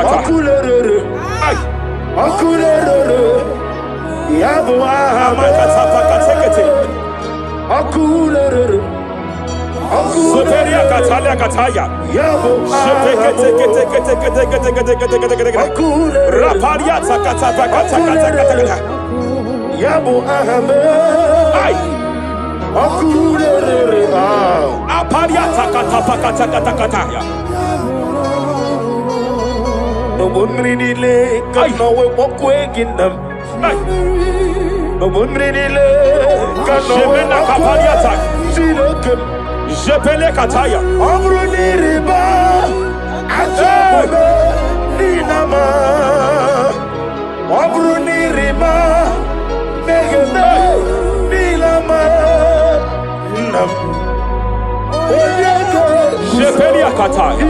Akulere. Akulere. Yabo Akulere. Soteria Katalia Kataya. Yabo Raparia Takata. Yabo Ahame. Akulere. Aparia Takata. No one really late, I know we walk away in them. No one really late, I know we walk away. She look at Jepele Kataya. Amruni Riba, Ajabe, Ninama. Amruni Riba, Megane, Nilama. Nam. Jepele Kataya.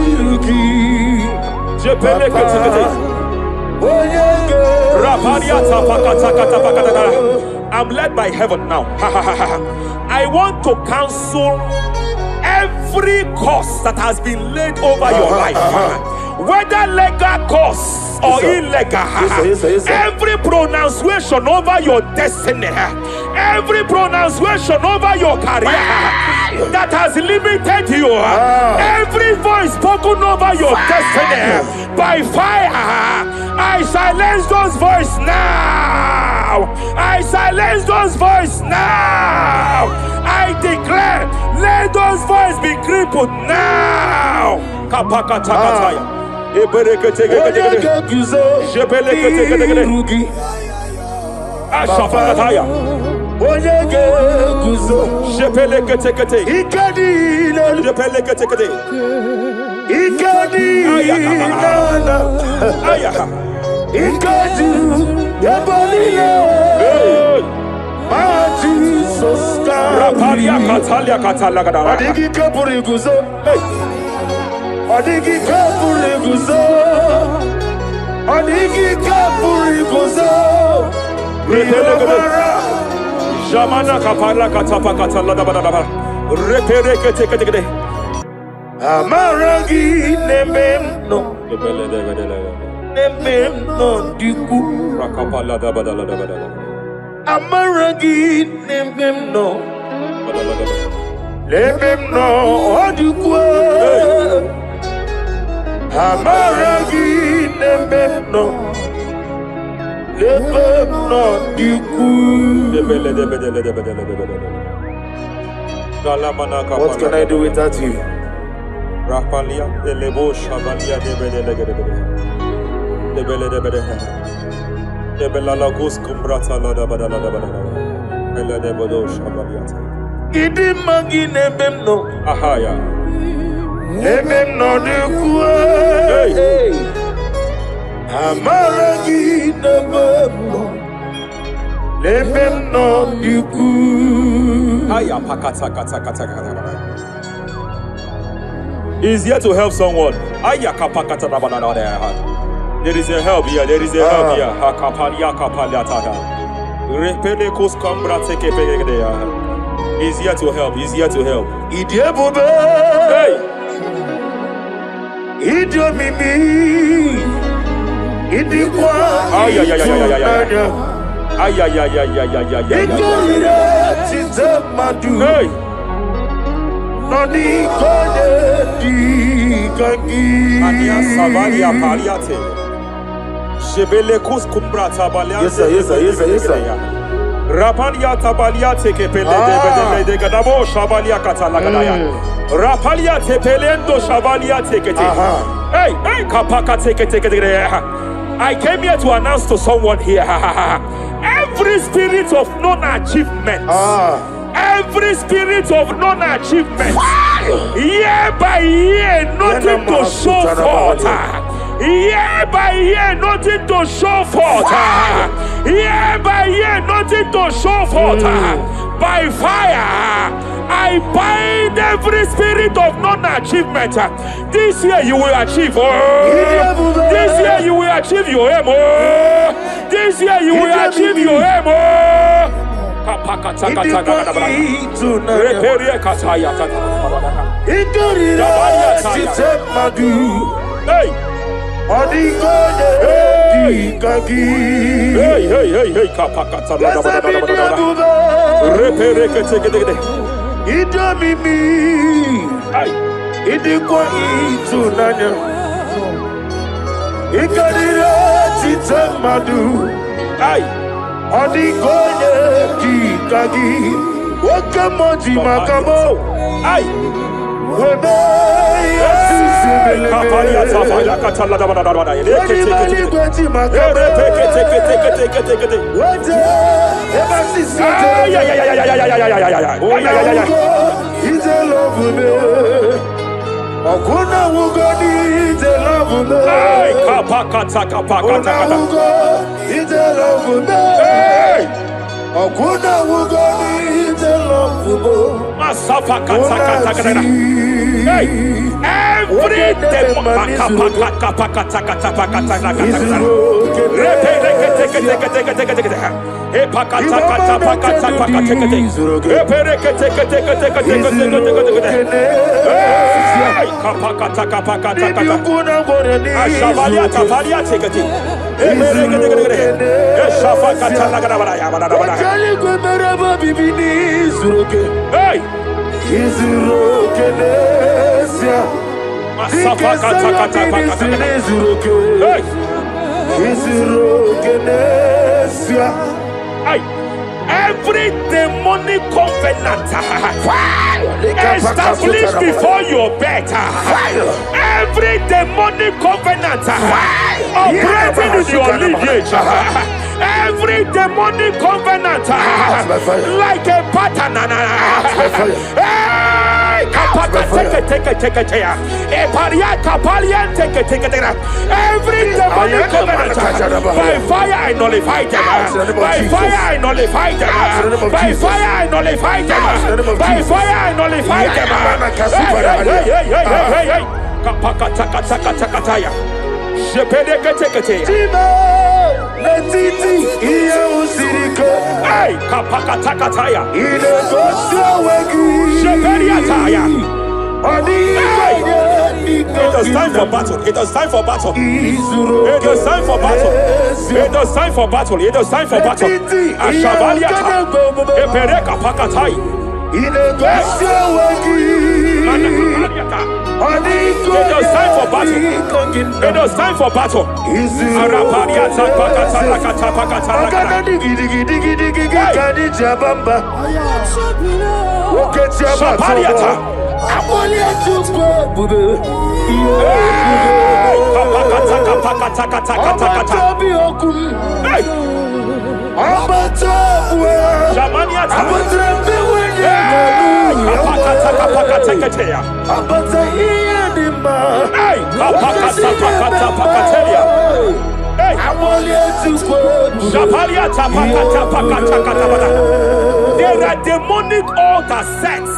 Jepele Kataya. I'm led by heaven now. I want to cancel every curse that has been laid over your life, whether legal curse or illegal. Every pronunciation over your destiny, every pronunciation over your career that has limited you, every voice spoken over your destiny by fire, I silence those voices now. I silence those voices now. I declare, let those voices be crippled now. Kapakatakataya. Ashapakataya. Shepelekete. Raparia Katalia Katalagadara. Adigi Kapuriguzo. Adigi Kapuriguzo. Adigi Kapuriguzo. Jamana Kapala Katapa Katalada. Repere. Amaragi Nememno. Nememno Diku. Rakapala Dabadala. Amaragi Nememno. Nememno Diku. Amaragi Nememno. Nememno Diku. What can I do without you? Rapalia, the Lebo Shabalia, the Belalagus Cumbrata Ladabada, Eladebodo Shabaliata. Idimagi Nebemno. Ahaya. Nebemno de Kue. Amaragi Nebemno. Nebemno de Kue. Aya Pakata. He's here to help someone. Aya Kapakata. There is a help here. There is a help here. Hakapalia Kapaliata. Repelekos Cambra take He's here to help. He's here to help. Idiabube. Hey. Idiomimi. Idikwa. Ay. Hey. Noni kone di kangi. Ania Savalia Paliate. Shebelekus Kumbra Tabalia. Yes, sir. Rapalia Tabalia take de Gadabo Shabalia Catalagadaya. Rapalia Tepelendo Shabalia take it. Hey, Kapaka take it. I came here to announce to someone here. Every spirit of non-achievement. Every spirit of non-achievement. Year by year, nothing to show forth. Year by year, nothing to show forth. Year by year, nothing to show forth. By fire, I bind every spirit of non-achievement. This year you will achieve. This year you will achieve your aim. This year you will achieve your aim. Hey. Odigoye dikagi. Hey, kapakata la da. Repere kete. Idomimi. Ay. Idikwa itunanya. Ikadira titamadu. Ay. Odigoye dikagi. Wakamoji makamo. Ay. Webe Kapalia tafaya katala da. He's a love me. Okuna wugoni is a love me. Kapakata. He's a love me. Okuna wugoni is a love me. Masafa kata. Hey, every demon hey. Izurokenesia Izurokenesia. Every demonic covenant established before your bed, every demonic covenant operating in your lineage, every demonic covenant like a pattern. Every demonic covenant by fire I nullify them. By fire I nullify them. By fire I nullify them. By fire I nullify them. Hey. Letiti iya usirika. Hey, kapakatakataya. Ile kosia wegi. Sheperiataya. Hey. It is time for battle. It is time for battle. It is time for battle. It is time for battle. It is time for battle. Ashabaliata. Epereka pakatai. Ile kosia wegi. It is time for battle. It is time for battle. Arapariata pakata pakata. Shapariata. There are demonic altar sets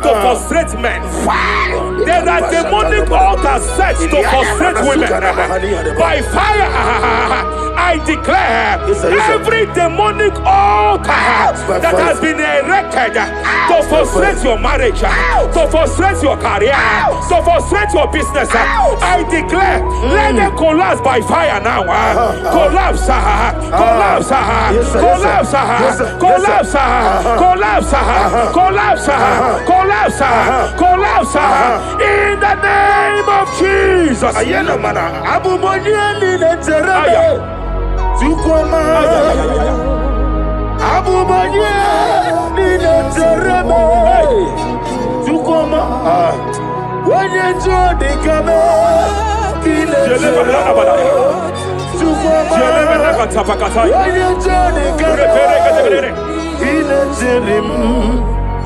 to frustrate men. There are demonic altars set to frustrate women. By fire, I declare every demonic altar that has been erected to frustrate your marriage, to frustrate your career, to frustrate your business, I declare, let them collapse by fire now. Collapse, collapse, collapse, collapse, collapse, collapse, collapse, collapse, in the name of Jesus.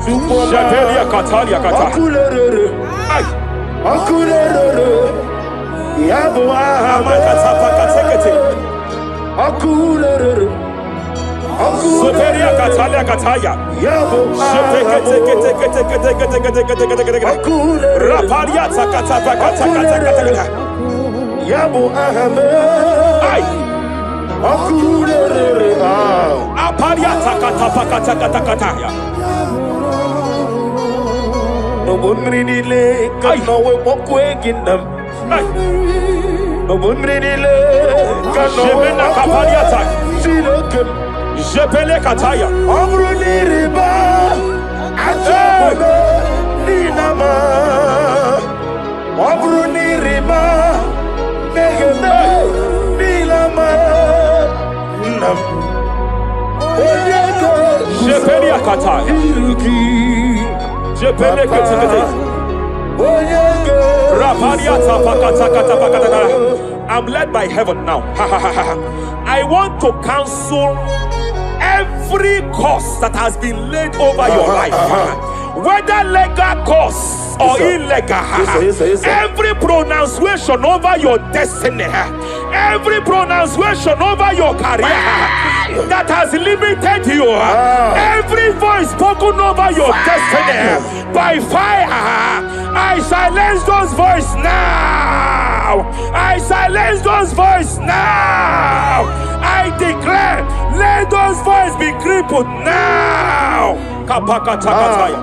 Japelia Katalia Kata. Soteria Katalia Kataya. Raparia Takata Kata. Yabo Ahame. Aparia Takata Pakata. No one really lay, no way walk away in them. Jemena kapariata. Jepele kataya. Jepele kataya. Jepele kataya. I'm led by heaven now. I want to cancel every curse that has been laid over your life, whether legal curse or illegal. Every pronunciation over your destiny, every pronunciation over your career that has limited you, every voice spoken over your destiny by fire, I silence those voices now. I silence those voices now. I declare, let those voices be crippled now. Kapakatakataya.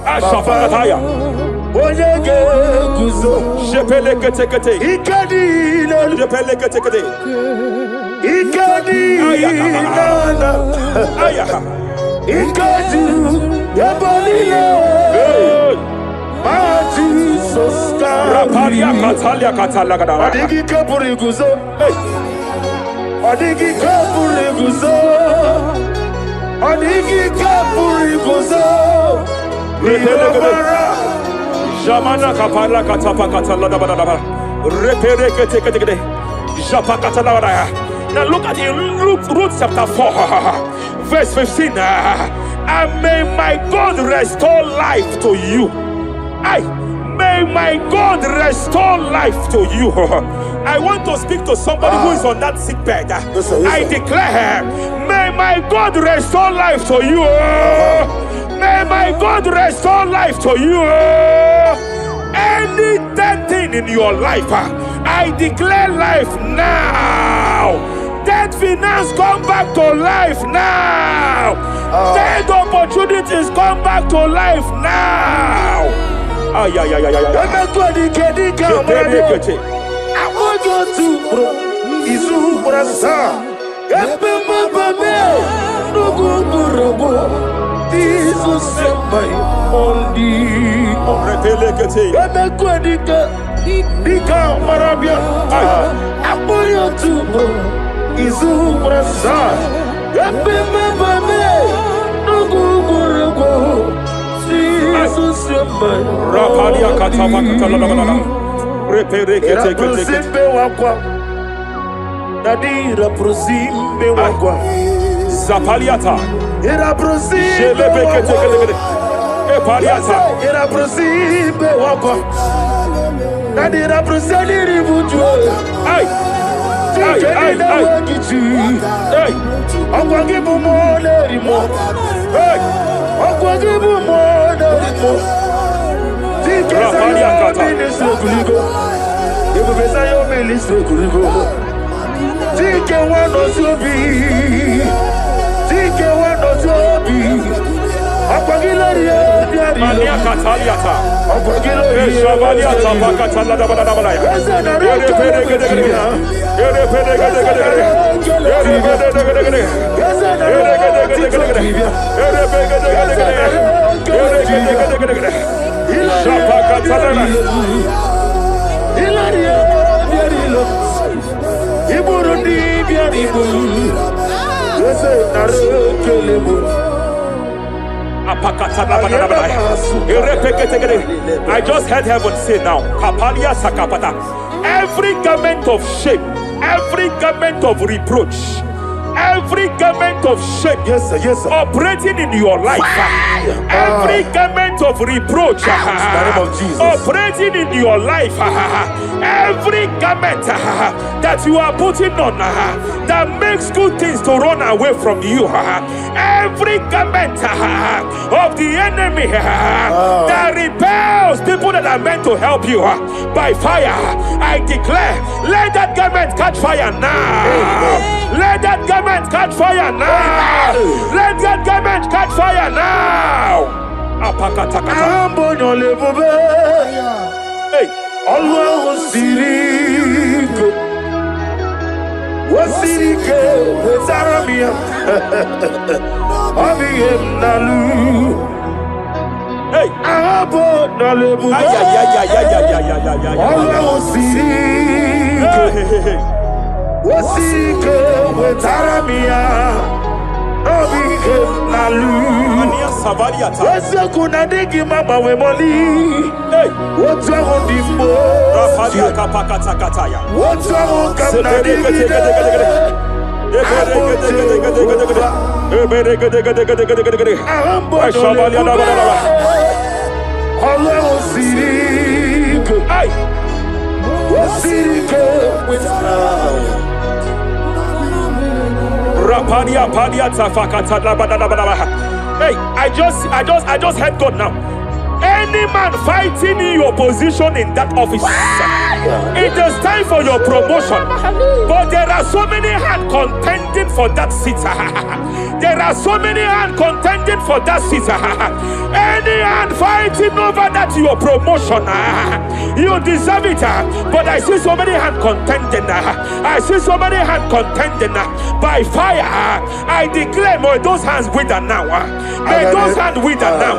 Ashafakataya. Jepelekete. Jepelekete. Rapalia katalia katalagadara. Adigi kapuriguzo. Adigi kapuriguzo. Adigi kapuriguzo. Jamana kapara katapa katalada badaba. Repereke tekete. Japa katalada. Now look at it, Ruth chapter 4, verse 15. And may my God restore life to you. May my God restore life to you. I want to speak to somebody who is on that sick bed. I declare, may my God restore life to you. May my God restore life to you. Any dead thing in your life, I declare life now. Dead finance come back to life now. Dead opportunities come back to life now. I want you to Rapalia katama katalala. Repereke tekete. Nadira prosimbe wakwa. Zapaliata. Era prosimbe wakwa. Epaliata. Era prosimbe wakwa. Nadira prosaliri butu. Ay. Hey. Akwagibu mole rimo. Hey. Akwagibu mole rimo. Rapalia kata. Ministre kuligo. Ibu besa yo ministre kuligo. Tike wano sobi. Tike wano sobi. Akwagilari diari. Mania kataliata. Akwagilari. Shavaliata bakatalada badabadaya. I just heard heaven say now, Kapalia Sakapata. Every garment of shame, every garment of reproach, every garment of shame, operating in your life, every garment of reproach, operating in your life, every garment that you are putting on that makes good things to run away from you, every garment of the enemy that repels people that are meant to help you by fire, I declare, let that garment catch fire now. Let that garment catch fire now. Let that garment catch fire now. Apakatakata. Ambonyo lebube. Hey. Always sirike. Wasirike zaramia. Abiyem nalu. Hey. Ambonyo lebube. Ay. Always sirike. Wasirike zaramia. Abiyem nalu. Wese kuna digi mama we moli. What's wrong with the Rafalia kapakata kataya. What's wrong with the digi? Hey, I just heard God now. Any man fighting in your position in that office, it is time for your promotion. But there are so many hands contending for that seat. There are so many hands contending for that seat. Any hand fighting over that your promotion, you deserve it. But I see so many hands contending. I see so many hands contending by fire. I declare, may those hands wither now. May those hands wither now.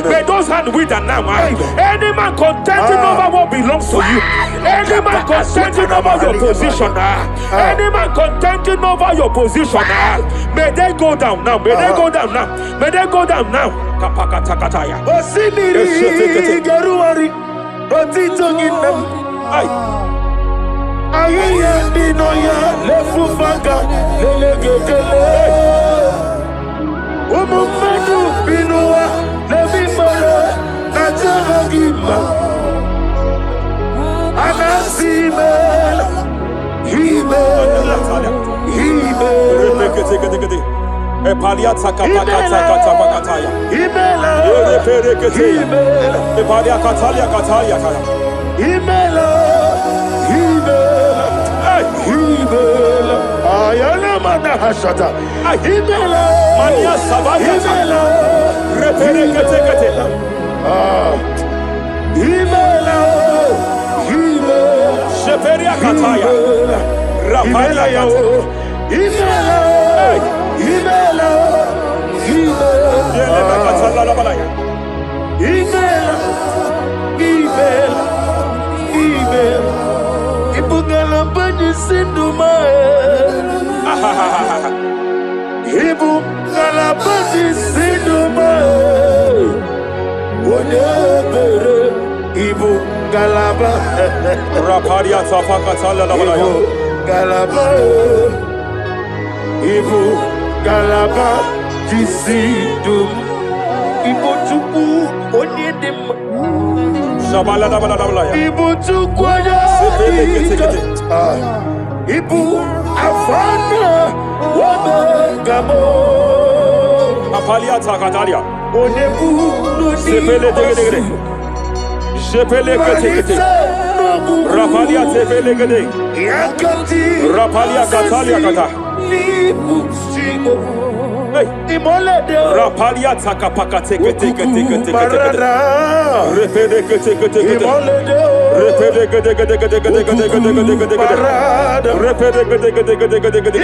May those hands wither now. Any man contending over what belongs to you. Any man contending over your position. Any man contending over your position. May they go down now. May they go down now. May they go down now. Kapakatakataya. Osimiri geruari. Otitonginem. Ayiye dinoya lefufanga lelegekele. Umufenu binuwa lefimole najahagima. Anasimela himela himela. Epalia takapakataya. Himela Himela. Epalia katalia katalia kaya. Himela Himela Ayana mana hashata Himela Mania sabaya. Himela Reperekete. Himela Himela Sheperia kataya. Rapalia kataya. Himela Himela Yele katala la balaya. Himela Ibugala bani sinduma Ibugala bani sinduma Wonebere Ibugala ba Rapalia tapakatala la balaya. Galaba Ibugala ba disindum Ibotuku onyedim Shabala la balaya. Ibotuku Ibu afana wabagamo Apalia takatalia. Onebu Sepele degede. Sepele kete. Rapalia tepele gede. Yakati Rapalia katalia kata. Hey. Imolede Rapalia takapakate kete. Repede kete. Imolede Repede kete.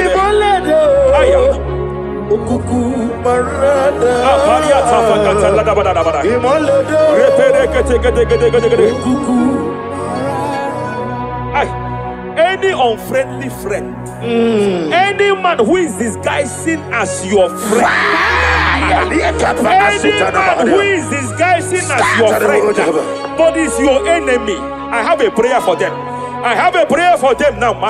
Imolede Aya. Ukuku marada Apalia tapakatala da bada. Imolede Repede kete. Ukuku Ay. Any unfriendly friend, any man who is disguising as your friend, any man who is disguising as your friend, but is your enemy, I have a prayer for them. I have a prayer for them now. May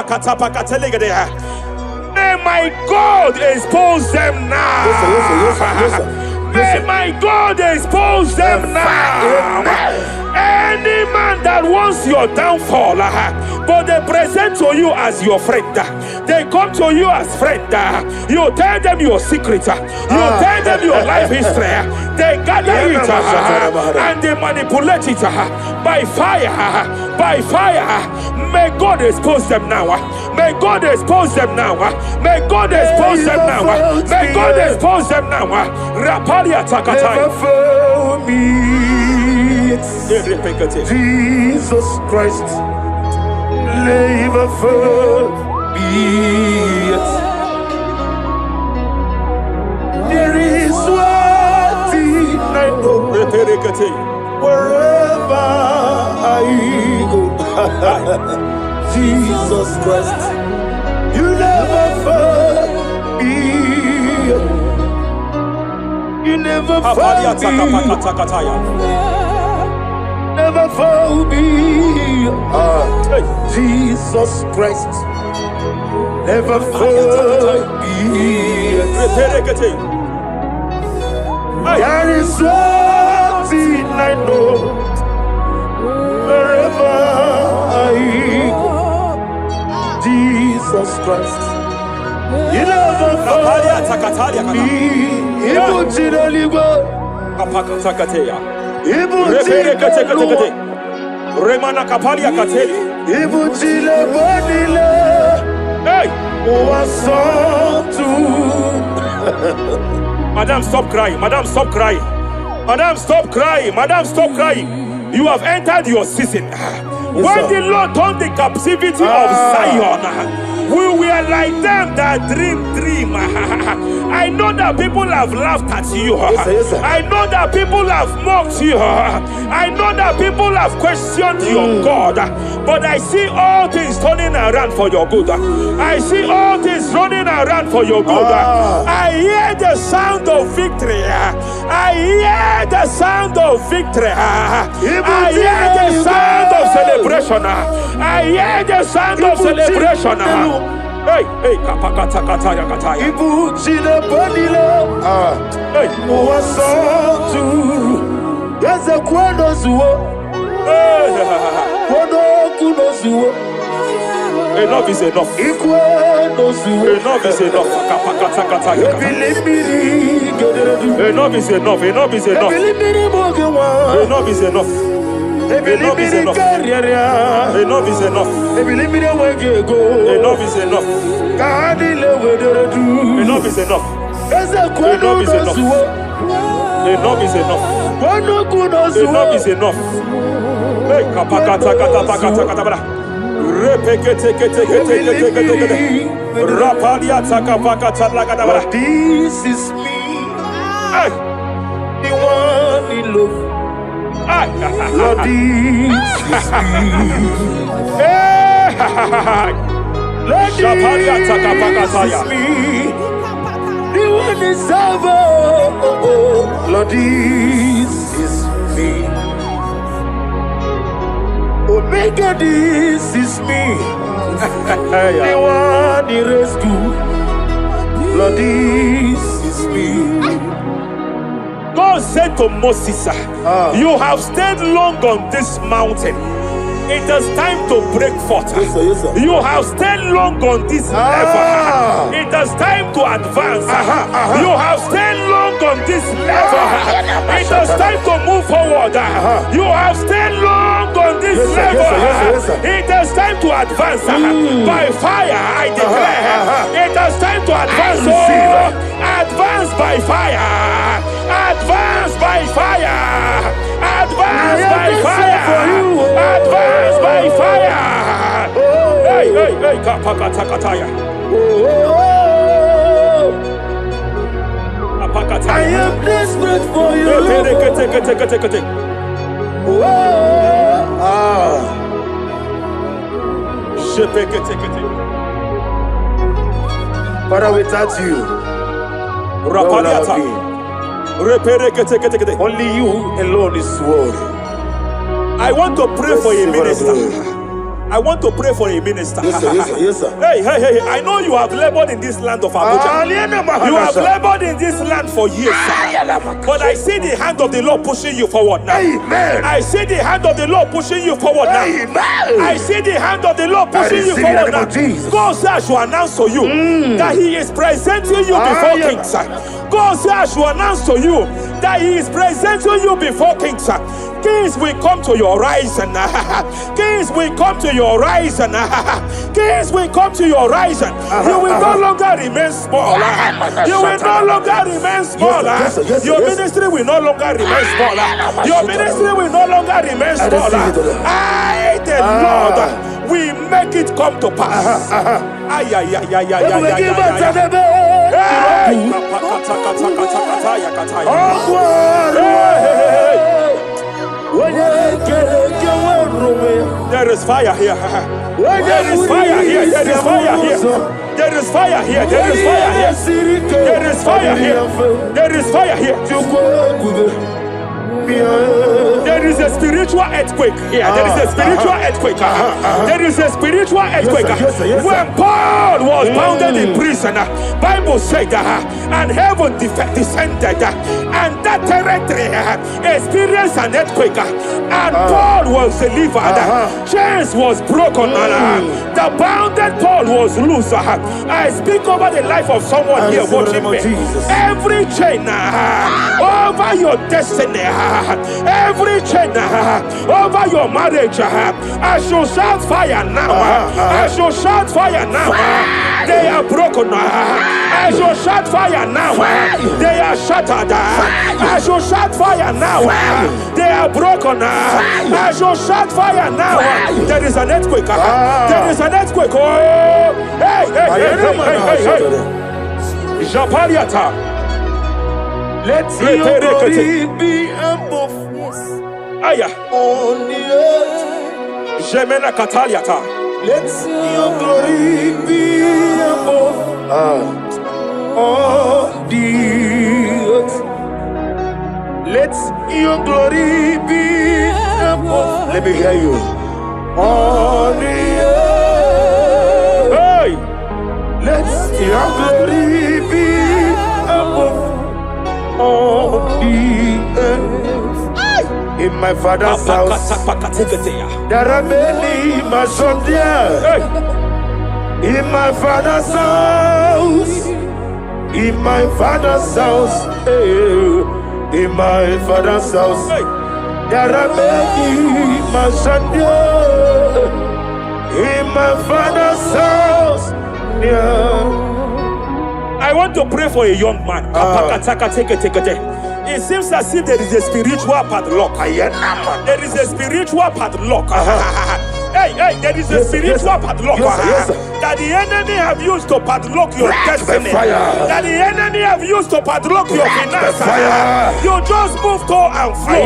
my God expose them now. Listen. May my God expose them now. Any man that wants your downfall, but they present to you as your friend, they come to you as friend, you tell them your secret, you tell them your life history, they gather it and they manipulate it by fire. May God expose them now. May God expose them now. May God expose them now. May God expose them now. Rapalia takataya. me. Jesus Christ, never fail me. There is one thing I know. Wherever I go, Jesus Christ, you never fail me. You never fail me. Never fail me. Jesus Christ, never fail me. There is one thing I know. Wherever I go, Jesus Christ, you never fail me. Remana kapalia kateli. Hey! Madam, stop crying. Madam, stop crying. Madam, stop crying. Madam, stop crying. You have entered your season. When the Lord turned the captivity of Zion, we were like them that dream. I know that people have laughed at you. I know that people have mocked you. I know that people have questioned your God. But I see all things turning around for your good. I see all things running around for your good. I hear the sound of victory. I hear the sound of victory. I hear the sound of celebration. I hear the sound of celebration. Hey, hey, kapakata kataya kataya. Ibu chile bonilo. Hey, uwasotu. Yaza kwano zuo. Kwano kuno zuo. Enough is enough. Ikwano zuo. Enough is enough. Kapakata kataya. Enough is enough. Enough is enough. Enough is enough. Enough is enough. Enough is enough. Enough is enough. Enough is enough. Enough is enough. Enough is enough. Enough is enough. Hey, kapakata katapakata katabara. Repekete kete kete kete kete. Rapalia takapakata lagadabara. This is me. Hey, the one in love. Lord, this is me. Lord, this is me. The one is over. Lord, this is me. Omega, this is me. The one in rescue. Lord, this is me. God said to Moses, you have stayed long on this mountain. It is time to break forth. Yes, sir, yes, sir. You have stayed long on this level. It is time to advance. You have stayed long on this level. It is time to move forward. You have stayed long on this level. It is time to advance. By fire, I declare. It is time to advance. Advance by fire. Advance by fire. Advance by fire. Advance by fire. Hey, hey, hey, kapakatakataya. I am desperate for you. Father, without you, where would I be? Only you alone is worthy. I want to pray for a minister. I want to pray for a minister. Yes, sir, yes, sir, yes, sir. Hey, hey, hey, I know you have labored in this land of Abuja. You have labored in this land for years, but I see the hand of the Lord pushing you forward now. Amen. I see the hand of the Lord pushing you forward now. Amen. I see the hand of the Lord pushing you forward now. God says I should announce to you that He is presenting you before kings. God says I should announce to you that He is presenting you before kings. Kings will come to your rising. Kings will come to your rising. Kings will come to your rising. You will no longer remain small. You will no longer remain small. Your ministry will no longer remain small. Your ministry will no longer remain small. I, the Lord, will make it come to pass. Ay, ay, ay, ay, ay, ay, there is fire here. There is fire here. There is fire here. There is fire here. There is fire here. There is fire here. There is fire here. There is a spiritual earthquake here. There is a spiritual earthquake. There is a spiritual earthquake. When Paul was bounded in prison, Bible said, and heaven descended, and that territory experienced an earthquake, and Paul was delivered. Chains was broken. The bounded Paul was loose. I speak over the life of someone here watching me. Every chain over your destiny, every chain over your marriage, I shall shout fire now. I shall shout fire now. They are broken. I shall shout fire now. They are shattered. I shall shout fire now. They are broken. I shall shout fire now. There is an earthquake. There is an earthquake. Oh, hey, hey, hey, hey, hey, hey. Japaliata. Let your glory be above Aya. on the earth. Jemena Kataliata. Let your glory be above on the earth. Let your glory be above. Let me hear you. On the earth. Hey. Let your glory be above on the earth. In my father's house, there are many mansions there. In my father's house, in my father's house, in my father's house, there are many mansions there. In my father's house, yeah. I want to pray for a young man. It seems as if there is a spiritual padlock. There is a spiritual padlock. Hey, hey, there is a spiritual padlock that the enemy have used to padlock your destiny. That the enemy have used to padlock your finances. You just move to and fro.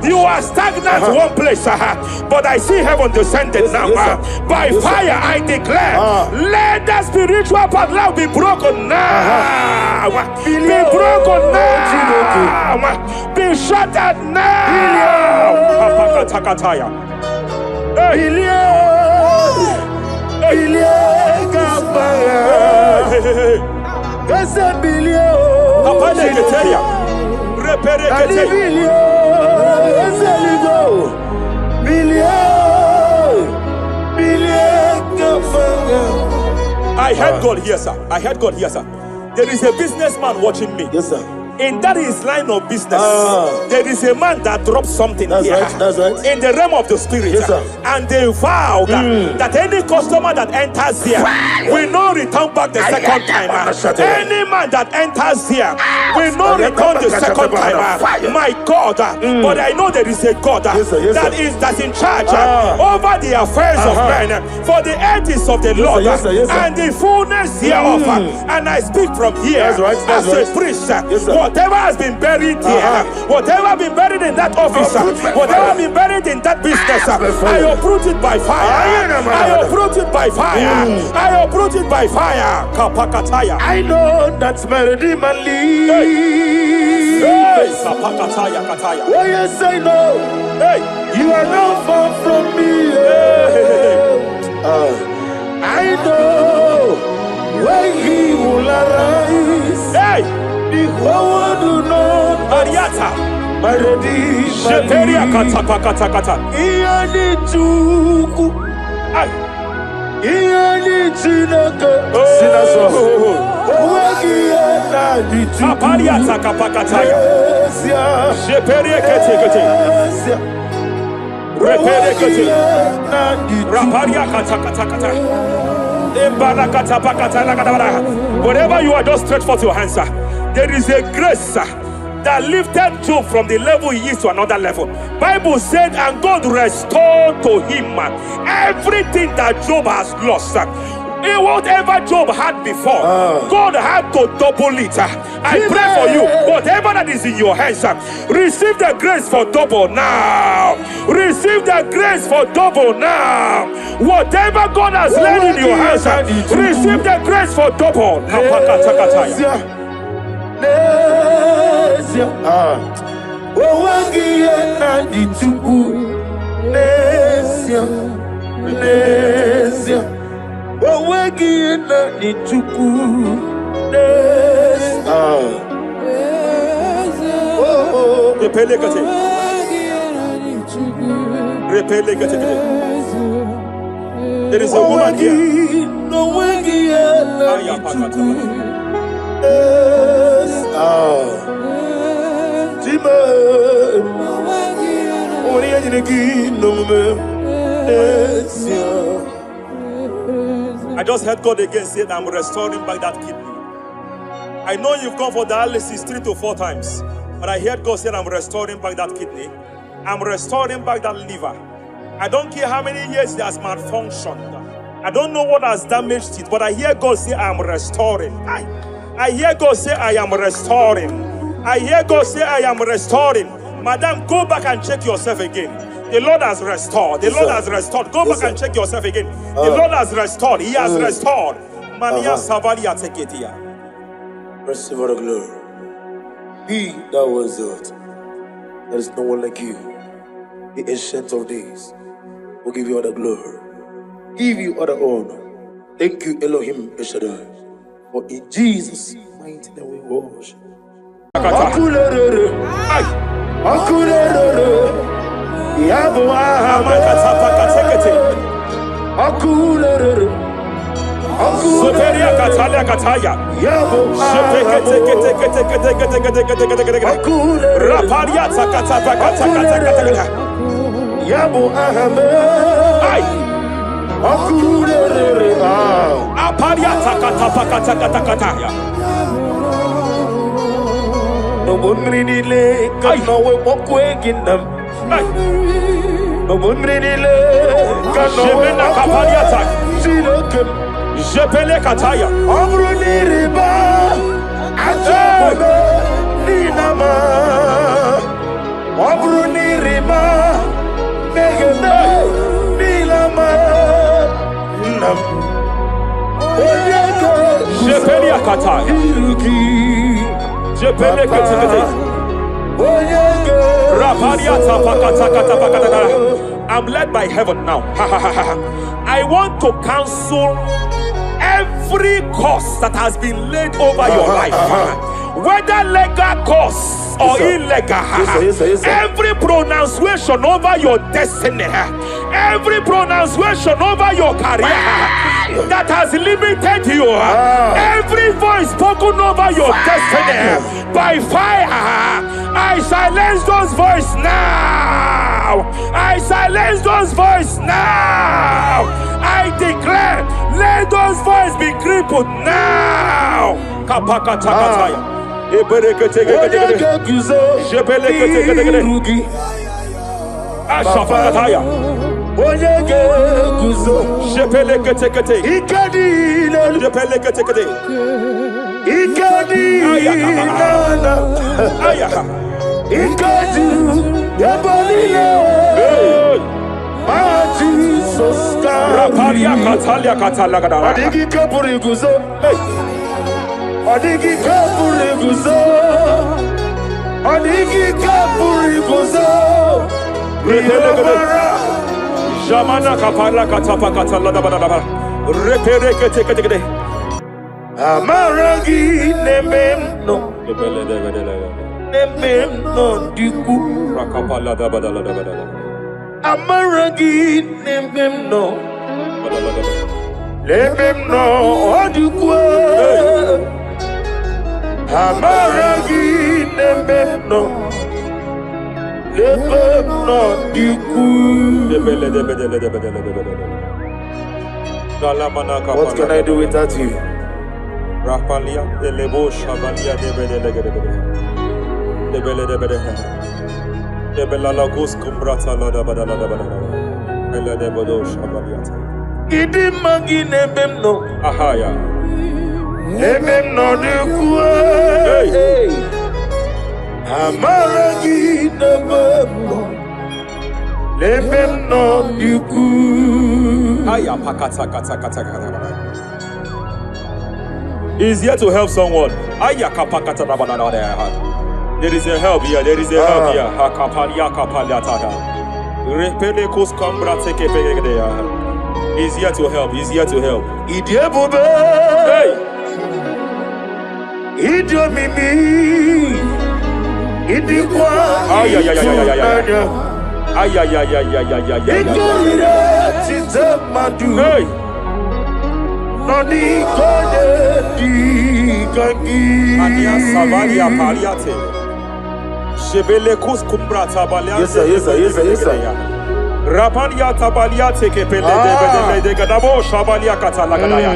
You are stagnant one place, but I see heaven descended now. By fire, I declare, let the spiritual padlock be broken now. Be broken now. Be shattered now. I heard God here, sir. I heard God here, sir. There is a businessman watching me. Yes, sir. In that his line of business, there is a man that drops something here. That's right. In the realm of the spirit, yes, sir. And they vow that any customer that enters here will not return back the second time. Any man that enters here will not return the second time. My God, but I know there is a God that's in charge over the affairs of men, for the earth is of the Lord and the fullness hereof. And I speak from here as a priest. Whatever has been buried here, whatever been buried in that office, whatever been buried in that business, I uproot it by fire. I uproot it by fire. I uproot it by fire. Kapakataya. I know that's melody man leave. Kapakataya kataya. Oh yes, I know. You are not far from me. I know when he will arise. The whole world do not Ariata. my redeemer. Sheperia kata kata kata. Ianichuku. Iani Chinaka Sinaso Wagia Nadi Apalia Takapakataya. Sheperekete. Reperekete. Raparia Katakata. Whatever you are, just stretch forth your hands, sir. There is a grace, sir, that lifted Job from the level he is to another level. Bible said, and God restored to him everything that Job has lost. Whatever Job had before, God had to double it. I pray for you, whatever that is in your hands, receive the grace for double now. Receive the grace for double now. Whatever God has laid in your hands, receive the grace for double. There is a woman here. I just heard God again say that I'm restoring back that kidney. I know you've gone for dialysis 3 to 4 times, but I heard God say I'm restoring back that kidney. I'm restoring back that liver. I don't care how many years it has malfunctioned. I don't know what has damaged it, but I hear God say I'm restoring. I hear God say I am restoring. I hear God say I am restoring. Madam, go back and check yourself again. The Lord has restored. The Lord has restored. Go back and check yourself again. The Lord has restored. He has restored. Mania Savalia Teketia. Receive all the glory. He that was it. There is no one like you. The ancient of days will give you all the glory. Give you all the honor. Thank you, Elohim Eshadai. For in Jesus' mighty name we worship. Yabo no one really like no walk away in them. No one really like no Je pele kataya. Amruni riba ajabe ninama. Amruni riba megene nilama. Nam. Je pele kataya. Je pele kataya. I'm led by heaven now. I want to cancel every curse that has been laid over your life, whether legal curse or illegal. Every pronunciation over your destiny, every pronunciation over your career that has limited you, every voice spoken over your destiny by fire, I silence those voices now. I silence those voices now. I declare, let those voices be crippled now. Kapakatakataya. Ashafakataya. Shepeleketekete. Shepeleketekete. Rapalia Katalia Katalagadara. Adigi kapuri guzo. Adigi kapuri guzo. Adigi kapuri guzo. Jamana kapala katapa kataladabadaba. Repereketekete. Amaragi nememno. Nememno diku. Rakapala dabadala. Amaragi nememno. Let them know what you go. Amaragi, let them know. Let them know you go. What can I do without you? Rapalia, the Lebo Shabalia, the Belalagus Cumbrata, the Bodo Shabalia. Idimagi nebem no. Ahaya. Nebem no de kuwe. Amaragi nebem no. Nebem no de kuwe. Aya pakata kata kata kata. He's here to help someone. Aya kapakata rabana. There is a help here. There is a help here. Hakapalia kapaliata. Repelekus Cambra take a He's here to help. He's here to help. Hey! Idio mimi. Idikwa. Ay ay ay ay ay ay. Ay ay ay ay ay ay ay. Idio tite madu. Hey! Noni kode di kangi. Ania Savalia Paliate. Shebelekus Cumbra Tabalia. Yes sir, yes sir, yes sir, yes sir. Rapalia Tabalia take pele de Gadabo Shabalia Catalagadaya.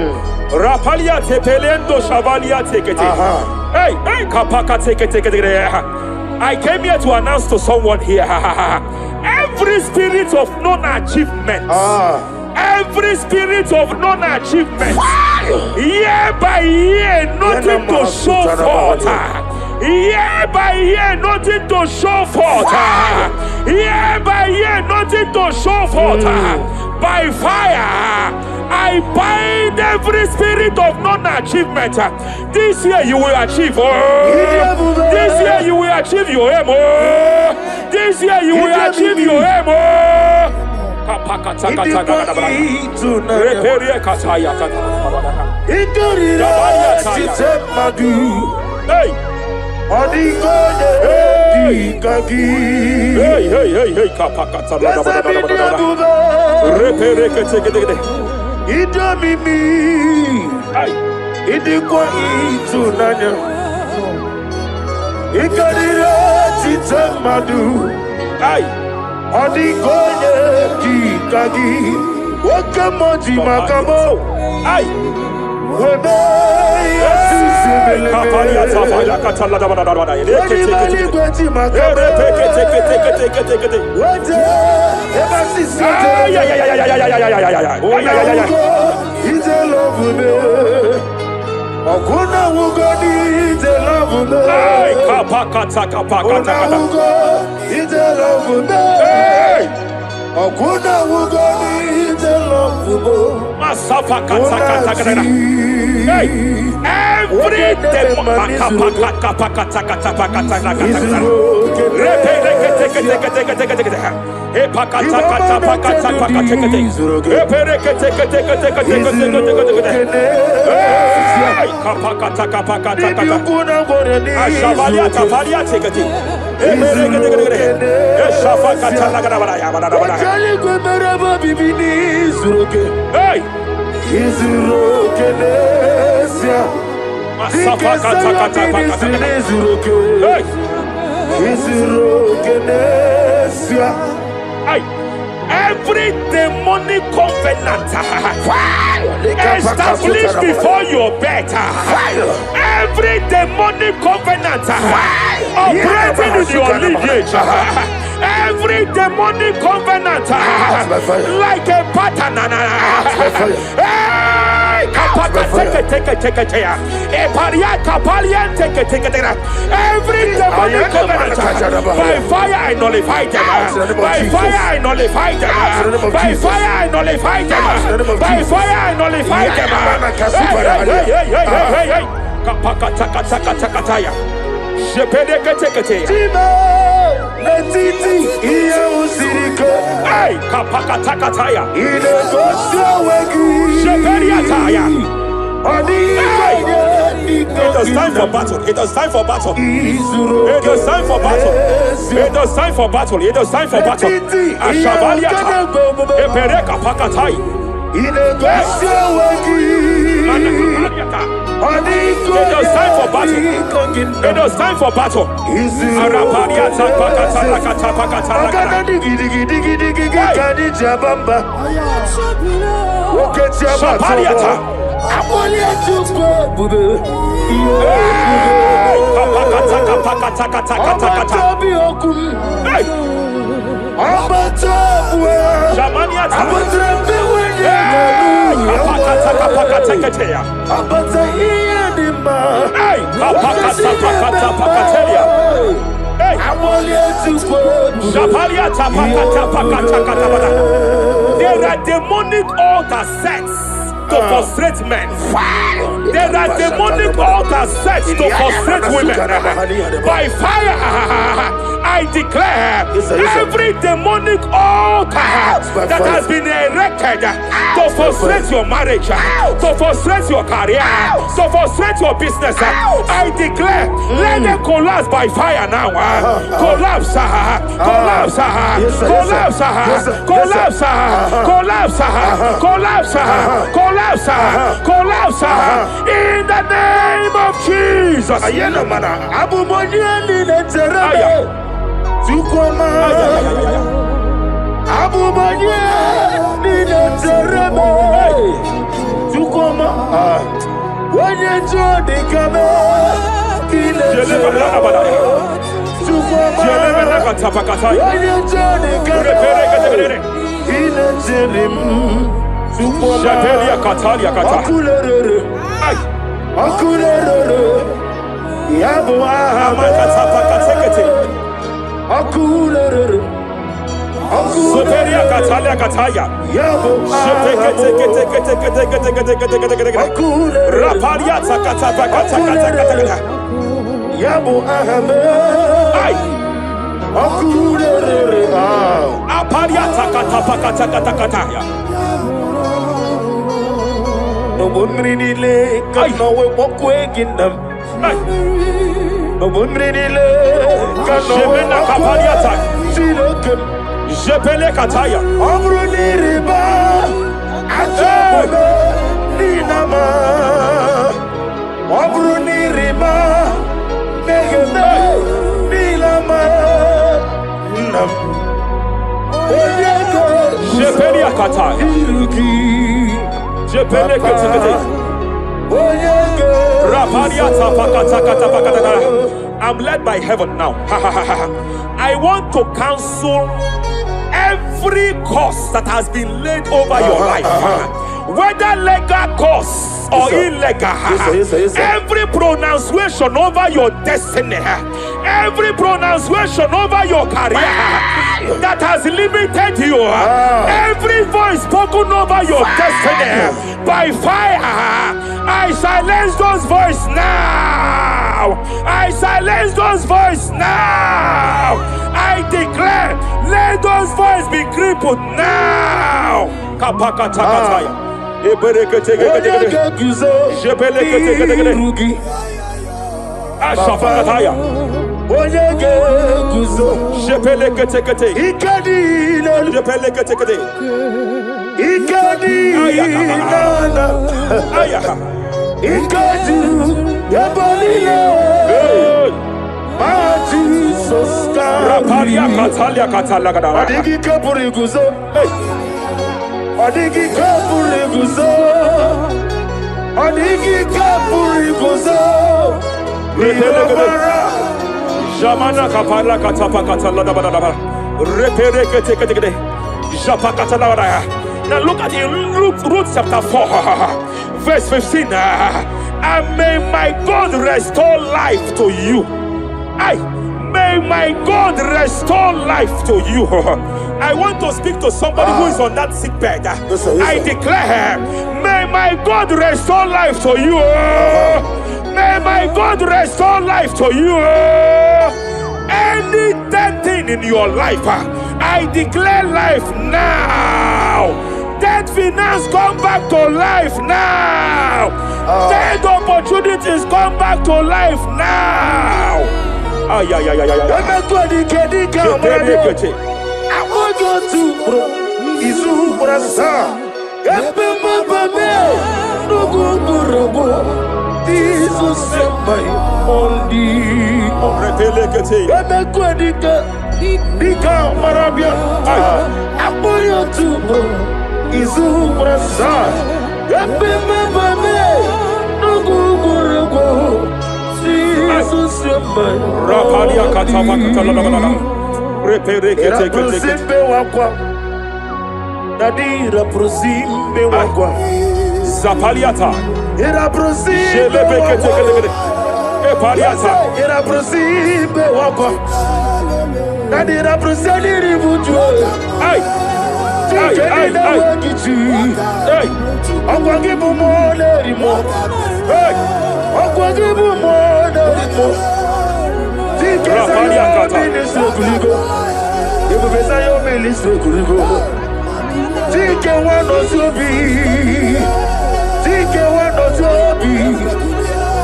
Rapalia Tepelendo Shabalia take it. Hey, hey, Kapaka take it. I came here to announce to someone here. Every spirit of non-achievement. Every spirit of non-achievement. Year by year, nothing to show forth. Year by year, nothing to show forth. Year by year, nothing to show forth. By fire, I bind every spirit of non-achievement. This year you will achieve. This year you will achieve your aim. This year you will achieve your aim. Hey! Hey, hey, hey, hey, kapakata la every demonic covenant established before your bed, every demonic covenant operating in your lineage, every demonic covenant like a pattern. Every demonic covenant, by fire I nullify them. By fire I nullify them. By fire I nullify them. By fire I nullify them. It is time for battle. It is time for battle. It is time for battle. It is time for battle. It is time for battle. Ashabaliata. Epereka pakatai. It was time for battle. It was time for battle. There are demonic altars set to frustrate men. There are demonic altars set to frustrate women. By fire, I declare every demonic altar that has been erected to frustrate your marriage, to frustrate your career, to frustrate your business, I declare, let them collapse by fire now. Collapse, collapse, collapse, collapse, collapse, collapse, collapse, collapse, in the name of Jesus. Jepele kataya. Riba. Ninama. Riba. Megane. Nilama. Nam. Jepele kataya. Jepele kataya. I'm led by heaven now. I want to cancel every curse that has been laid over your life, whether legal curse or illegal. Every pronunciation over your destiny, every pronunciation over your career that has limited you, every voice spoken over your destiny, by fire, I silence those voices now. I silence those voices now. I declare, let those voices be crippled now. Jamana kapara katapa katalada badaba. Repere kete. Japa katalada. Now look at it, Ruth chapter 4, verse 15. And may my God restore life to you. May my God restore life to you. I want to speak to somebody who is on that sick bed. I declare, may my God restore life to you. May my God restore life to you. Any dead thing in your life, I declare life now. Dead finance come back to life now. Dead opportunities come back to life now. I want you to Jesus my only. Dika Marabia. Apoyo tubo. Izu Brasa. Jesus my Rapalia Katama Represimbe wakwa. Dadira prosimbe wakwa. Zapaliata. Ira prosimbe wakwa. Epaliata. Ira prosimbe wakwa. Dadira proseli ribuju. Ay. Ay, ay, ay. Hey. Okwa gibu mo leri mo. Hey. Okwa gibu mo leri mo. Rapalia Kata. Ibu besa yo ministre kuligo. Tike wano sobi. Tike wano sobi.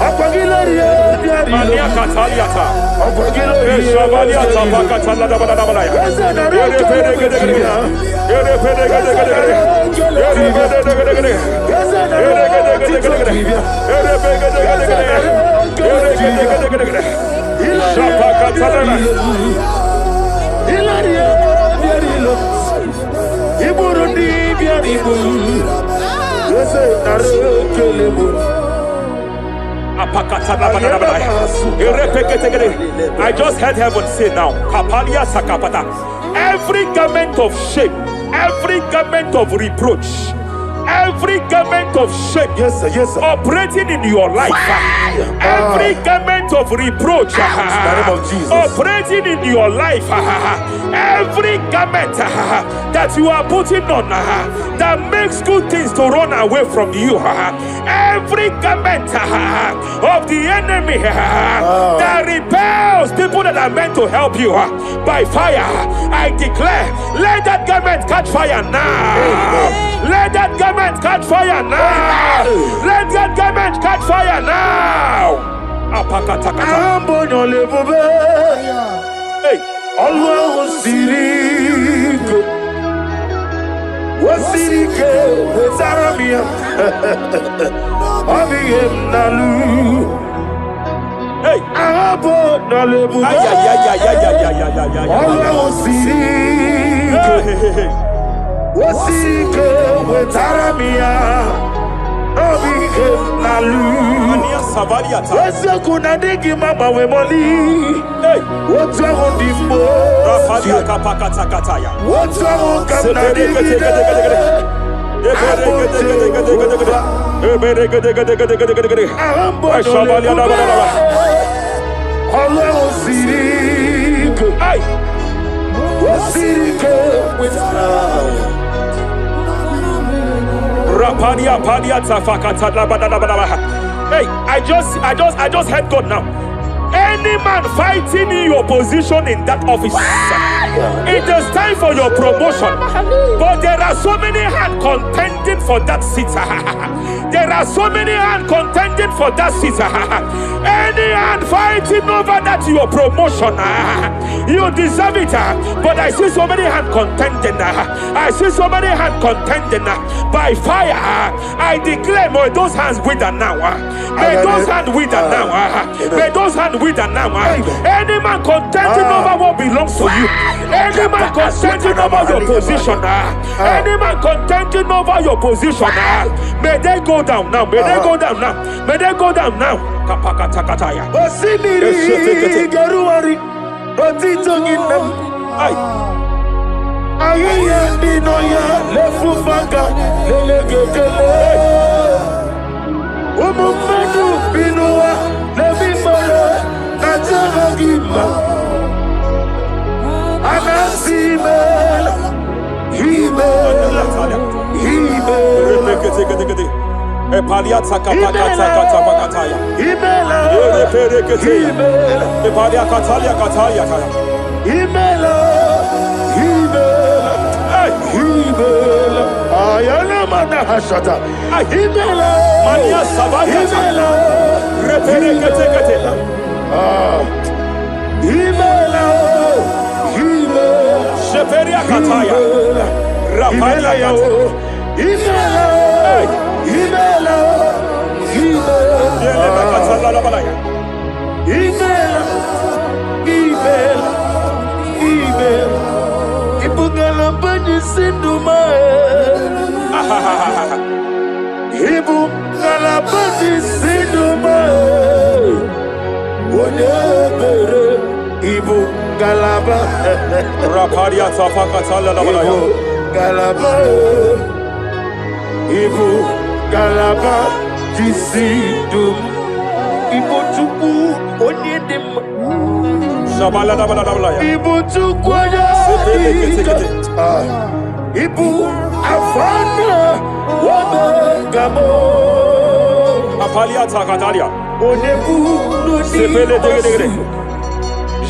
Apagilari ya Mania Kataliata. Apagilari ya Shabaliata Bakatala da bada bada ya. I just heard heaven say now, Kapalia Sakapata. Every garment of shame, every garment of reproach, every garment of shame, yes, sir, yes, sir. Operating in your life, every garment of reproach, operating in your life, every garment that you are putting on that makes good things to run away from you, every garment of the enemy that repels people that are meant to help you by fire, I declare, let that garment catch fire now. Let that garment catch fire now. Let that garment catch fire now. Hey, Allah Wasirike Zaramia Abiyem Nalu. Hey, Abo Nalebu. Allah Wasirike Zaramia Abiyem Nalu. Wese kuna digi mama we moli. hey, What's wrong with the Rafalia Kapakata Kataya. What's wrong with the Hey, I just heard God now. Any man fighting in your position in that office, it is time for your promotion. But there are so many hands contending for that seat. There are so many hands contending for that seat. Any hand fighting over that your promotion, you deserve it. But I see so many hands contending. I see so many hands contending by fire. I declare, may those hands wither now. May those hands wither now. May those hands wither now. Any man contending over what belongs to you. Any man contending over your position. Any man contending over your position. May they go down now. May they go down now. May they go down now. Kapakatakataya. Osimiri Garuari Otitoginem. Ayaya Dinoya Lefufanga Lelegele. Umumadu Binua Levimala Najaragima Anasimela Himela Epaliata kapakata pakataya. Himela Epalia katalia katalia kaya. Himela Himela Ayana mana hashata Himela Mania sabaya Himela reperekete. Himela Himela Sheperia kataya. Rapalia kataya. Imela, Hey. Imela, Yele bakatala la balaya. Imela, Imela, Imela, Ibungala bani sinduma, Ibungala bani sinduma, Wonebere, Ibungala ba, Rapalia tapakatala la balaya. Ibungala, Ibungala jisidum, Ibutuku onyedim. Shabala la balaya. Ibutuku ya Ibu afana wabagamo. Apalia takatalia. Onebu Sepele degede.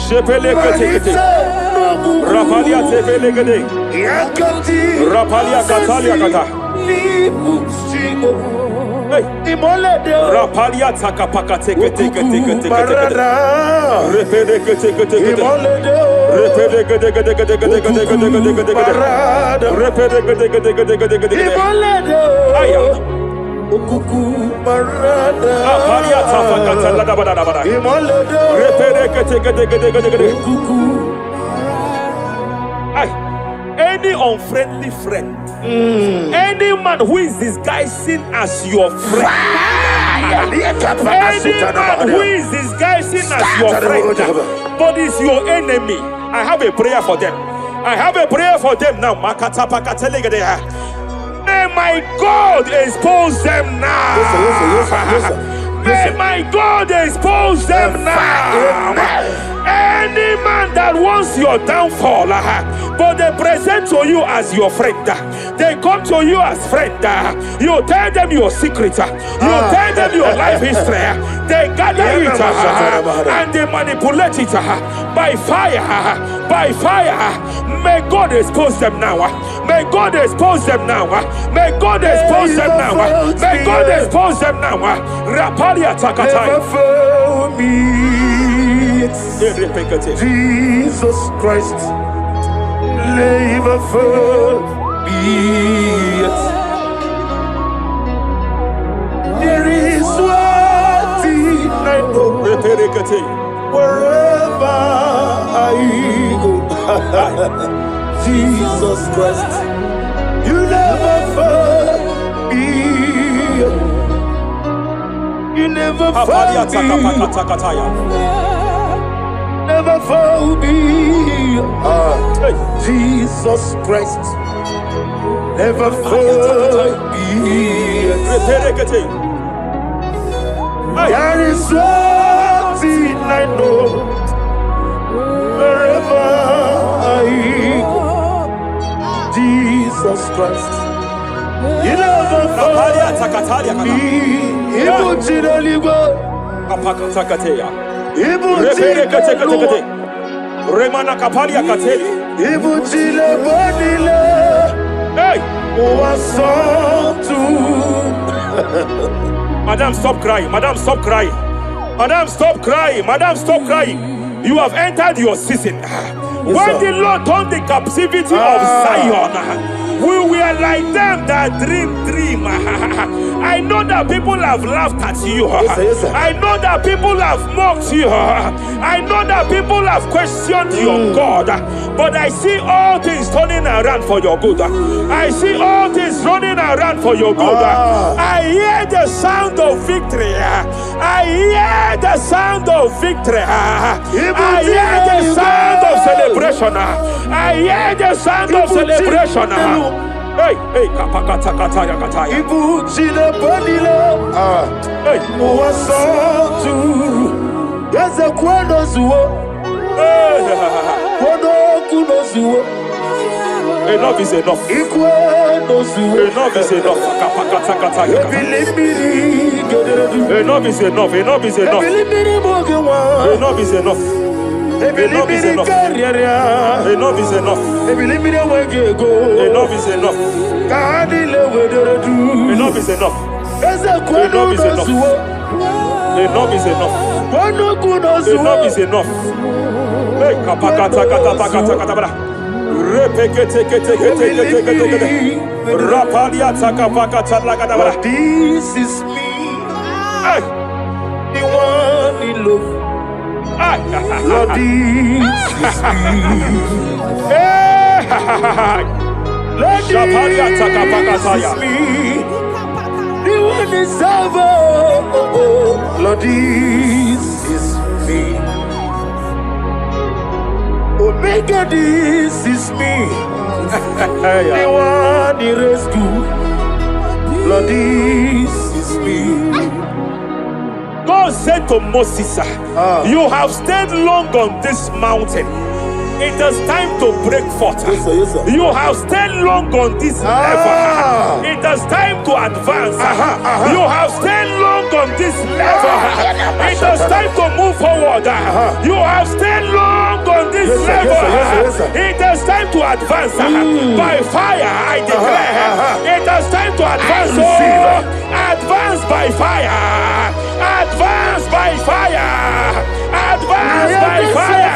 Sepele kete. Rapalia tepele gede. Yakati Rapalia katalia kata. Hey. Rapalia takapaka teke. Repele kete. Repele gede. Aya. Rapalia tapakatala da bada. Repele kete. Any unfriendly friend, any man who is disguising as your friend, any man who is disguising as your friend, but is your enemy, I have a prayer for them. I have a prayer for them now. May my God expose them now. May my God expose them now. Any man that wants your downfall, but they present to you as your friend, they come to you as friend, you tell them your secret, you tell them your life history, they gather it and they manipulate it by fire. May God expose them now. May God expose them now. May God expose them now. May God expose them now. Rapalia takataya. Jesus Christ, never fail me. There is one thing I know. Wherever I go, Jesus Christ, you never fail me. You never fail me. Never fail me. Jesus Christ, never fail me. There is one thing I know. Wherever I go, Jesus Christ, you never fail me. Remana kapalia kateli. Hey! Madam, stop crying. Madam, stop crying. Madam, stop crying. Madam, stop crying. You have entered your season. When the Lord turned the captivity of Zion, we were like them that dream. I know that people have laughed at you. I know that people have mocked you. I know that people have questioned your God. But I see all things turning around for your good. I see all things running around for your good. I hear the sound of victory. I hear the sound of victory. I hear the sound of celebration. I hear the sound of celebration. Hey, kapakata kataya kataya. Ibu chile bonilo. Hey, Uwasotu. Yaza kwano zuo. Kwano kuno zuo. enough is enough. Ikwano zuo. Enough is enough. Kapakata kataya. Enough is enough. Enough is enough. Enough is enough. Enough is enough. Enough is enough. Enough is enough. Enough is enough. Enough is enough. Enough is enough. Enough is enough. Hey, kapakata kata pakata kata bra. Lord, this is me, the one in love. Lord, this is me. Lord, this is me, the one is over. Lord, this is me. Omega, this is me, the one in rescue. Lord, this is me. God said to Moses, you have stayed long on this mountain. It is time to break forth. Yes, sir, yes, sir. You have stayed long on this level. It is time to advance. You have stayed long on this level. It is time to move forward. You have stayed long on this level. Yes, sir. It is time to advance. By fire, I declare. It is time to advance. Advance by fire. Advance by fire. Advance by fire.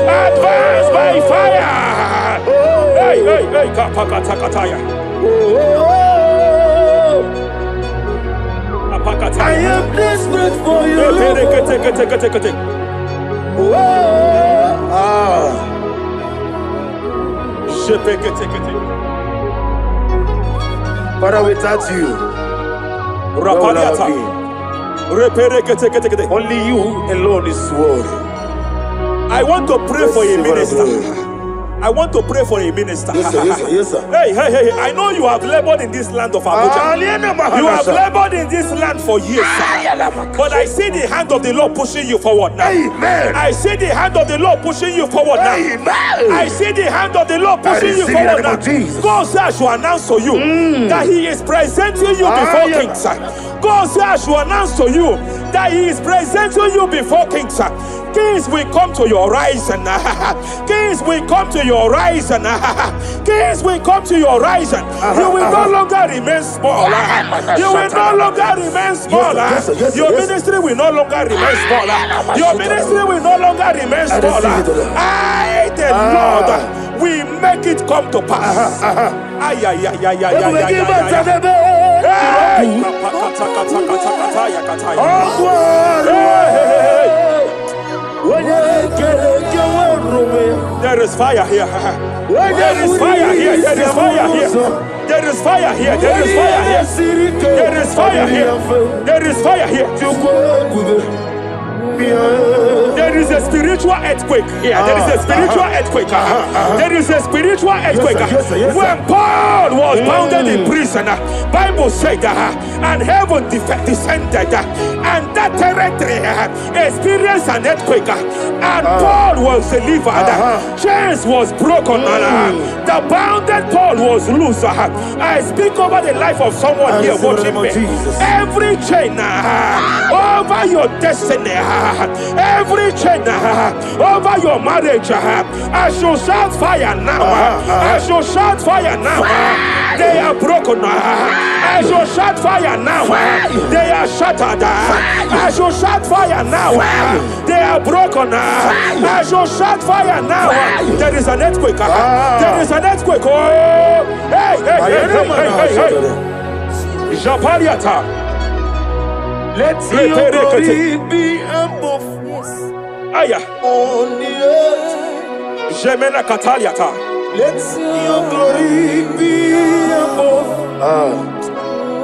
Advance by fire. Hey, kapakatakataya. I am desperate for you. Father, without you, where would I be? Only you alone is worthy. I want to pray for a minister. I want to pray for a minister. Yes, sir, yes, sir, yes, sir. Hey, I know you have labored in this land of Abuja. You have labored in this land for years, but I see the hand of the Lord pushing you forward now. Amen. I see the hand of the Lord pushing you forward now. Amen. I see the hand of the Lord pushing you forward now. God says I should announce to you that He is presenting you before kings. God says I should announce to you that He is presenting you before kings. Kings will come to your horizon. Kings will come to your horizon. Kings will come to your horizon. You will no longer remain small. You will no longer remain small. Your ministry will no longer remain small. Your ministry will no longer remain small. I, the Lord, will make it come to pass. There is fire here. There is fire here. There is fire here. There is fire here. There is fire here. There is fire here. There is fire here. There is a spiritual earthquake here. There is a spiritual earthquake. There is a spiritual earthquake. When Paul was bounded in prison, Bible said, and heaven descended, and that territory experienced an earthquake, and Paul was delivered. Chains was broken. The bounded Paul was loose. I speak over the life of someone here watching me. Every chain over your destiny, every chain over your marriage, I shall shout fire now. I shall shout fire now. They are broken. I shall shout fire now. They are shattered. I shall shout fire now. They are broken. I shall shout fire now. There is an earthquake. There is an earthquake. Oh, hey. Japariata. Let your glory be above Aya. on the earth. Jemena Kataliata. Let your glory be above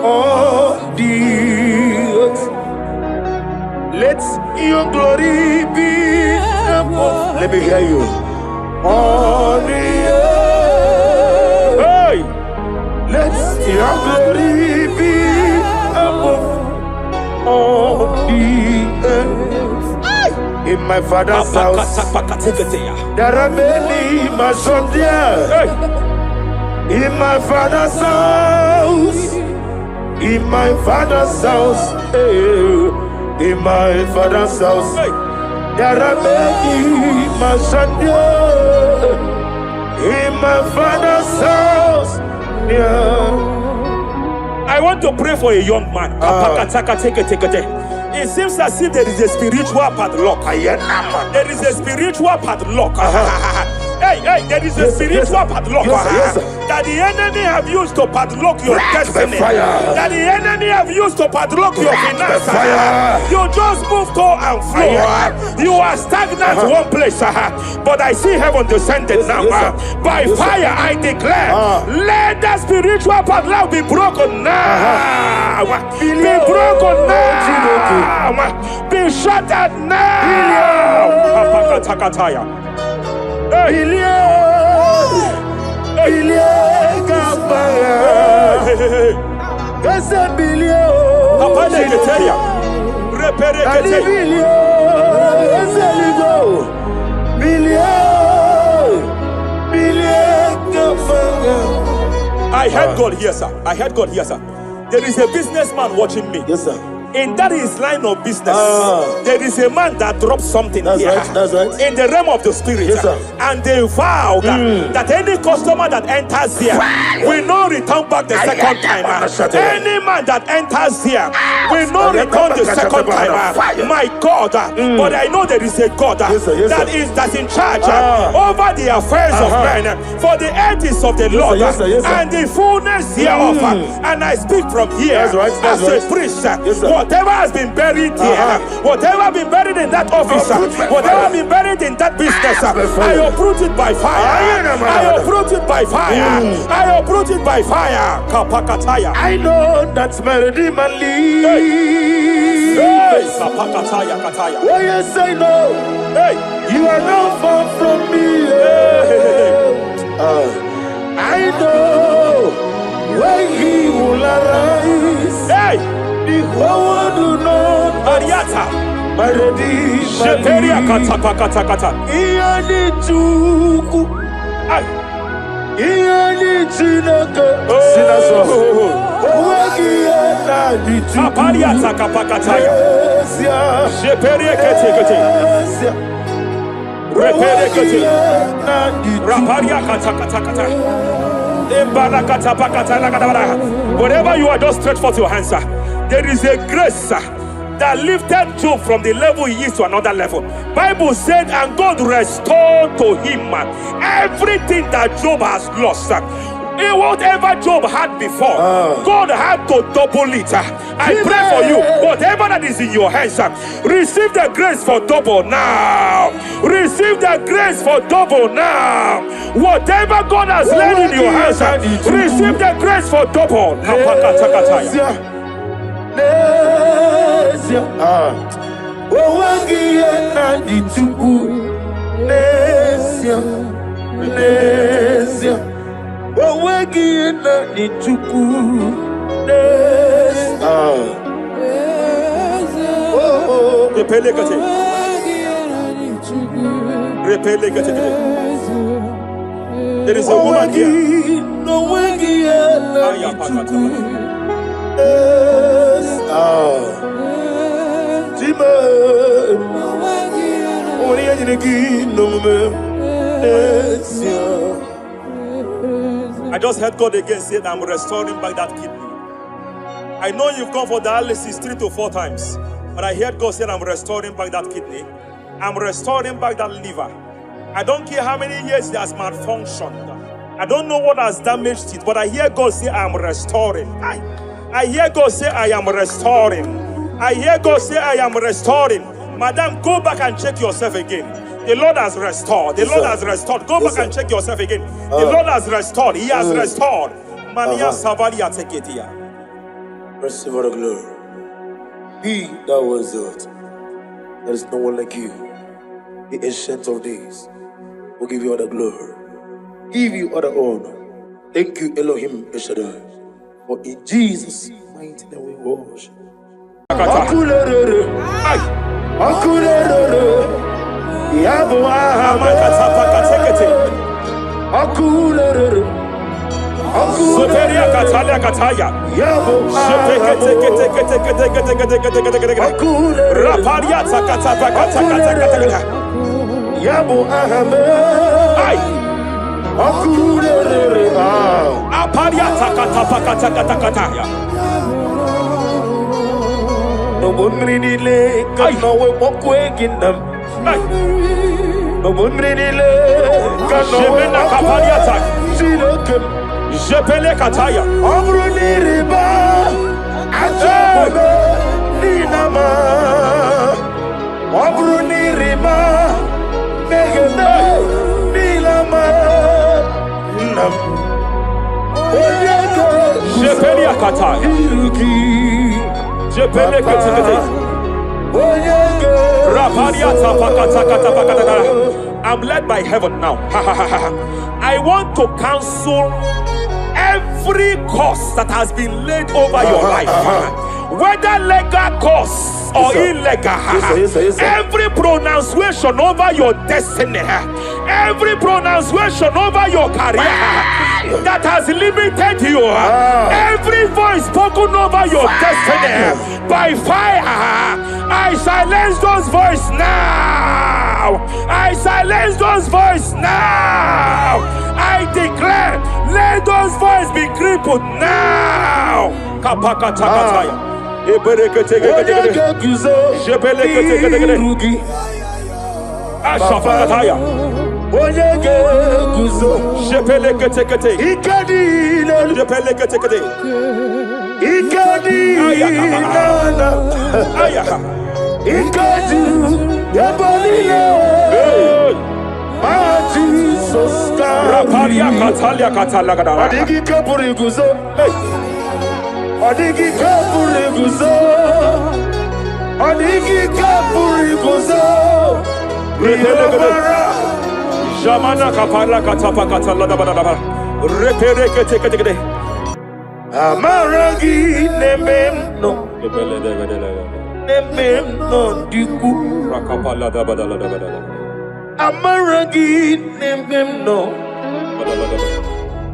on the earth. Let your glory be above. Let me hear you. On the earth. Hey. Let your glory be above on the earth. In my father's house, there are many mansions there. In my father's house, in my father's house, in my father's house, there are many mansions there. In my father's house, I want to pray for a young man. It seems as if there is a spiritual padlock. There is a spiritual padlock. Hey, there is a spiritual padlock that the enemy have used to padlock your destiny. That the enemy have used to padlock your finances. You just move to and fro. You are stagnant one place, but I see heaven descended now. By fire, I declare, let the spiritual padlock be broken now. Be broken now. Be shattered now. I heard God here, sir. I heard God here, sir. There is a businessman watching me. Yes, sir. In that his line of business, there is a man that drops something here. That's right. In the realm of the spirit. Yes, sir. And they vow that any customer that enters here will not return back the second time. Any man that enters here will not return the second time. My God, but I know there is a God that's in charge over the affairs of men, for the earth is of the Lord and the fullness hereof. And I speak from here as a priest. Whatever has been buried here, whatever been buried in that office, whatever been buried in that business, I uproot it by fire. I uproot it by fire. I uproot it by fire. Kapakataya. I know that's melody man leave. Kapakataya kataya. Oh yes, I know. You are not far from me. I know when he will arise. The whole do not Ariata. my ready. Sheperia kata. Iani chuku. Iani chinaka. Sinaso. Wagiana di chuku. Apariata kapakataya. Sheperia kete. Repere kete. Raparia kata. Wherever you are, just stretch forth your hands, sir. There is a grace, sir, that lifted Job from the level he is to another level. Bible said, and God restored to him everything that Job has lost. Whatever Job had before, God had to double it. I pray for you, whatever that is in your hands, receive the grace for double now. Receive the grace for double now. Whatever God has laid in your hands, receive the grace for double. There is a woman here. I just heard God again say that I'm restoring back that kidney. I know you've gone for dialysis 3 to 4 times, but I heard God say I'm restoring back that kidney. I'm restoring back that liver. I don't care how many years it has malfunctioned. I don't know what has damaged it, but I hear God say I'm restoring. I hear God say I am restoring. I hear God say I am restoring. Madam, go back and check yourself again. The Lord has restored. The Lord has restored. Go back and check yourself again. The Lord has restored. He has restored. Mania Savalia Teketia. Receive all the glory. He that was it. There is no one like you. The ancient of days will give you all the glory. Give you all the honor. Thank you, Elohim Eshadai. For in Jesus' mighty name we worship. No one really like, no one walk away in them. No one really like. Jemena kapaliata. Jepele kataya. Obruniriba. Ajabe. Ninama. Obruniriba. Megene. Nilama. Nam. Jepele kataya. Jepele kataya. I'm led by heaven now. I want to cancel every curse that has been laid over your life, whether legal curse or illegal. Every pronunciation over your destiny, every pronunciation over your career that has limited you, every voice spoken over your destiny by fire, I silence those voices now. I silence those voices now. I declare, let those voices be crippled now. Kapakatakataya. Ashafakataya. Shepelekete. Shepelekete. Rapalia katalia katalagadara. Adigi kapuriguzo. Adigi kapuriguzo. Adigi kapuriguzo. Jamana kapara katapa katalada badaba. Reperekete. Amaragi nememno. Nememno diku. Rakapalada badalada. Amaragi nememno.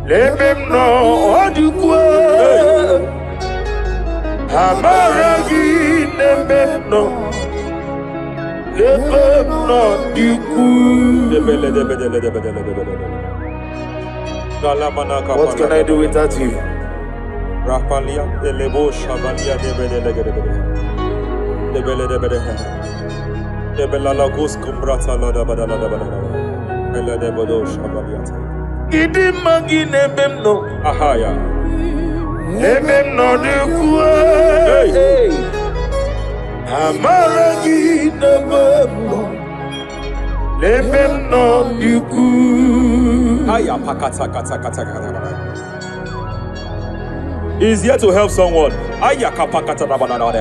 Nememno diku. Amaragi nememno. Nememno diku. What can I do without you? Rapalia, the Lebo Shabalia, the Belalagus Cumbrata Lada Badalada, Ella de Bodo Shabaliata. Idimagi nebemno. Ahaya. Nebemno de Kue. Amaragi nebemno. Nebemno de Kue. Aya Pakata Kata. He's here to help someone. Aya Kapakata Rabana.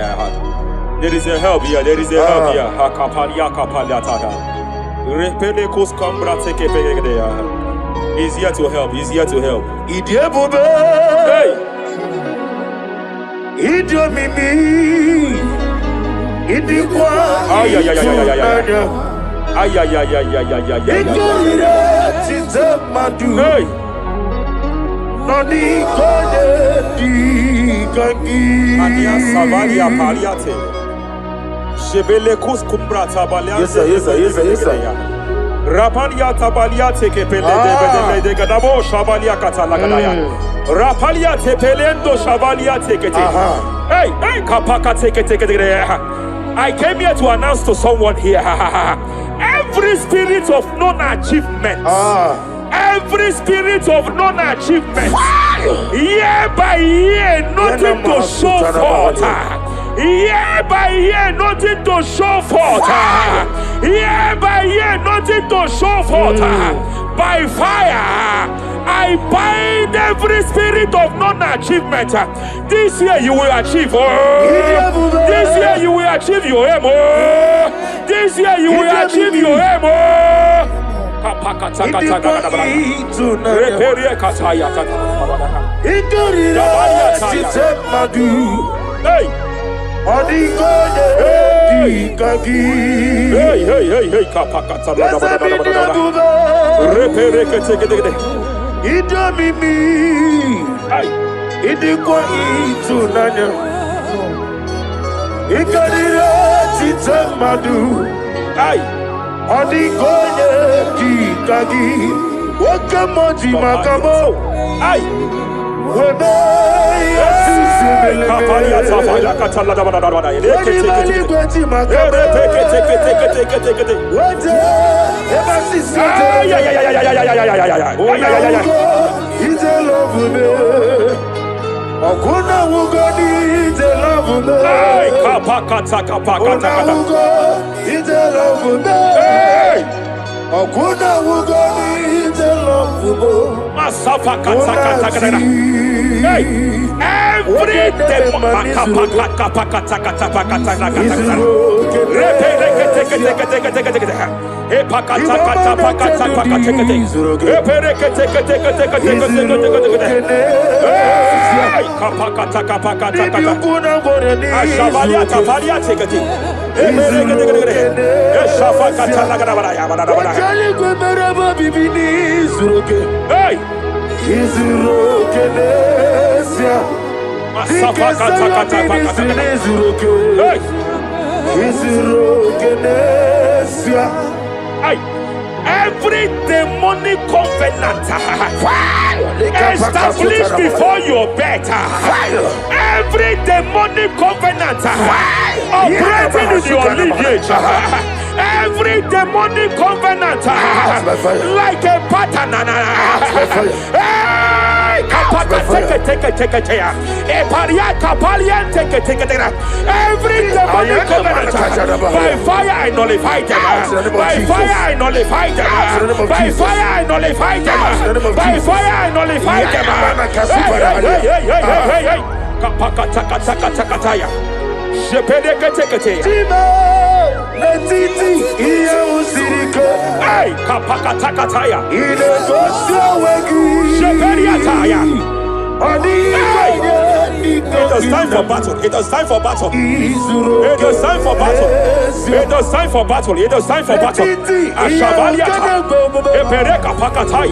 There is a help here. There is a help here. Hakapalia Kapaliata. Repelekus Cambra take He's here to help. He's here to help. Idiabube. Hey. Idiomimi. Idikwa. Ay. Hey. Noni kone di kangi. Ania Savalia Paliate. Shebelekus Cumbra Tabalia. Yes sir. Rapalia Tabalia take de Gadabo Shabalia Catalagadaya. Rapalia Tepelendo Shabalia take it. Hey, Kapaka take it. I came here to announce to someone here. Every spirit of non-achievement. Every spirit of non-achievement. Year by year, nothing to show forth. Year by year, nothing to show forth. Year by year, nothing to show forth. By fire, I bind every spirit of non-achievement. This year you will achieve. This year you will achieve your aim. This year you will achieve your aim. Hey. Hey, Kapakata. Idomimi. Idikwa itunanya. Ikadira titemadu. Odigoye dikagi. Wakamoji makamo. Webe yasisi Okuna wugoni te love me. Hey, kapakata. Ite love me. Okuna wugoni te love me. Masafa kata. Hey, every day kapakata. Every demonic covenant established before your bed, every demonic covenant operating in your lineage, every demonic covenant like a pattern. Every demonic covenant, by fire I nullify them. By fire I nullify them. By fire I nullify them. By fire I nullify them. It is time for battle. It is time for battle. It is time for battle. It is time for battle. It is time for battle. Ashabaliata. Epereka pakatai.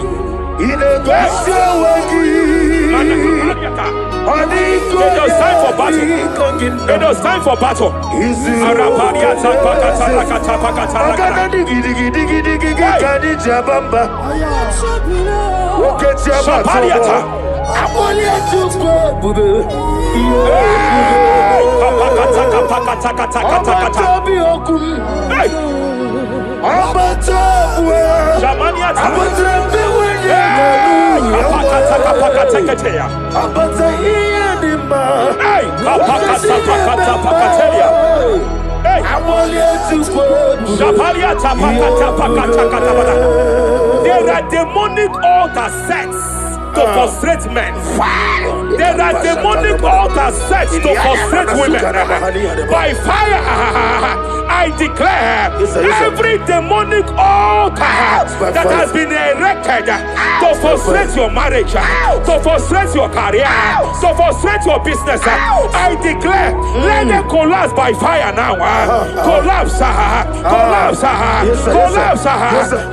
It is time for battle. It is time for battle. Arabaliata pakata. Shabaliata. There are demonic altar sets to frustrate men. There are demonic altars set to frustrate women. By fire, I declare every demonic altar that has been erected to frustrate your marriage, to frustrate your career, to frustrate your business, I declare, let them collapse by fire now. Collapse, collapse, collapse,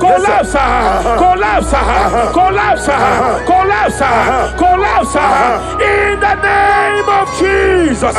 collapse, collapse, collapse, collapse, collapse, in the name of Jesus.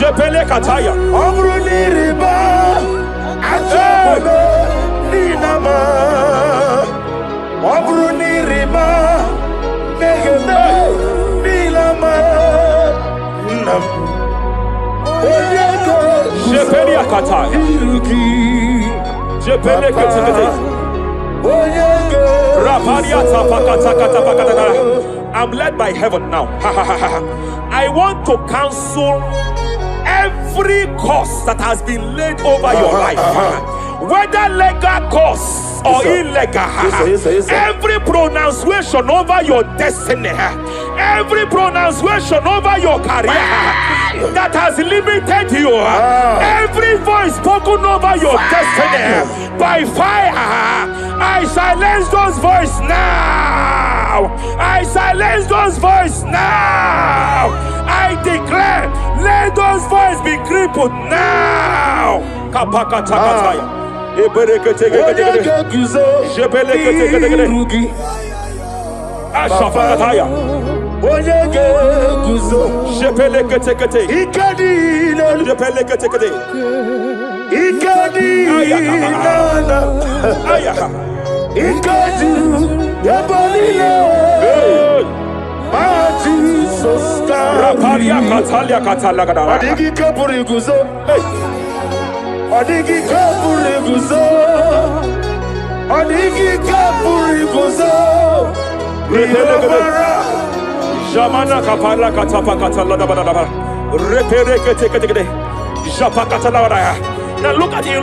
Jepele kataya. Riba. Ninama. Riba. Nilama. Jepele kataya. Jepele kataya. I'm led by heaven now. I want to cancel every curse that has been laid over your life, whether legal curse or illegal. Every pronunciation over your destiny, every pronunciation over your career that has limited you, every voice spoken over your destiny by fire, I silence those voices now. I silence those voices now. I declare, let those voices be crippled now. Jamana kapala katapa katala bada repere kete japakata la. Now look at it,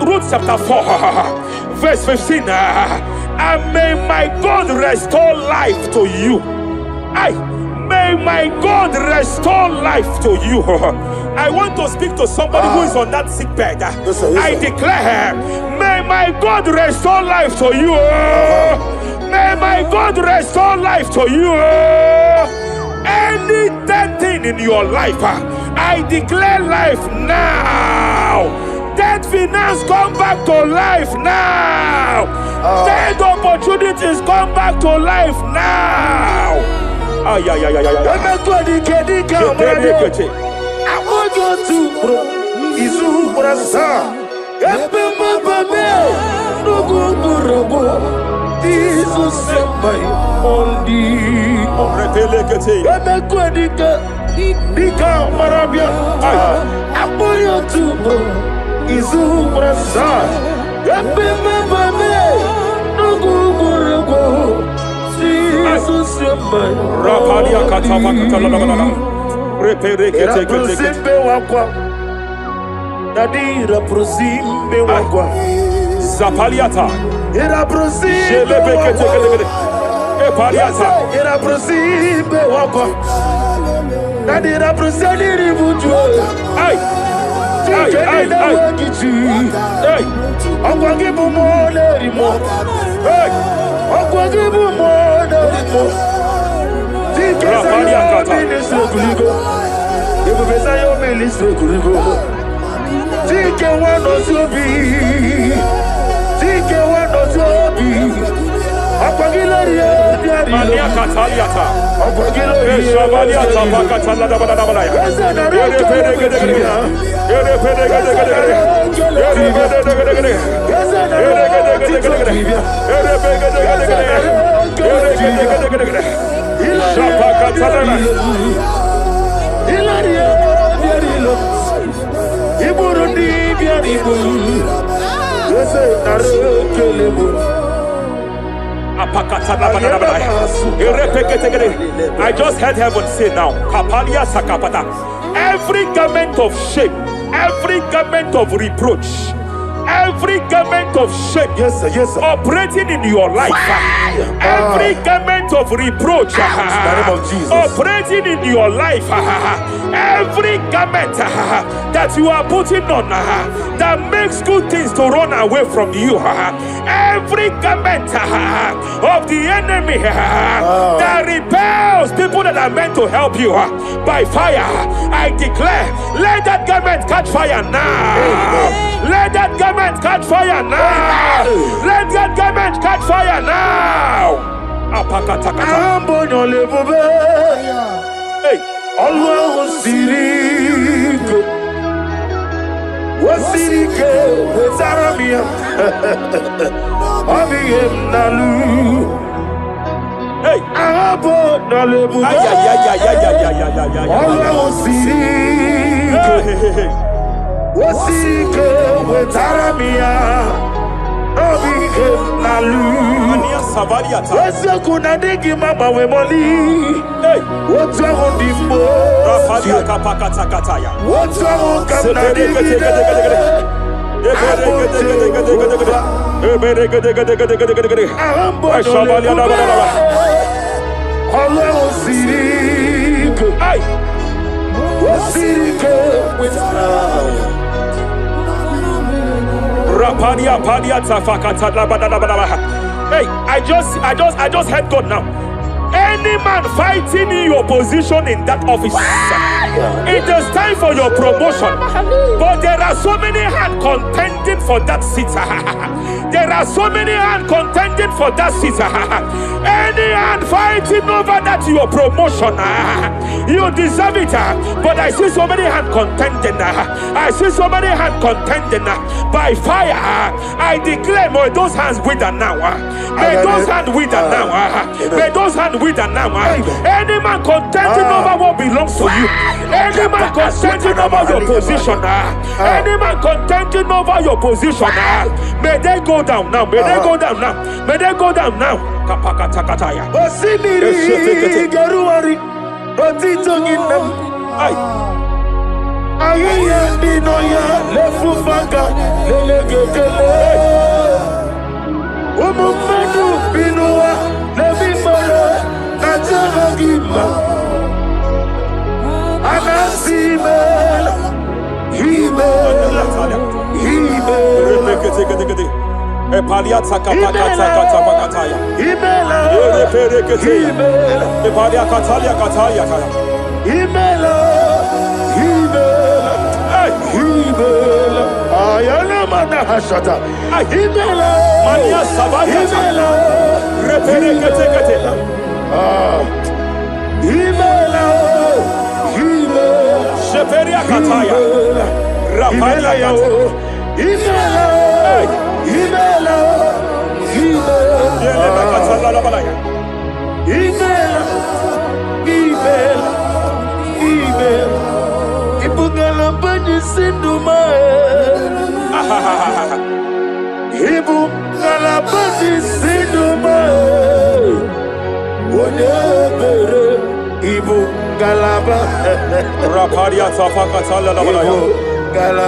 Ruth chapter 4, verse 15. And may my God restore life to you. May my God restore life to you. I want to speak to somebody who is on that sick bed. I declare, may my God restore life to you. May my God restore life to you. Any dead thing in your life, I declare life now. Dead finance come back to life now. Dead opportunities come back to life now. I want you to Zapaliata. Era prosime Epaliata. Era prosime wakwa. Nadi era prosani ributu. Ay. Ay. Ay. Akwagibu mole rimo. Ay. Akwagibu mole rimo. Zapaliata. Ebo besa yo ministre kuligo. Tike wano sobi. Tike wano sobi. Akwagilariya Mania Cataliata. Shabaliata Bacatala da Badabaya. I just heard heaven say now, Kapalia Sakapata. Every garment of shame, every garment of reproach, every garment of shame, yes, sir, operating in your life, every garment of reproach, operating in your life, every garment that you are putting on that makes good things to run away from you, every garment of the enemy that repels people that are meant to help you by fire, I declare, let that garment catch fire now. Let that garment catch fire now. Let that garment catch fire now. Hey, Allah Wasirike Zaramia Abiyem Nalu. Hey, Abo Nalebu. Allah Wasirike Zaramia Abiyem Nalu. Savaliata. Wese kuna digi mama we money. Hey. What's wrong with the Rapalia kapakata kataya. What's wrong with the Hey, I just heard God now. Any man fighting in your position in that office, it is time for your promotion. But there are so many hands contending for that seat. There are so many hands contending for that seat. Any hand fighting over that your promotion, you deserve it. But I see so many hands contending. I see so many hands contending by fire. I declare, may those hands wither now. May those hands wither now. May those hands wither now. Any man contending over what belongs to you. Any man contending over your position. Any man contending over your position. May they go down now. May they go down now. May they go down now. Kapakatakataya. Osimiri Garuari Rotitoginem Ayaya Dinoya Lefufanga Lelegele Umumenu Binua Levimara Najaragima Anasimel Himel Epaliata kapakata pakataya. Imela Eperekete. Epalia katalia katalia kaya. Imela Himela Ayana mana hashata Imela Mania sabaya. Imela Reperekete kete. Imela Sheperia kataya. Rapalia kata. Imela Yele katala la balaya. Ibungala bani sinduma Ibungala bani sinduma Wonebere Ibungala ba Raparia tapakatala la balaya. Ibungala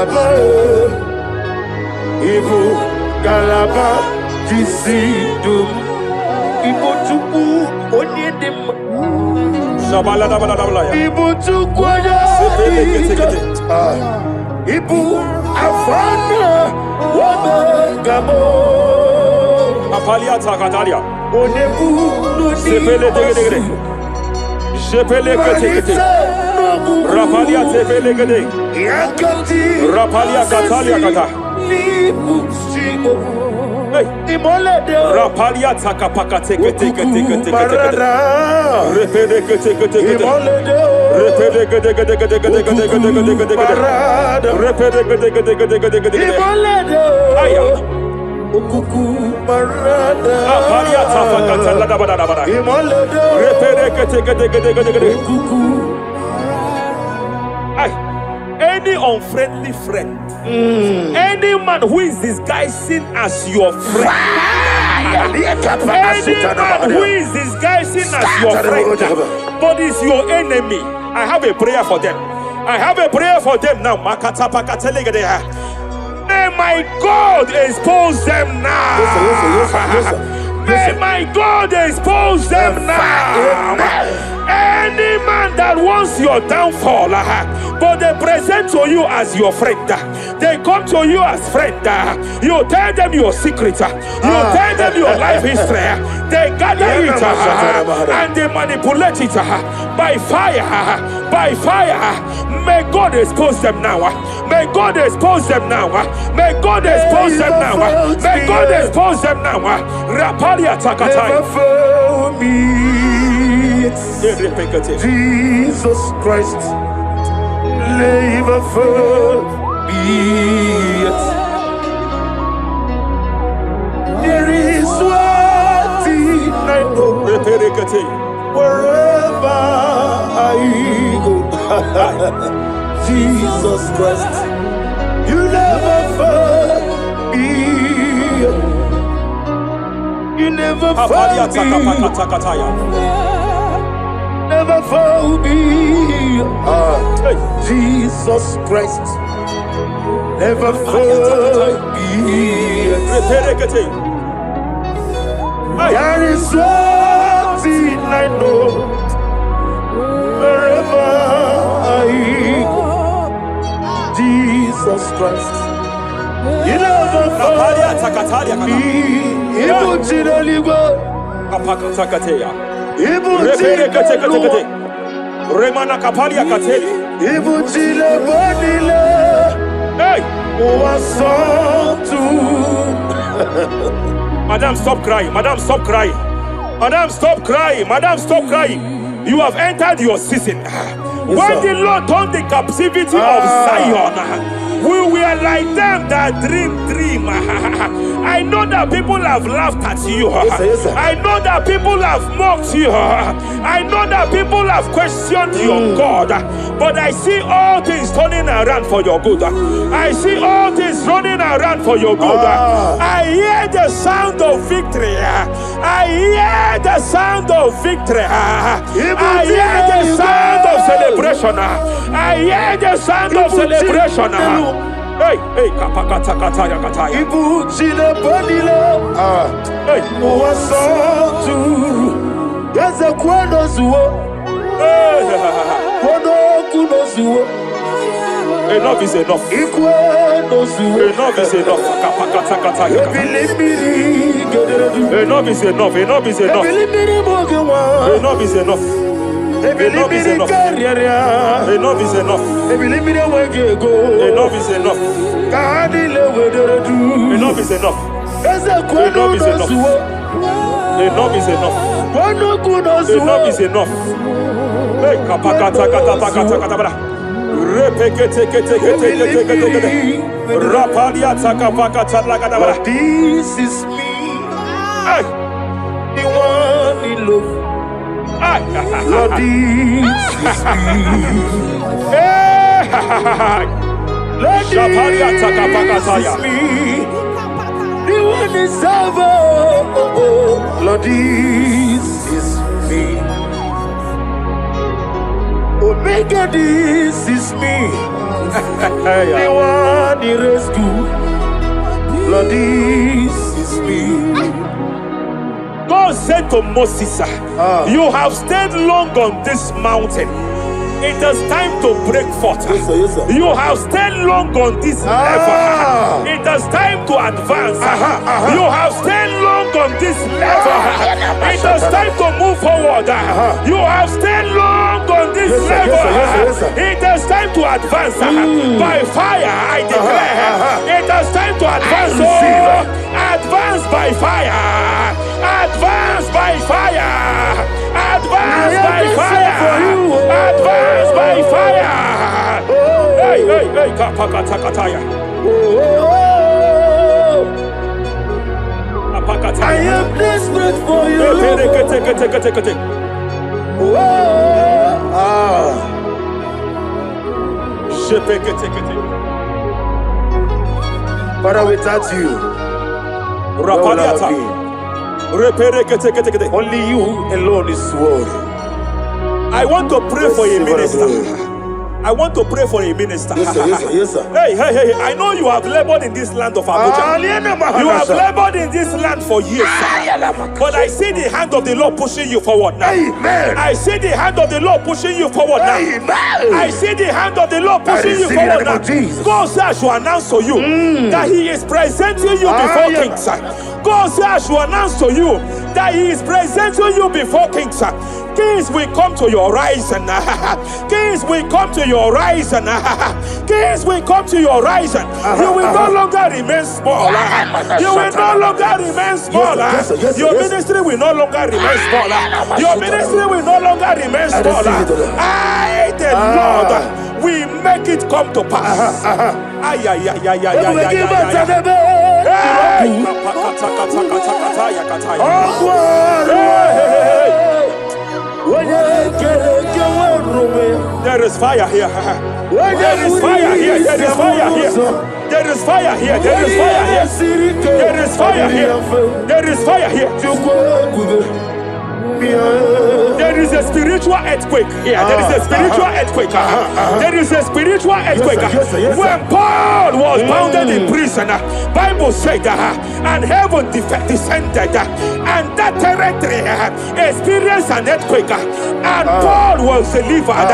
Ibungala ba Jisidum Ibotuku Onyedim Shabala la balaya. Ibotuku Ibu Afana Wabagamo Apalia takatalia. Onebu Sepele degede. Sepele kete. Rapalia sepele gede. Yakati Rapalia katalia kata. Hey, Rapalia takapaka teke. Repede kete. Repede. Aya. Rapalia tapakata la bada. Repede kete. Any unfriendly friend, any man who is disguising as your friend, any man who is disguising as your friend, but is your enemy, I have a prayer for them. I have a prayer for them now. May my God expose them now. May my God expose them now. Any man that wants your downfall, but they present to you as your friend, they come to you as friend, you tell them your secret, you tell them your life history, they gather it and they manipulate it by fire. May God expose them now. May God expose them now. May God expose them now. May God expose them now. Rapalia Takatai. Jesus Christ, never fail me. There is one thing I know. Wherever I go, Jesus Christ, you never fail me. You never found me. Never found me. Jesus Christ. Never found me. That is one thing I know. Wherever I go, Jesus Christ. You never found me. Remana kapalia kateli. Hey! Madam, stop crying. Madam, stop crying. Madam, stop crying. Madam, stop crying. You have entered your season. When the Lord turned the captivity of Zion, we were like them that dream. I know that people have laughed at you. Yes, sir. I know that people have mocked you. I know that people have questioned your God. But I see all things turning around for your good. I see all things running around for your good. I hear the sound of victory. I hear the sound of victory. I hear the sound of celebration. I hear the sound of celebration. Hey, hey, kapakata kataya kataya. Ibu chile bonilo. Hey, Uwasotu. Yeze kwendo zuo. Kwendo kuno zuo. Enough is enough. Ikwendo zuo. Enough is enough. Kapakata kataya. Enough is enough. Enough is enough. Enough is enough. Enough is enough. Enough is enough. Enough is enough. Enough is enough. Enough is enough. Enough is enough. Enough is enough. Hey, kapakata katapakata katabara. Repekete kete kete kete kete. Rapalia takapakata lagadabara. This is me. Hey, The one in love. Lord, this is me. Lord, this is me. The one is over. Lord, this is me. Omega, this is me. The one in rescue. Lord, this is me. God said to Moses, you have stayed long on this mountain. It is time to break forth. Yes, sir, yes, sir. You have stayed long on this level. It is time to advance. You have stayed long on this level. It is time to move forward. You have stayed long on this level. Yes, sir. It is time to advance. By fire, I declare. It is time to advance. Advance by fire. Advance by fire. Advance by fire. Advance by fire. Hey, hey, hey, kapakatakataya. I am desperate for you. Father, without you, where would I be? Only you alone is worthy. I want to pray for a minister. I want to pray for a minister. Yes, sir, yes, sir, yes, sir. Hey, I know you have labored in this land of Abuja. You have labored in this land for years. But I see the hand of the Lord pushing you forward now. Amen. I see the hand of the Lord pushing you forward now. Amen. I see the hand of the Lord pushing you forward now. God says I should announce to you that He is presenting you before kings. God says I should announce to you that He is presenting you before kings. Kings will come to your rising. Kings will come to your rising. Kings will come to your rising. You will no longer remain small. You will no longer remain small. Your ministry will no longer remain small. Your ministry will no longer remain small. I, the Lord, will make it come to pass. There is fire here. There is fire here. There is fire here. There is fire here. There is fire here. There is fire here. There is fire here. There is a spiritual earthquake here. There is a spiritual earthquake. There is a spiritual earthquake. When Paul was bounded in prison, Bible said that, and heaven descended, and that territory experienced an earthquake, and Paul was delivered.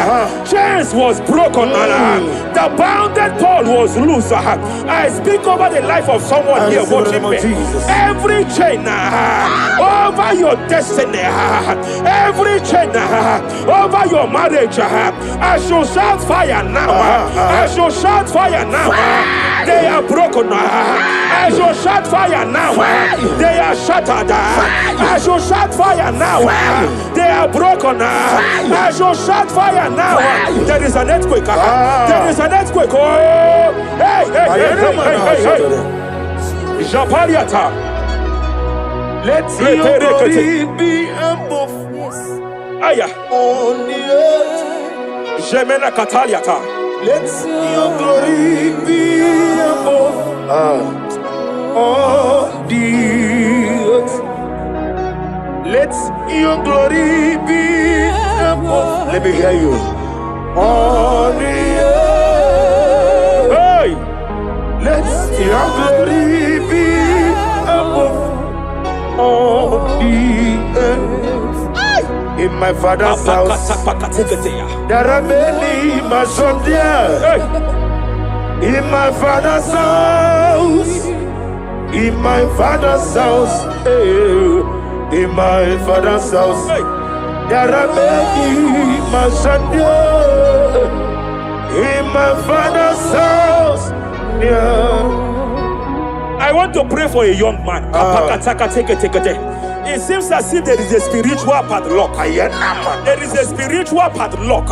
Chains was broken. The bounded Paul was loose. I speak over the life of someone here watching me. Every chain over your destiny, every chain over your marriage, I shall shout fire now. I shall shout fire now. They are broken. I shall shout fire now. They are shattered. I shall shout fire now. They are broken. I shall shout fire now. There is an earthquake. There is an earthquake. Oh, hey, hey, hey, hey, hey, hey. Japaliata. Let your glory be above Aya. on the earth. Jemena Kataliata. Let your glory be above on the earth. Let your glory be above. Let me hear you. On the earth. Hey. Let your glory be above on the earth. In my father's house, there are many mansions there. In my father's house, in my father's house, in my father's house, there are many mansions there. In my father's house, I want to pray for a young man. It seems as if there is a spiritual padlock. There is a spiritual padlock.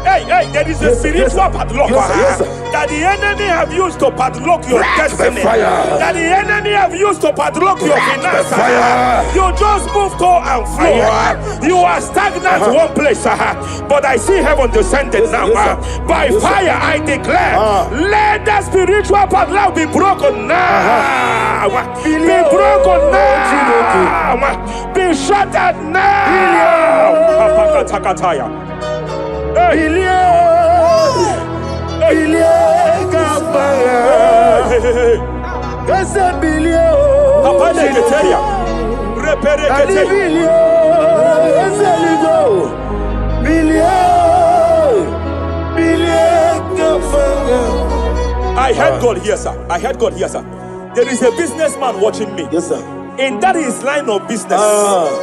Hey, hey, there is a spiritual padlock that the enemy have used to padlock your destiny. That the enemy have used to padlock your finances. You just move to and fro. You are stagnant one place, but I see heaven descended now. By fire, I declare, let the spiritual padlock be broken now. Be broken now. Be shattered now. I heard God here, sir. I heard God here, sir. There is a businessman watching me. Yes, sir. In that his line of business,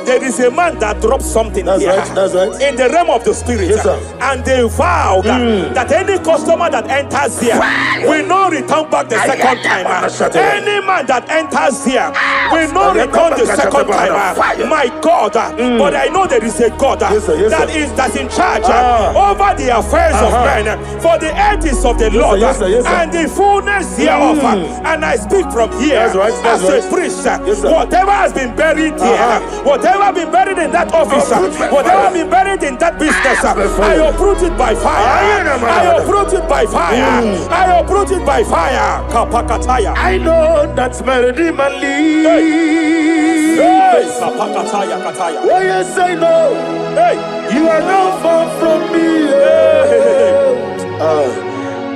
there is a man that drops something That's here. right, that's right. In the realm of the spirit, Yes, sir. and they vow that any customer that enters here will not return back the second time. Any man that enters here will not return the second time. My God, but I know there is a God Yes, sir. that's in charge over the affairs of men. For the earth is of the Lord, Yes, sir. Yes, sir. and the fullness hereof. And I speak from here That's right, that's as right. a priest. Yes, sir. Whatever has been buried here, whatever been buried in that office, whatever been buried in that business, I uproot it by fire. I uproot it by fire. I uproot it by fire. Kapakataya. I know that's my Redeemer lives. Hey, Kapakataya, Kataya. Oh yes, I know. Hey, You are not far from me.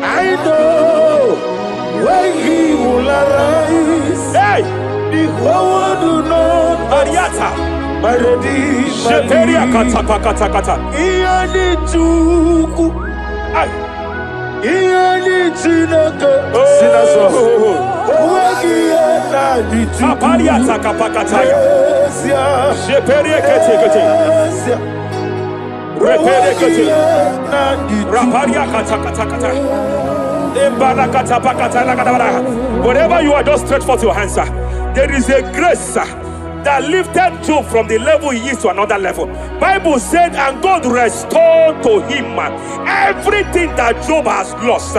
I know when He will arise. hey, The whole world will know Ariata. my Redeemer Sheperia lives. kata. Iya ni Chukwu, Ay. iya ni Chineke. Sing that song. Onweghi ihe na-adị Chukwu. Apariata kapakataya. Esia, Sheperia kete. esia. Repere Onweghi kete. ihe na-adị Chukwu. Raparia kata. Wherever you are, just stretch forth your hands, sir. There is a grace, that lifted Job from the level he is to another level. Bible said, and God restored to him everything that Job has lost.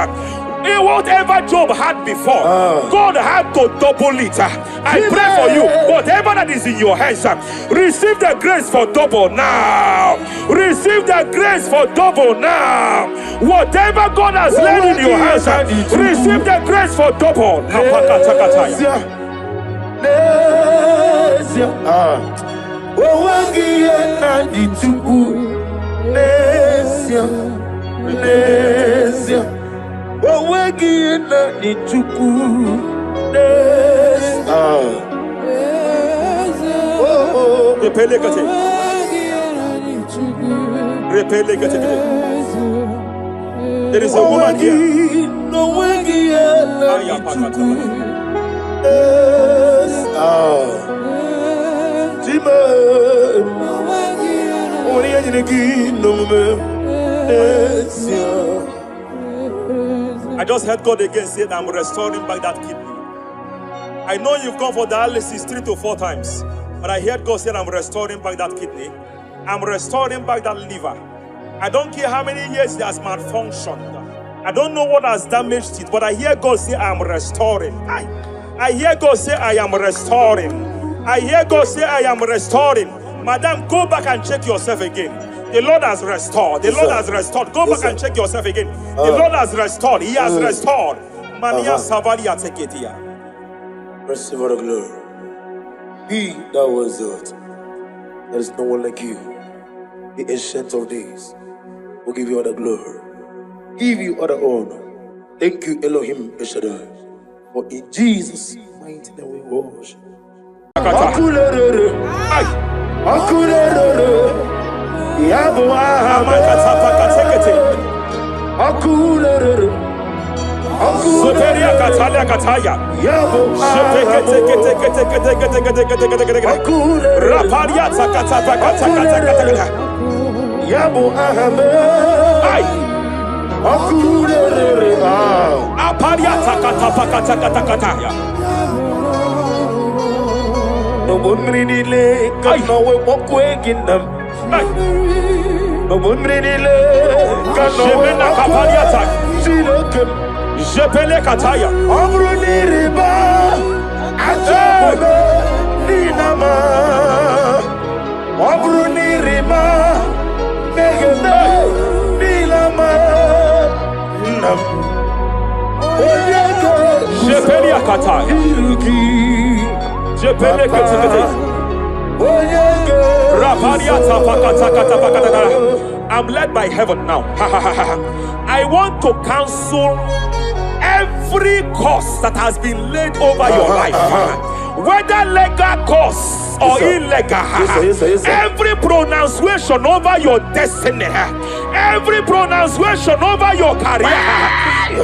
Whatever Job had before, God had to double it. I pray for you, whatever that is in your hands, receive the grace for double now. Receive the grace for double now. Whatever God has laid in your hands, receive the grace for double. There is a woman here. I just heard God again say that I'm restoring back that kidney. I know you've gone for dialysis 3 to 4 times, but I heard God say I'm restoring back that kidney. I'm restoring back that liver. I don't care how many years it has malfunctioned. I don't know what has damaged it, but I hear God say I am restoring. I hear God say I am restoring. I hear God say I am restoring. Madam, go back and check yourself again. The Lord has restored. The Lord has restored. Go back and check yourself again. The Lord has restored. He has restored. Mania Savalia Teketia. Receive all the glory. He that was it. There is no one like you. The ancient of days will give you all the glory. Give you all the honor. Thank you, Elohim Eshadai. For in Jesus' mighty name we worship. Superia Katalia Kataya. Raparia Takata. Yabo Ahame. Aparia Takata. No one really can know what waking them. No one really can know what Jepele Kataya. Amruni riba, ajabe ninama. Amruni riba, megene nilama. Nam. Jepele Kataya. Jepele Kataya. Raparia Tapakata. I'm led by heaven now. I want to cancel every curse that has been laid over your life, whether legal curse or illegal. Every pronunciation over your destiny, every pronunciation over your career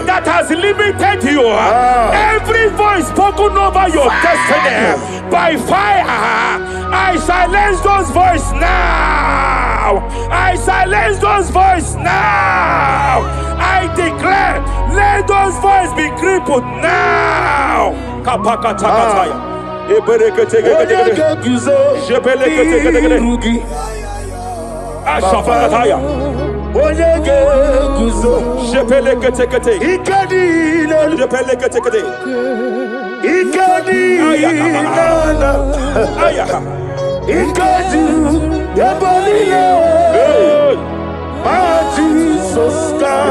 that has limited you, every voice spoken over your destiny by fire, I silence those voices now. I silence those voices now. I declare, let those voices be crippled now. Kapakatakataya. Ashafakataya. Shepelekete.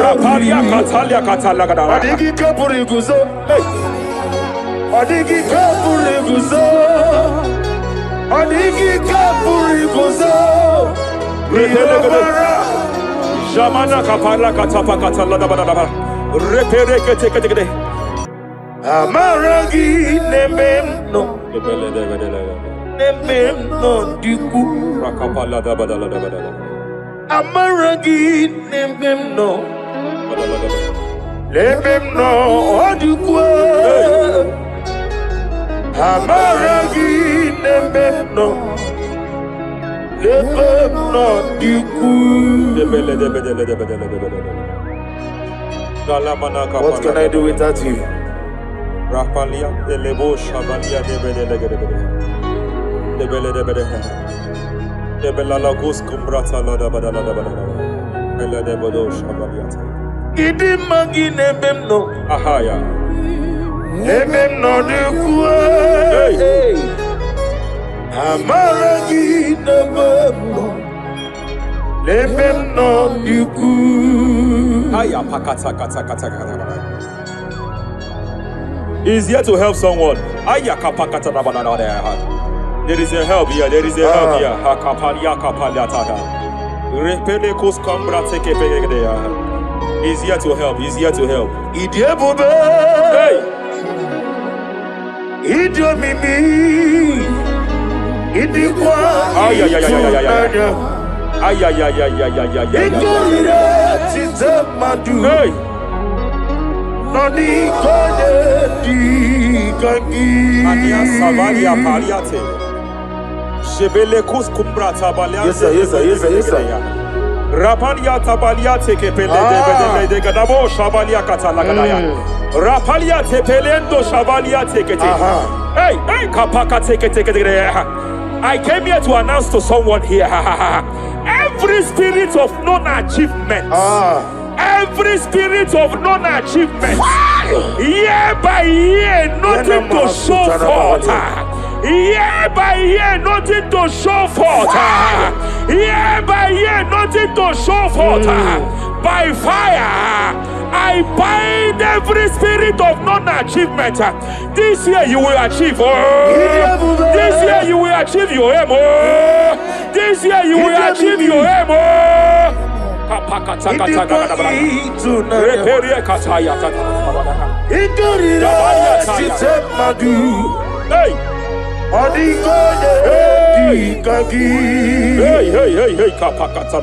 Raparia Katalia Katalaga. Adigi kapuriguzo. Adigi kapuriguzo. Adigi kapuriguzo. Jamana Kapala Katapa Katalada Badaba. Reperekete. Amaragi nememno. Nememno diku. Rakapala da Badala. Amaragi nememno. Nememno diku. Amaragi nememno. Nememno diku. What can I do without you? Rapalia, the Lebo Shabalia, the Belalagus Cumbrata Lada Badala, Ella de Bodo Shabaliata. Idi magine bemno. Ahaya. Nememno de kue. Amaragi nememno. Nememno de kue. He's here to help someone. There is a help here. There is a help here. He's here to help. He's here to help. Hey! Hey! Yes, sir. Rapalia tabalia teke pele de gadabo shabalia katalagadaya. Rapalia tepelendo shabalia teke. Hey, kapaka teke. I came here to announce to someone here. Every spirit of non-achievement. Every spirit of non-achievement. Year by year, nothing to show forth. Year by year, nothing to show forth. Year by year, nothing to show forth. By fire, I bind every spirit of non-achievement. This year you will achieve. This year you will achieve your aim. This year you will achieve your aim. Hey! Hey, kapakata.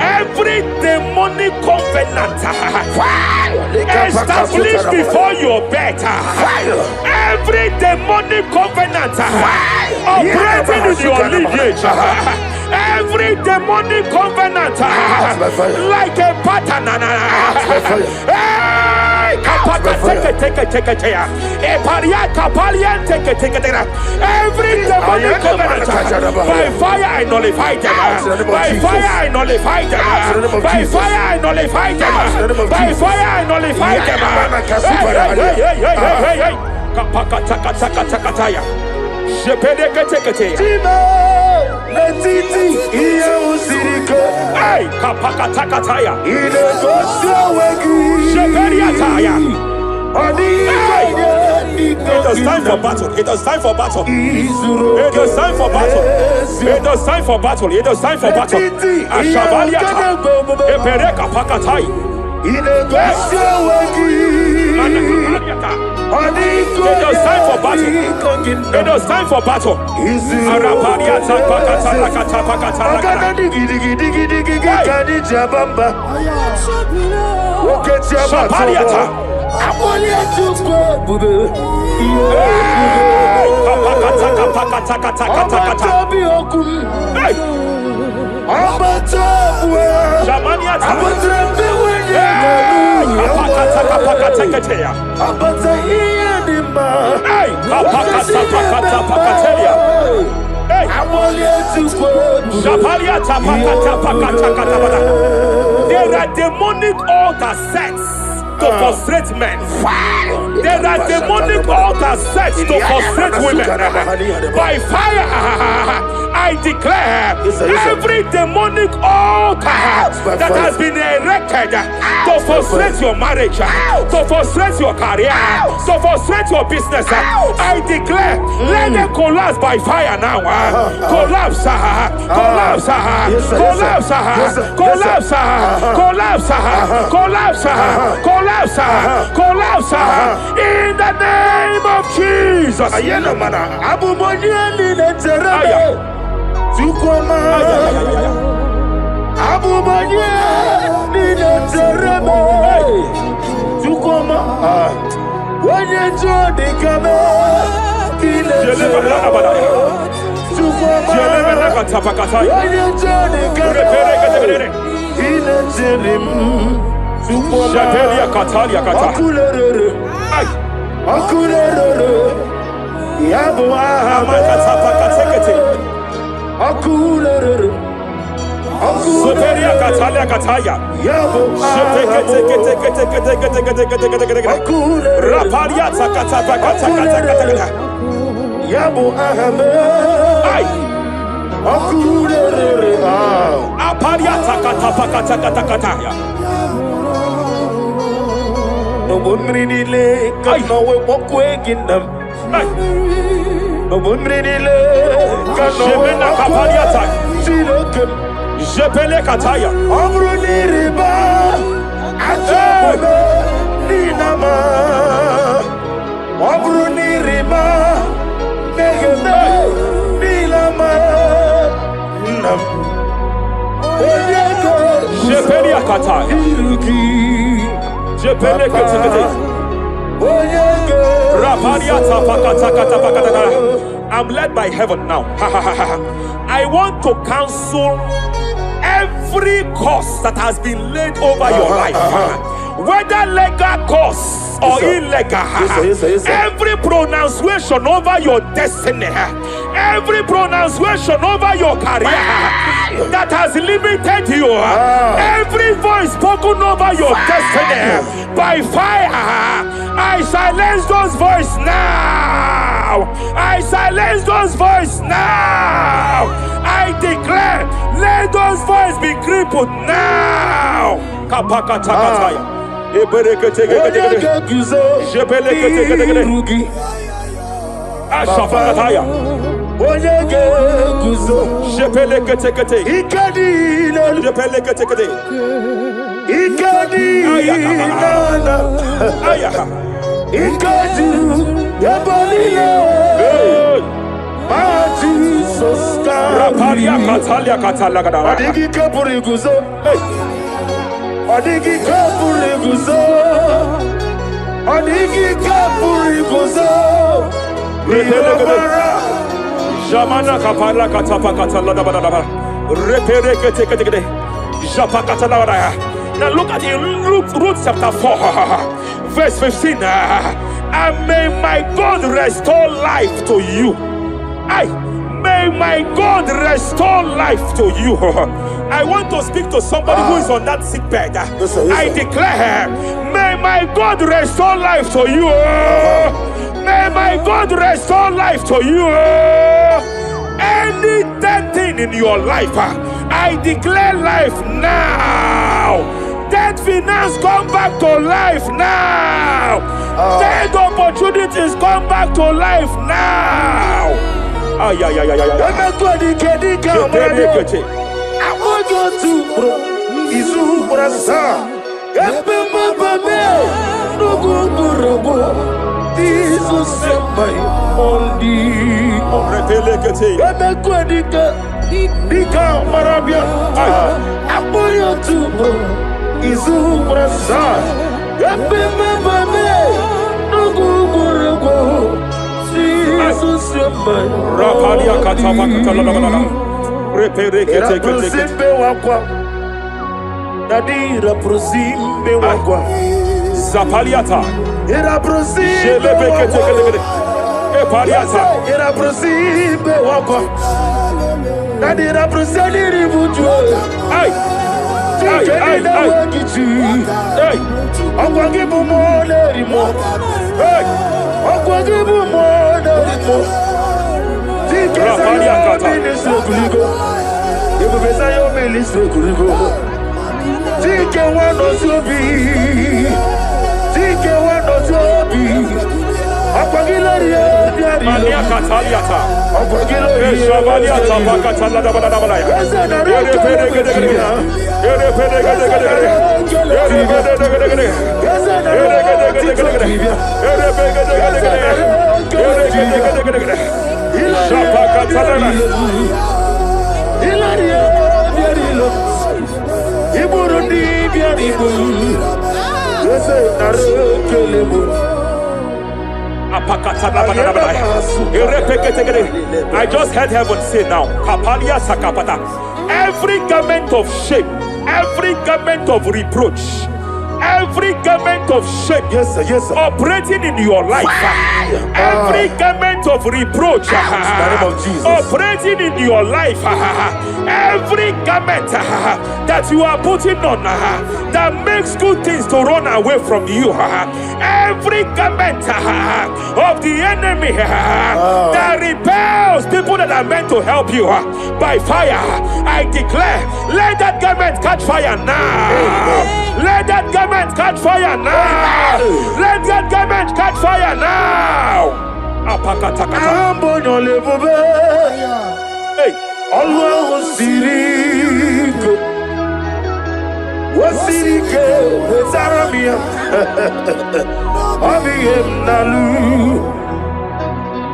Every demonic covenant established before your bed, every demonic covenant operating in your lineage, every demonic covenant like a pattern. Every demonic covenant, by fire I nullify them. By fire I nullify them. By fire I nullify them. By fire I nullify them. It is time for battle. It is time for battle. It is time for battle. It is time for battle. It is time for battle. Ashabaliata. Epereka pakatai. It is time for battle. It is time for battle. Arapariata pakata pakata. Shabaliata. There are demonic altars set to frustrate men. There are demonic altars set to frustrate women. By fire, I declare every demonic altar that has been erected to frustrate your marriage, to frustrate your career, to frustrate your business, I declare, let them collapse by fire now. Collapse, collapse, collapse, collapse, collapse, collapse, collapse, collapse, in the name of Jesus. Soteria Katalia Kataya. Rapalia Takata Yabu Ahame. Apalia Takata Kataya. No one really can know what we're in them. No one really can know what Jepele Kataya. Amruni riba, ajabu ninama. Amruni riba, negene nilama. Nam. Jepele Kataya. Jepele Kataya. I'm led by heaven now. I want to cancel every curse that has been laid over your life, whether legal curse or illegal. Every pronunciation over your destiny, every pronunciation over your career that has limited you, every voice spoken over your destiny, by fire, I silence those voices now. I silence those voices now. I declare, let those voices be crippled now. Kapakatakataya. Ashafakataya. Jepeleketekete. Jepeleketekete. Rapalia Katalia Katalaga. Adigi Kapuriguzo. Adigi Kapuriguzo. Adigi Kapuriguzo. Jamana Kapala Katapa Katalada. Reperekete. Japa Katalada. Now look at it, Ruth chapter 4, verse 15. And may my God restore life to you. May my God restore life to you. I want to speak to somebody who is on that sick bed. I declare, may my God restore life to you. May my God restore life to you. Any dead thing in your life, I declare life now. Dead finance come back to life now. Dead opportunities come back to life now. I want you to Izu Brasa. Jesus Sembai Ondi Repelekete Emekwedika Dika Marabia Apoyo Tubo Izu Brasa Epemebane Nuguburego Jesus Sembai Rapalia Katama Katalala Repelekete Simbe Wakwa Nadira Prosimbe Wakwa Zapaliata Era Prosimbe Wakwa Epaliata Era Prosimbe Wakwa Nadira Prosimbe Wakwa I just heard heaven say now, every garment of shame, every garment of reproach, every garment of shame, Yes, sir. Yes, sir. operating in your life, every garment of reproach, In the name of Jesus. operating in your life, every garment that you are putting on that makes good things to run away from you, every garment of the enemy that repels people that are meant to help you by fire, I declare, let that garment catch fire now. Let that garment catch fire now. Let that garment catch fire now. Hey. Allah Wasirike Wezaramia Abiyem Nalu.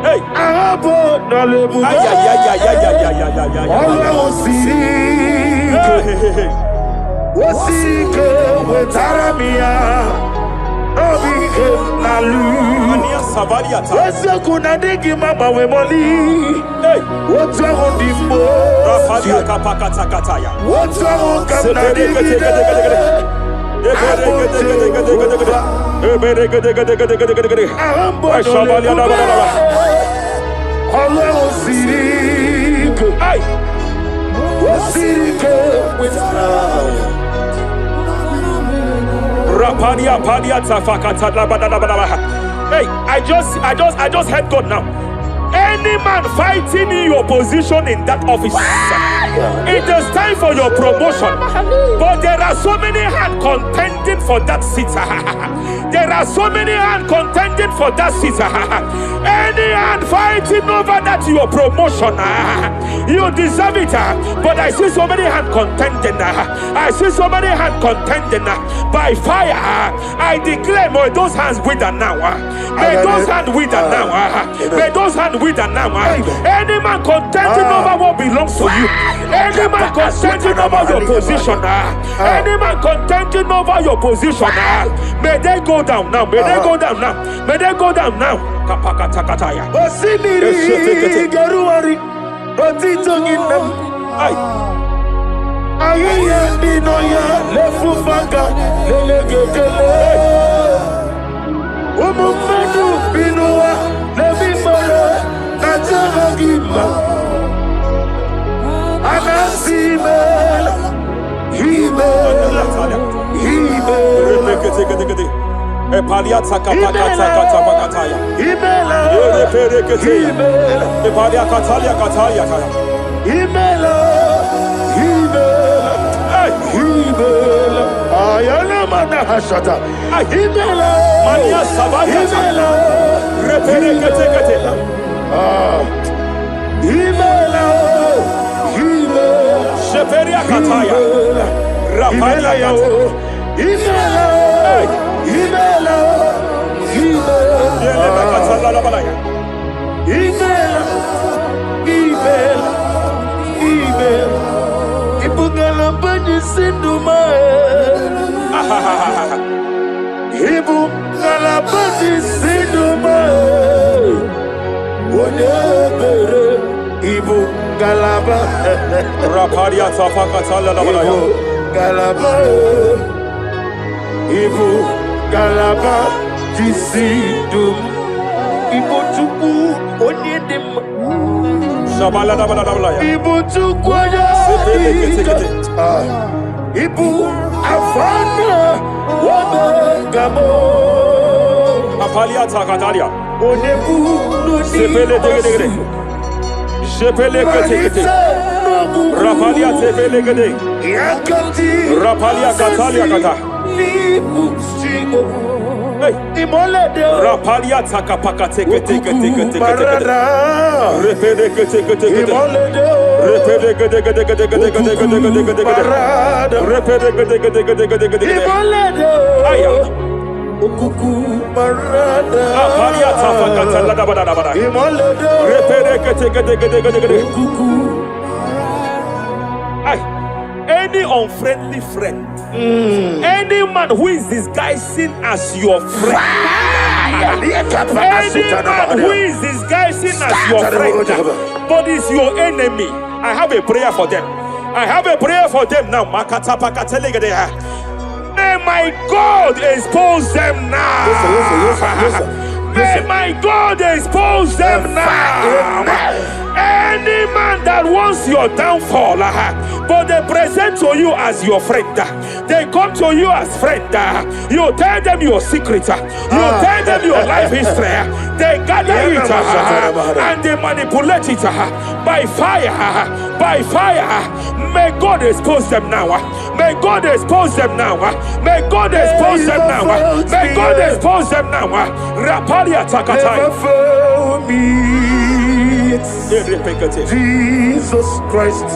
Hey, Abo Nalebu. Allah Wasirike Wezaramia Abiyem Nalu. Wese kuna digi mama we moli. What's wrong with the What's wrong Hey, I just heard God now. Any man fighting in your position in that office, it is time for your promotion. But there are so many hands contending for that seat. There are so many hands contending for that seat. Any hand fighting over that your promotion, you deserve it. But I see so many hands contending. I see so many hands contending by fire. I declare, may those hands wither now. May those hands wither now. May those hands wither now. Any man contending over what belongs to you. Any man contending over your position. Any man contending over your position. May they go down now. May they go down now. May they go down now. Kapakatakataya. Osimiri Garuari Rotitonginem. Ayaya Dinoya Lefufanga Lelegele. Umumenu Binua Levimara Najaragima Anasimel Himel Ayana mana hashata. Himela. Mania Sabaya. Himela. Reperekete. Himela. Himela. Sheperia Kataya. Rapalia Yata. Himela. Himela. Himela. Yelena Katala Balaya. Himela. Himela. Himela. Ibugala Bani Sinduma. Ibu Galabati Sinduma. Wonebere Ibu Galaba. Raparia Tafakatala Balaya. Galaba. Ibu Galaba Tisindum. Ibu Tuku Onyedim. Ibu Tuku Ibu afana wabegamo. Apalia takatalia. Onebu Sepele degede. Sepele kete. Rapalia tepele gede. yakati Rapalia katalia kata. Hey. Rapalia takapaka teke. Repele kete. Repele gede. Aya. Apalia tafakata la bada. Repele kete. Any unfriendly friend, any man who is disguising as your friend, any man who is disguising as your friend, but is your enemy, I have a prayer for them. I have a prayer for them now. May my God expose them now. May my God expose them now. Any man that wants your downfall, but they present to you as your friend, they come to you as friend, you tell them your secret, you tell them your life history, they gather it and they manipulate it by fire. May God expose them now. May God expose them now. May God expose them now. May God expose them now. Rapalia takatai. Jesus Christ,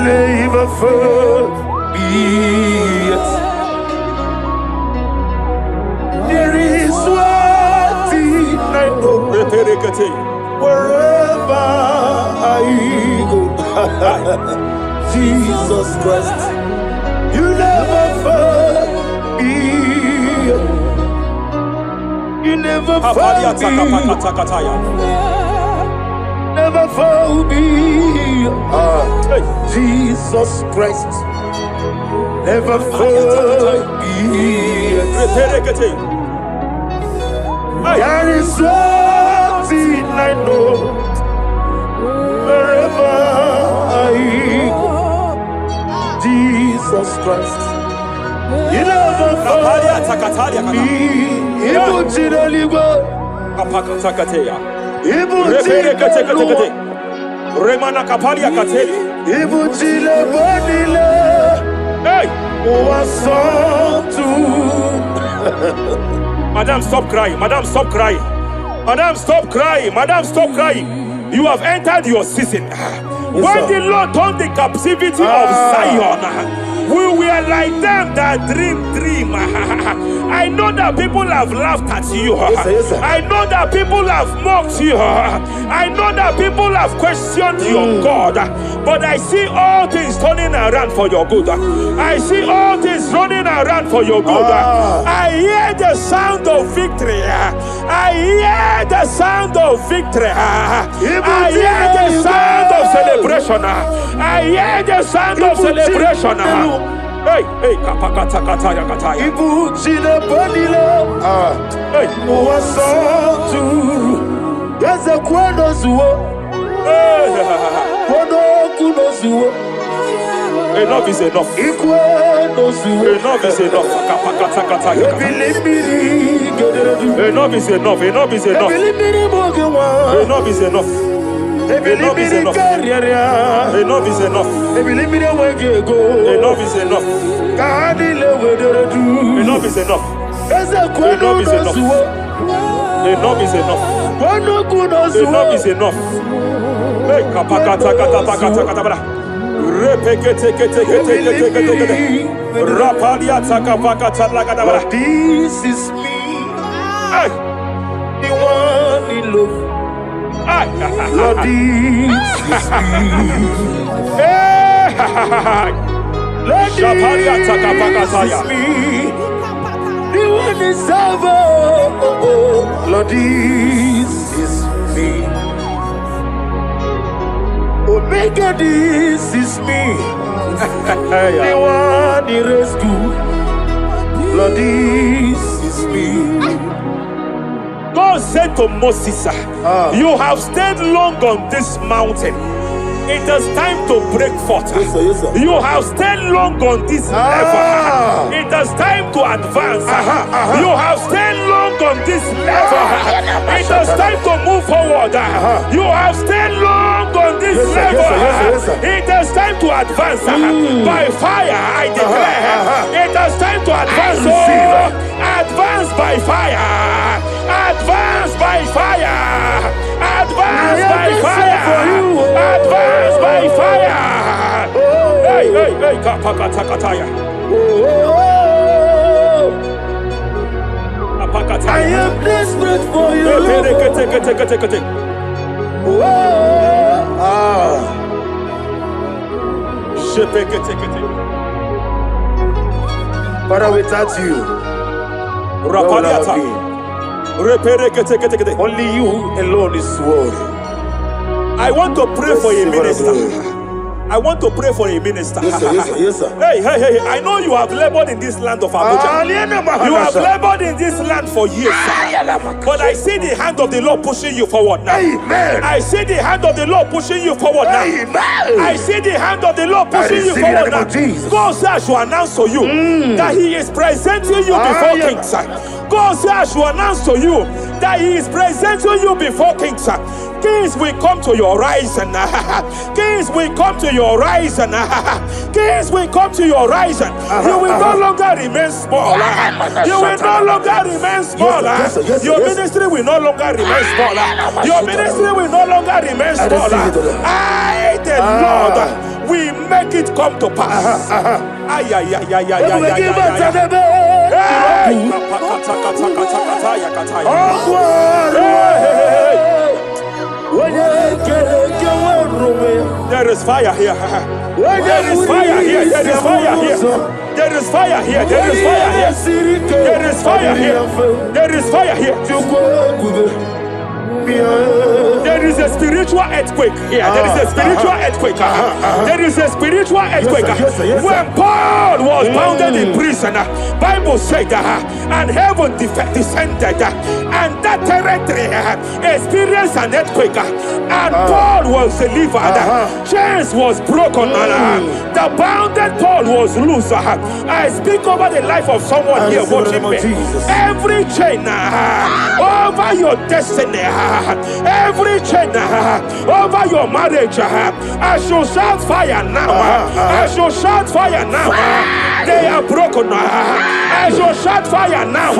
never forget. There is one thing I know. Wherever I go, Jesus Christ, you never forget. You never forget. Never found me. Jesus Christ, never found me. There is one thing I know. Wherever I go, Jesus Christ, you never found me. Remana kapalia kateli. Hey! Madam, stop crying. Madam, stop crying. Madam, stop crying. Madam, stop crying. You have entered your season. When the Lord turned the captivity of Zion, we were like them that dream. I know that people have laughed at you. Yes, I know that people have mocked you. I know that people have questioned your God. But I see all things turning around for your good. I see all things running around for your good. I hear the sound of victory. I hear the sound of victory. I hear the sound of celebration. I hear the sound of celebration. Hey, kapakata kataya kataya. Ibu chile panile. Hey, Uwasotu. Yeze kwendo zuo. Kwendo kuno zuo. Enough is enough. Ikwendo zuo. Enough is enough. Kapakata kataya. Enough is enough. Enough is enough. Enough is enough. Enough is enough. Enough is enough. Enough is enough. Enough is enough. Enough is enough. Enough is enough. Enough is enough. Hey, kapakata katapakata katabara. Repekete kete kete kete kete. Rapalia takapakata lagadabara. This is me. Hey, The one in love. Lord, this is me. Lord, this is me. The one is over. Lord, this is me. Omega, this is me. The one in rescue. Lord, this is me. God said to Moses, you have stayed long on this mountain. It is time to break forth. Yes, sir. Yes, sir. You have stayed long on this level. It is time to advance. You have stayed long on this level. It is time to move forward. You have stayed long on this level. Yes, sir. It is time to advance. By fire, I declare. It is time to advance. Advance by fire. Advance by fire. Advance by fire. Advance by fire. Hey, kapakatakataya. I am desperate for you. Father, without you, where would I be? Only you alone is worthy. I want to pray for a minister. I want to pray for a minister. Yes, sir. Yes, sir. Yes, sir. Hey. I know you have labored in this land of Abuja. You have labored in this land for years. But I see the hand of the Lord pushing you forward now. Amen. I see the hand of the Lord pushing you forward now. Amen. I see the hand of the Lord pushing you forward now. God says I should announce to you that He is presenting you before kings. God says I should announce to you that He is presenting you before kings. Kings will come to your horizon. Kings will come to your horizon. Kings will come to your horizon. You will no longer remain small. You will no longer remain small. Your ministry will no longer remain small. Your ministry will no longer remain small. I, the Lord, will make it come to pass. There is fire here. There is fire here. There is fire here. There is fire here. There is fire here. There is fire here. There is fire here. There is a spiritual earthquake here. There is a spiritual earthquake. There is a spiritual earthquake. When Paul was bounded in prison, Bible said, and heaven descended, and that territory experienced an earthquake, and Paul was delivered. Chains was broken. The bounded Paul was loose. I speak over the life of someone here watching me. Every chain over your destiny. Every chain over your marriage, I shall shout fire now. I shall shout fire now. They are broken. I shall shout fire now.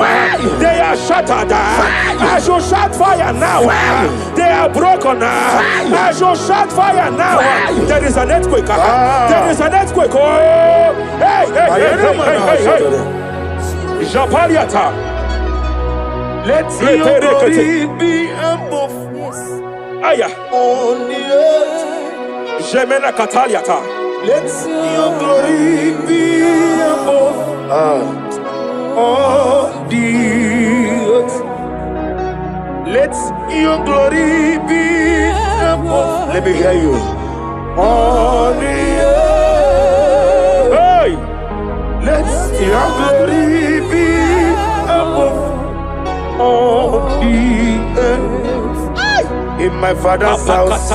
They are shattered. I shall shout fire now. They are broken. I shall shout fire now. There is an earthquake. There is an earthquake. Oh, hey. Japaliata. Let your glory be above on the earth. Jemena Kataliata. Let your glory be above on the earth. Let your glory be above. Let me hear you. On the earth. Hey. Let your glory be above. On the earth. In my father's house,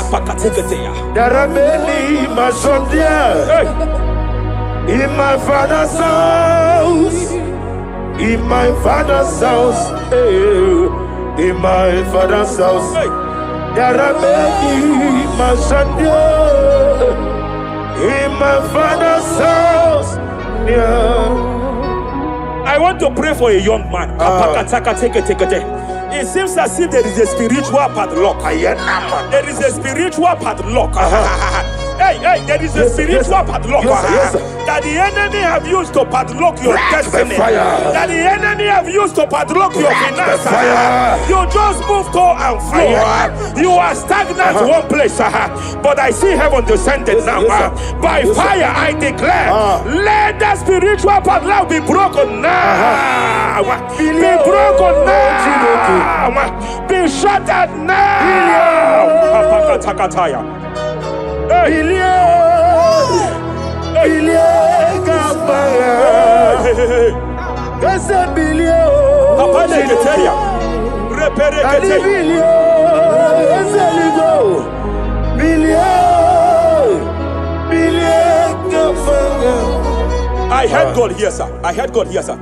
there are many mansions there. In my father's house, in my father's house, in my father's house, there are many mansions there. In my father's house, yeah. I want to pray for a young man. It seems as if there is a spiritual padlock. There is a spiritual padlock. Hey, there is a spiritual padlock that the enemy have used to padlock your destiny. That the enemy have used to padlock your finances. You just move to and fro. You are stagnant one place, but I see heaven descended now. By fire, I declare, let the spiritual padlock be broken now. Be broken now. Be shattered now. I heard God here, sir. I heard God here, sir.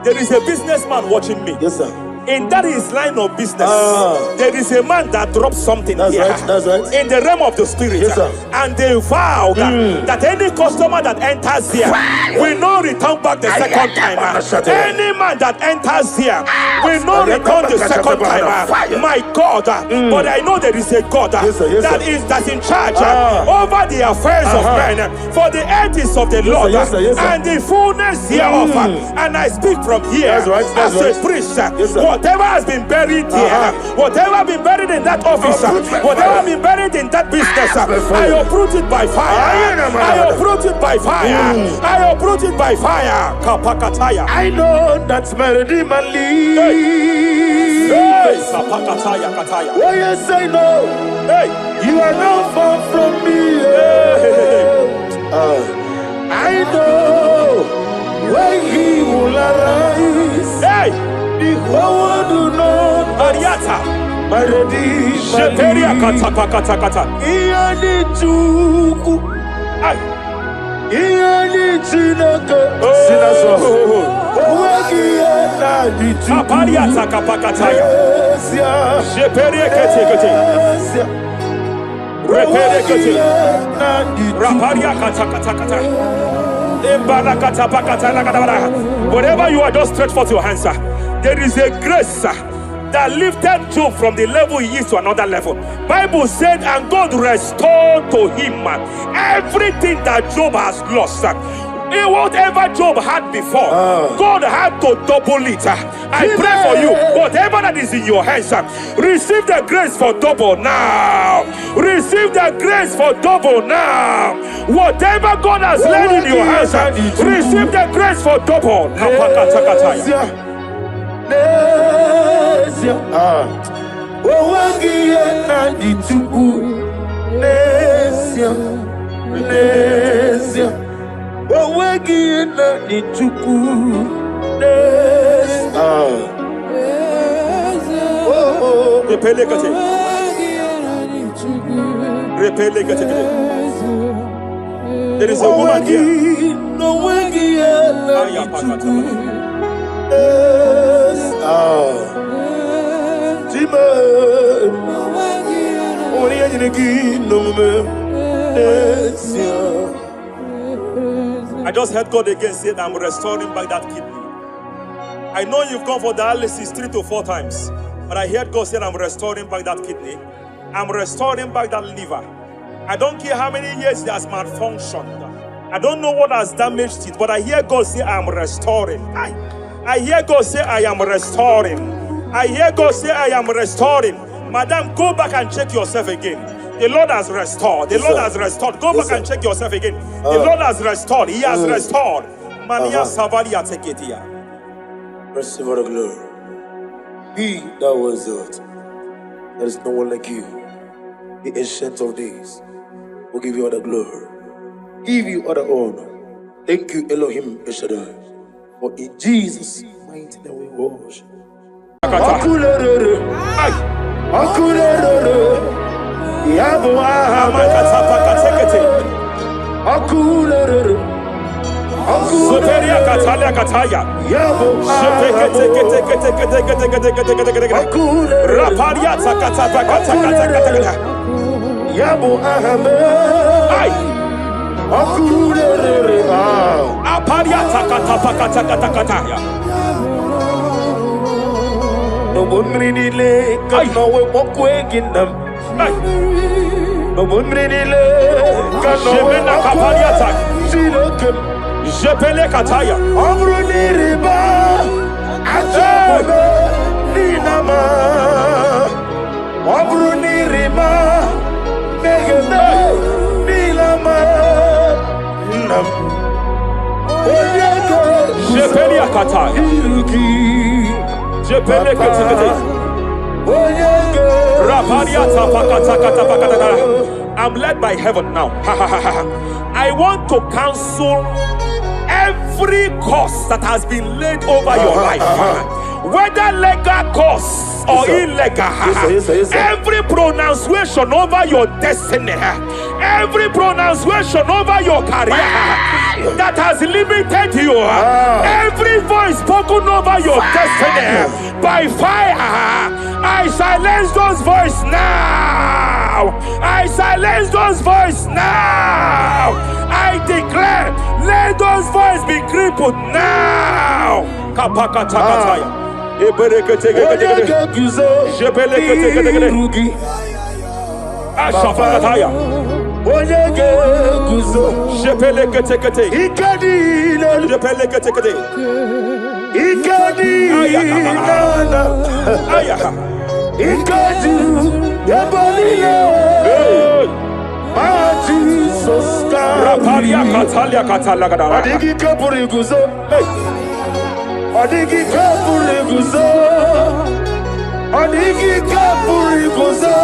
There is a businessman watching me. Yes, sir. In that his line of business, there is a man that drops something That's here. right, that's right. In the realm of the spirit. Yes, sir. And they vow that any customer that enters here will not return back the second time. Any man that enters here will not return the second time. My God, but I know there is a God Yes, sir. Yes, sir. that's in charge over the affairs of men. For the earth is of the Lord Yes, sir. Yes, sir. and the fullness hereof. And I speak from here That's right, that's as right. a priest. Yes, sir. Whatever has been buried here, whatever been buried in that office, whatever been buried in that business, I uproot it by fire. I uproot it by fire. I uproot it by fire. Kapakataya. I know that's melody man leave. Hey, Kapakataya, Kataya. Oh yes, I know. Hey, You are not far from me. I know when he will arise. hey, The whole world will know Ariata. melody Sheperia kata kata. Iyani chuku, Ay. iyani chinaka. Oh. Owagi ena di chuku. Apariata kapakataya. Esia, Sheperia kete kete. esia. Repere kete. Owagi ena di chuku. Raparia kata kata kata. Whatever you are, just stretch forth your hands, sir. There is a grace, sir, that lifted Job from the level he is to another level. Bible said, and God restored to him everything that Job has lost, sir. Whatever Job had before, God had to double it. I pray for you, whatever that is in your hands, receive the grace for double now. Receive the grace for double now. Whatever God has laid in your hands, receive the grace for double. Esia, esia. Owagi ena di chuku. Esia, esia. Owagi ena di chuku. Esia. Oh. Repele kete. Repele kete kete. There is a woman here. Owagi ena di chuku. I just heard God again say that I'm restoring back that kidney. I know you've gone for dialysis 3 to 4 times, but I heard God say I'm restoring back that kidney. I'm restoring back that liver. I don't care how many years it has malfunctioned. I don't know what has damaged it, but I hear God say I'm restoring. I hear God say I am restoring. I hear God say I am restoring. Madam, go back and check yourself again. The Lord has restored. The Lord has restored. Go back and check yourself again. The Lord has restored. He has restored. Mania Savalia Teketia. Receive all the glory. He that was it. There is no one like you. The ancient of days will give you all the glory. Give you all the honor. Thank you, Elohim Eshadai. For in Jesus' mighty name we worship. Akulere, akulere, yabo akulere, Superia Katalia Kataya. yabo Raparia Takata. yabo akulere, Aparia Takata. no bunrinile kano we mokweginam. No bunrinile kano we mokweginam. Jepele Kataya. Amruniriba ajabe ninama. Amruniriba megene nilama. Nam oyego Jepele Kataya. iruki. Jepele Kataya. Oyego Raparia Tapakata. I'm led by heaven now. I want to cancel every curse that has been laid over your life, whether legal curse or illegal. Yes, sir. Every pronunciation over your destiny, Every pronunciation over your career that has limited you, every voice spoken over your destiny by fire, I silence those voices now. I silence those voices now. I declare, let those voices be crippled now. Kapakatakataya. Ashafakataya. Shepeleketekete. Shepeleketekete. Rapalia Katalia Katalaga. Adigi kapuriguzo. Adigi kapuriguzo. Adigi kapuriguzo.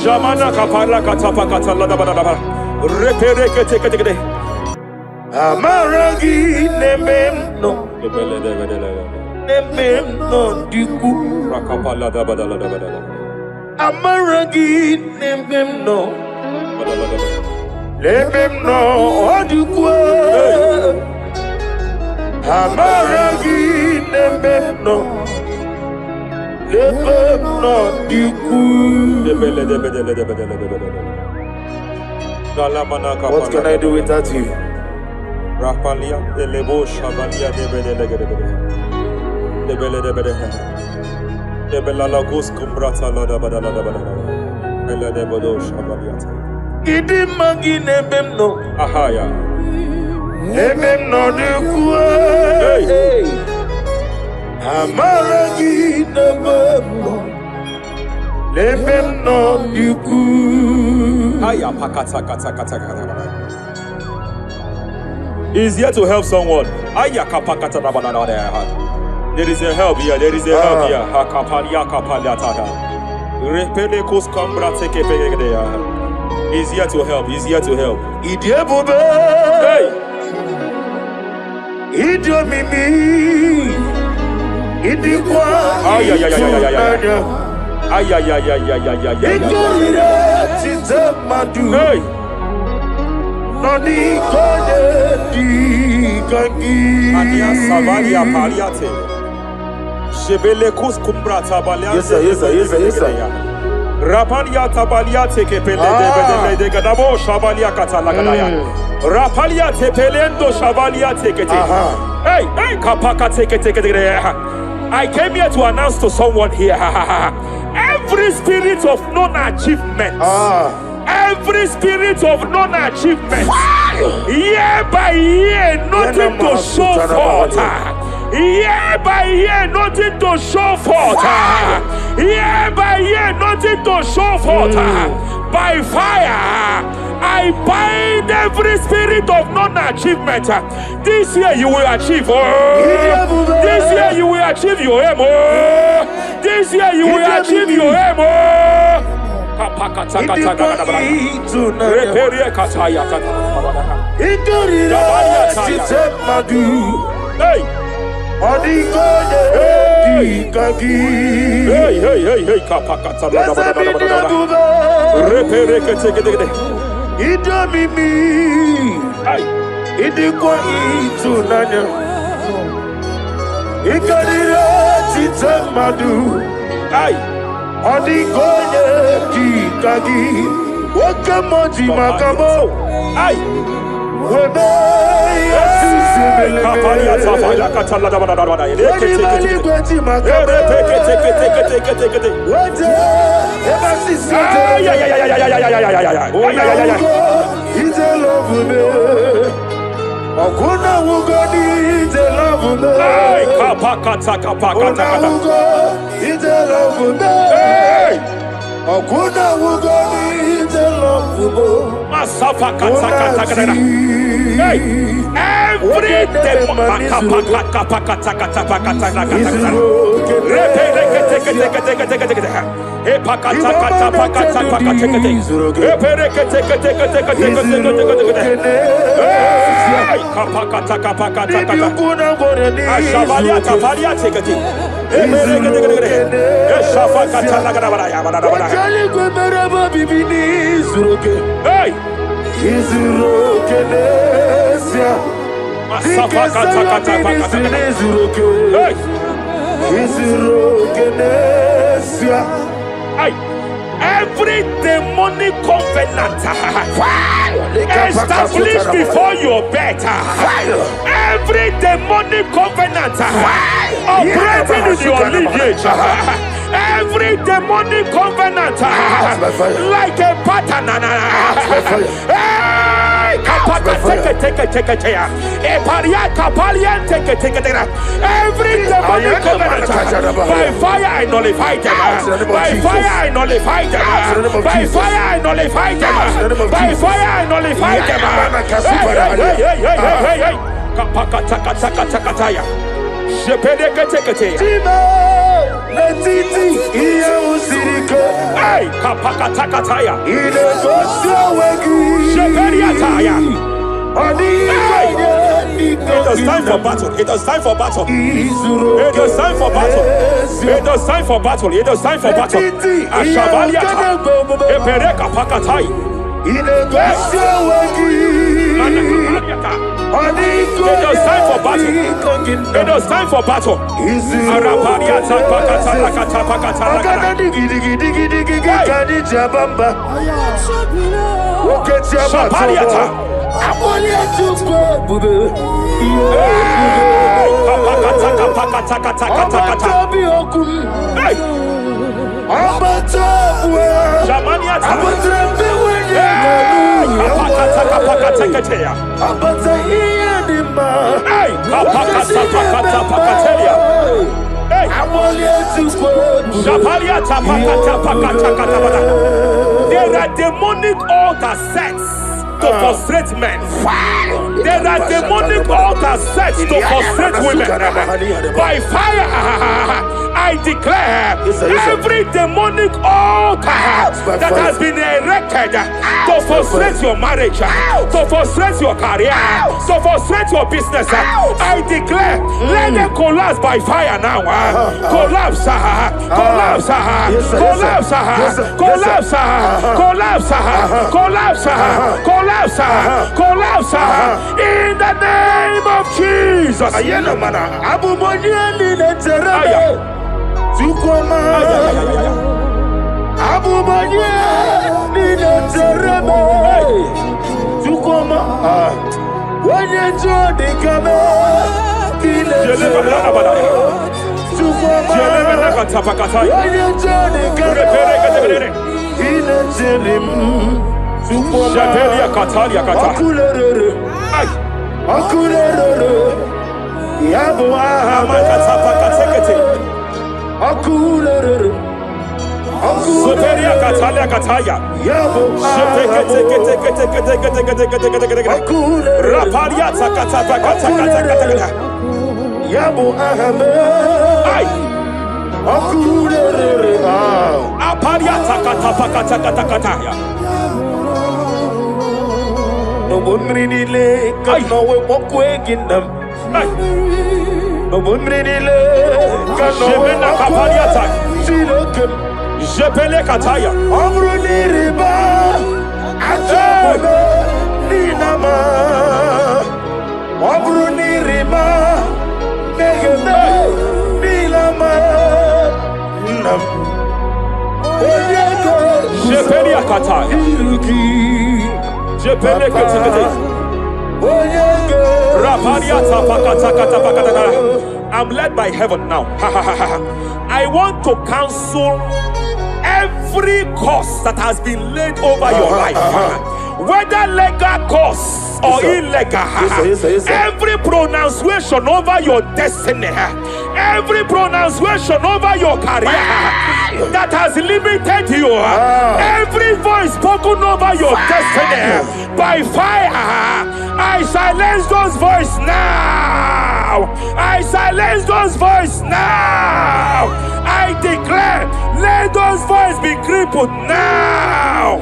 Jamana kapara katapa katalada badaba. Repereke tekete. Amaragi nememno. Nememno diku. Rakapala da badala da badala. Amaragi nememno. Nememno diku. Amaragi nememno. What can I do without you? Rapalia de lebo shabalia de de bela lagos kumbrata la da badala da badala. Bela de bodo shabalia. Idi magine bemno. Ahaya. Nememno de kuwe. Hey. Amaragi nememno. Nememno de kuwe. Aya pakata kata kata kata. Is here to help someone. Aya kapakata da badala da. There is a help here. There is a help here. Hakapalia kapalia tada. Repele kos kambra teke pege ya. He's here to help. He's here to help. Idiebobe. Hey. Idiomimi. Idikwa. Ay ay ay ay ay ay. Ay ay ay ay ay ay ay. Ikorira titamadu. Hey. Noni kode di kangi. Ania savalia paliate. Shebele kus kumbra tabalia. Yes sir, yes sir, yes sir, yes sir. Rapalia tabalia teke pele de gadabo shabalia katalagadaya. Rapalia tepelendo shabalia teke. Hey, hey, kapaka teke. I came here to announce to someone here. Every spirit of non-achievement. Every spirit of non-achievement. Year by year, nothing to show forth. Year by year, nothing to show forth. Year by year, nothing to show forth. By fire, I bind every spirit of non-achievement. This year you will achieve. This year you will achieve your aim. This year you will achieve your aim. Hey. Hey, kapakata. Idomimi. Idikwa itunanya. Ikarira titamadu. Ay. Odigoye dikagi. Wakamoji makamo. Ay. Webe yasisimele. Kapalia tafala katala da bada. Wadimali gweti makamo. Teke. Wate ebasisi. Ay. Ite love me. Okuna wugoni ite love me. Ay, kapakata. Okuna wugo ite love me. Hey. Okuna wugoni ite love me. Masafa kata. Hey. Every demon kapakata. Hey! Hey! Every demonic covenant established before your bed, every demonic covenant operating in your lineage, every demonic covenant like a pattern. Every demonic covenant, by fire I nullify them. By fire I nullify them. By fire I nullify them. By fire I nullify them. It is time for battle. It is time for battle. It is time for battle. It is time for battle. It is time for battle. Ashabaliata. Epereka pakatai. It is time for battle. It is time for battle. Arapariata pakata lakata pakata lakata. Shabaliata. There are demonic altar sets to frustrate men. There are demonic altars set to frustrate women. By fire, I declare every demonic altar that has been erected to frustrate your marriage, to frustrate your career, to frustrate your business, I declare, let them collapse by fire now. Collapse, collapse, collapse, collapse, collapse, collapse, collapse, collapse, in the name of Jesus. I'm led by heaven now. I want to counsel every curse that has been laid over your life, whether legal curse or illegal. Every pronunciation over your destiny, every pronunciation over your career that has limited you, every voice spoken over your destiny, by fire, I silence those voices now. I silence those voices now. I declare, let those voices be crippled now.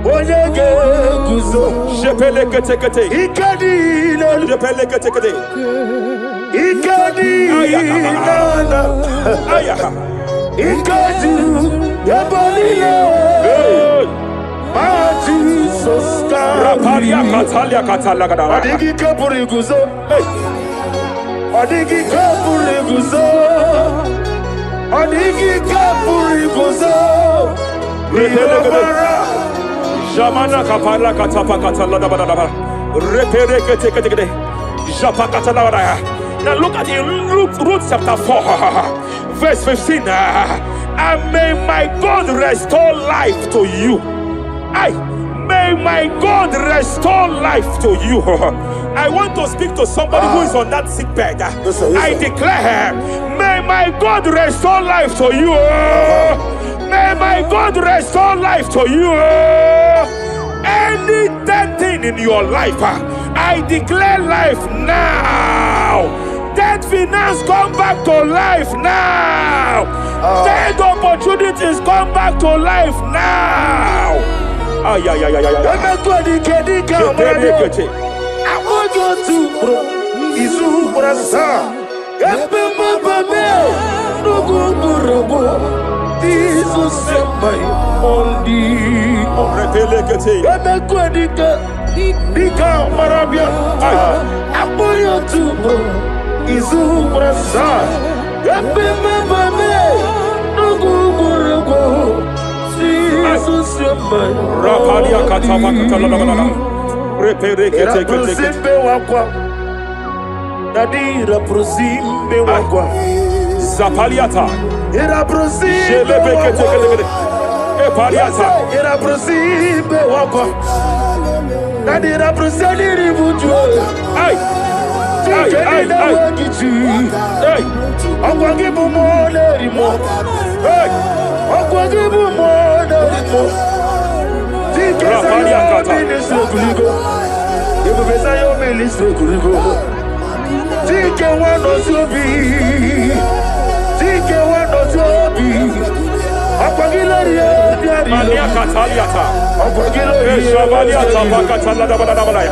Onyege Guzo. Jepelekete. Ikadi. Jepelekete. Ikadi. Ayaha. Ikadi. Yabalile. Jesus. Rapalia Katalia Katalaga. Adigi Kapuri Guzo. Adigi Kapuri Guzo. Adigi Kapuri Guzo. Jamana Kapala Katapa Katala. Reperekete. Japa Katala. Now look at Ruth chapter 4, verse 15. And may my God restore life to you. May my God restore life to you. I want to speak to somebody who is on that sick bed. Yes, sir. I declare, may my God restore life to you. May my God restore life to you. Any dead thing in your life, I declare life now. Dead finance come back to life now. Dead opportunities come back to life now. I want you to Isu Brasa. Jesus my only Dika Marabia. I want you to Isu Brasa. Rapalia Katama Katala. Reperekete wakwa. Nadira prosimbe wakwa. Zapaliata. Era prosimbe wakwa. Epaliata. Era prosimbe wakwa. Nadira prosimbe ribuju. Ay. Akwagibu mole rimo. Akwagibu mole rimo. Rapalia Kata. Tike wano sobi. Mania Kataliata. Shabaliata Bakatala Dabalaya.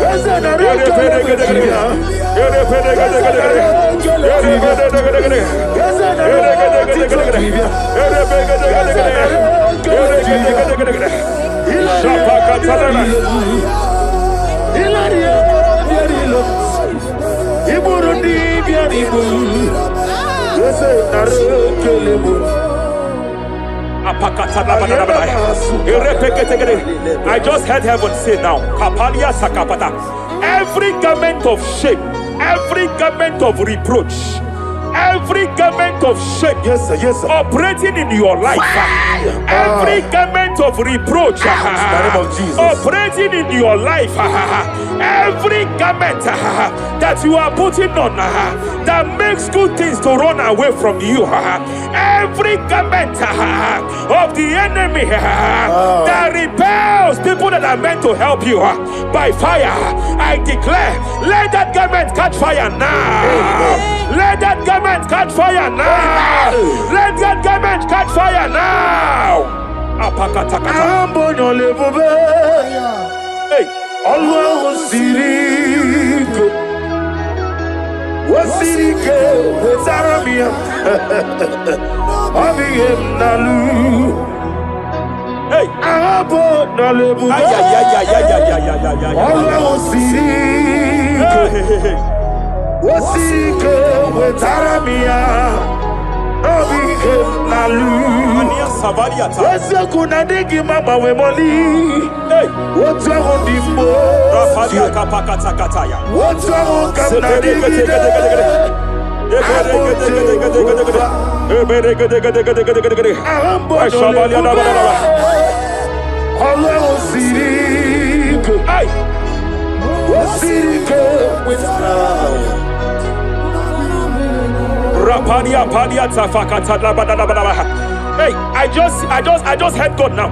I just heard heaven say now, Kapalia Sakapata. Every garment of shame, every garment of reproach, every garment of shame, yes, sir. Operating in your life, every garment of reproach, operating in your life, every garment that you are putting on that makes good things to run away from you, every garment of the enemy that repels people that are meant to help you by fire, I declare, let that garment catch fire now. Let that garment catch fire now. Let that garment catch fire now. Hey. Allah Sirike Wasirike Wezaramia Abiyem Nalu. Hey, Abo Nalebu. Allah Sirike Wasirike Wezaramia Abiyem Nalu. Wese kuna digi mama we moli. What's wrong with the Rafalia Kapakata Kataya. What's wrong with the digi? Rapadia Padia Tafakata. Hey, I just heard God now.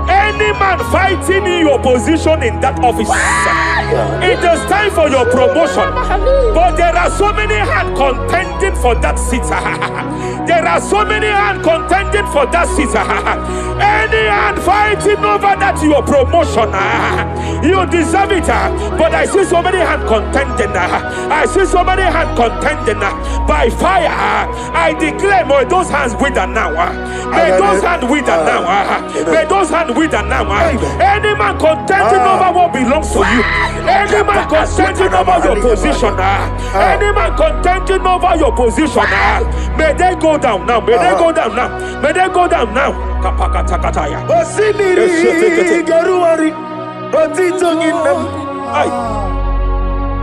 Any man fighting in your position in that office, It is time for your promotion. But there are so many hands contending for that seat. There are so many hands contending for that seat. Any hand fighting over that your promotion. You deserve it. But I see so many hands contending. I see so many hands contending. By fire, I declare, may those hands wither now. May those hands wither now. May those hands wither now. Any man contending over what belongs to you. Any man contending over your position. Any man contending over your position. May they go down now. May they go down now. May they go down now. Kapakatakataya.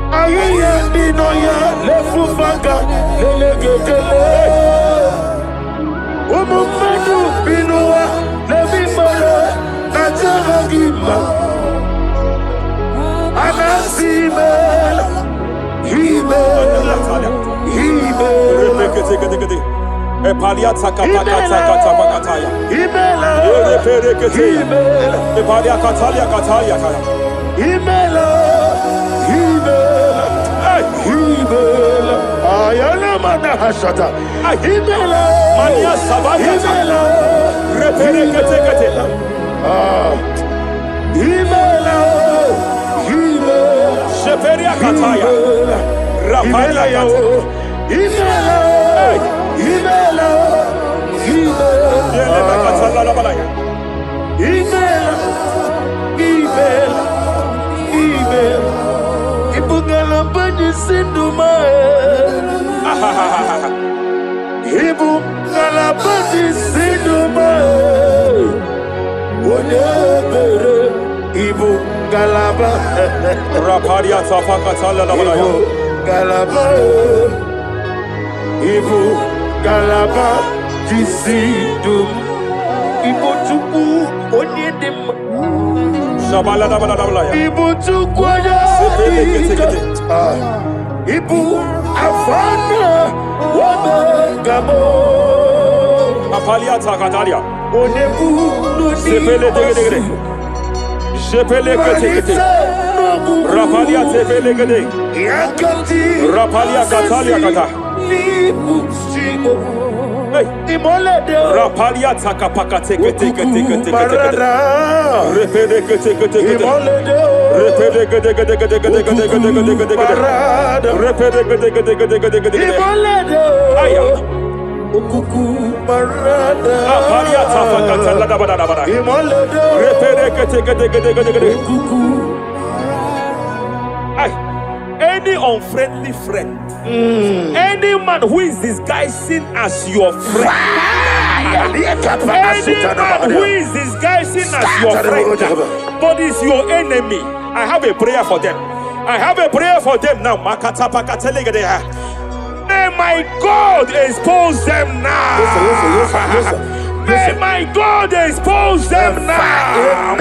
Ayaya dinoya lefufanga lelegedele umumadu binua levimole najaragima anasimela himela Epaliata kapakata pakataya. himela Epalia katalia katalia kaya. himela ayana mana hashata himela Mania sabaya himela repere kete himela Sheperia kataya. Rapalia kata. himela Yele makatala la balaya. Ibugala bani sinduma Ibugala bani sinduma Wonebere Ibugala ba Rapalia tapakatala la balaya. Ibugala ba Jisidum Ibotuku Onyedim Shabala la balaya. Ibotuku Ibu Afana Wabagamo Apalia takatalia. Onebu Sepele degedegede. Sepele kete. Rapalia tepele gede. Yakati Rapalia katalia kata. Nibushimo Hey. Imolede Rapalia takapaka teke. Repede kete. Imolede Repede gede. Repede gede. Imolede Aya. Ukuku Marada Apalia tapakatala da bada. Imolede Repede gede. Ukuku Ay. Any unfriendly friend, any man who is disguising as your friend, any man who is disguising as your friend, but is your enemy, I have a prayer for them. I have a prayer for them now. May my God expose them now. Listen. May my God expose them now.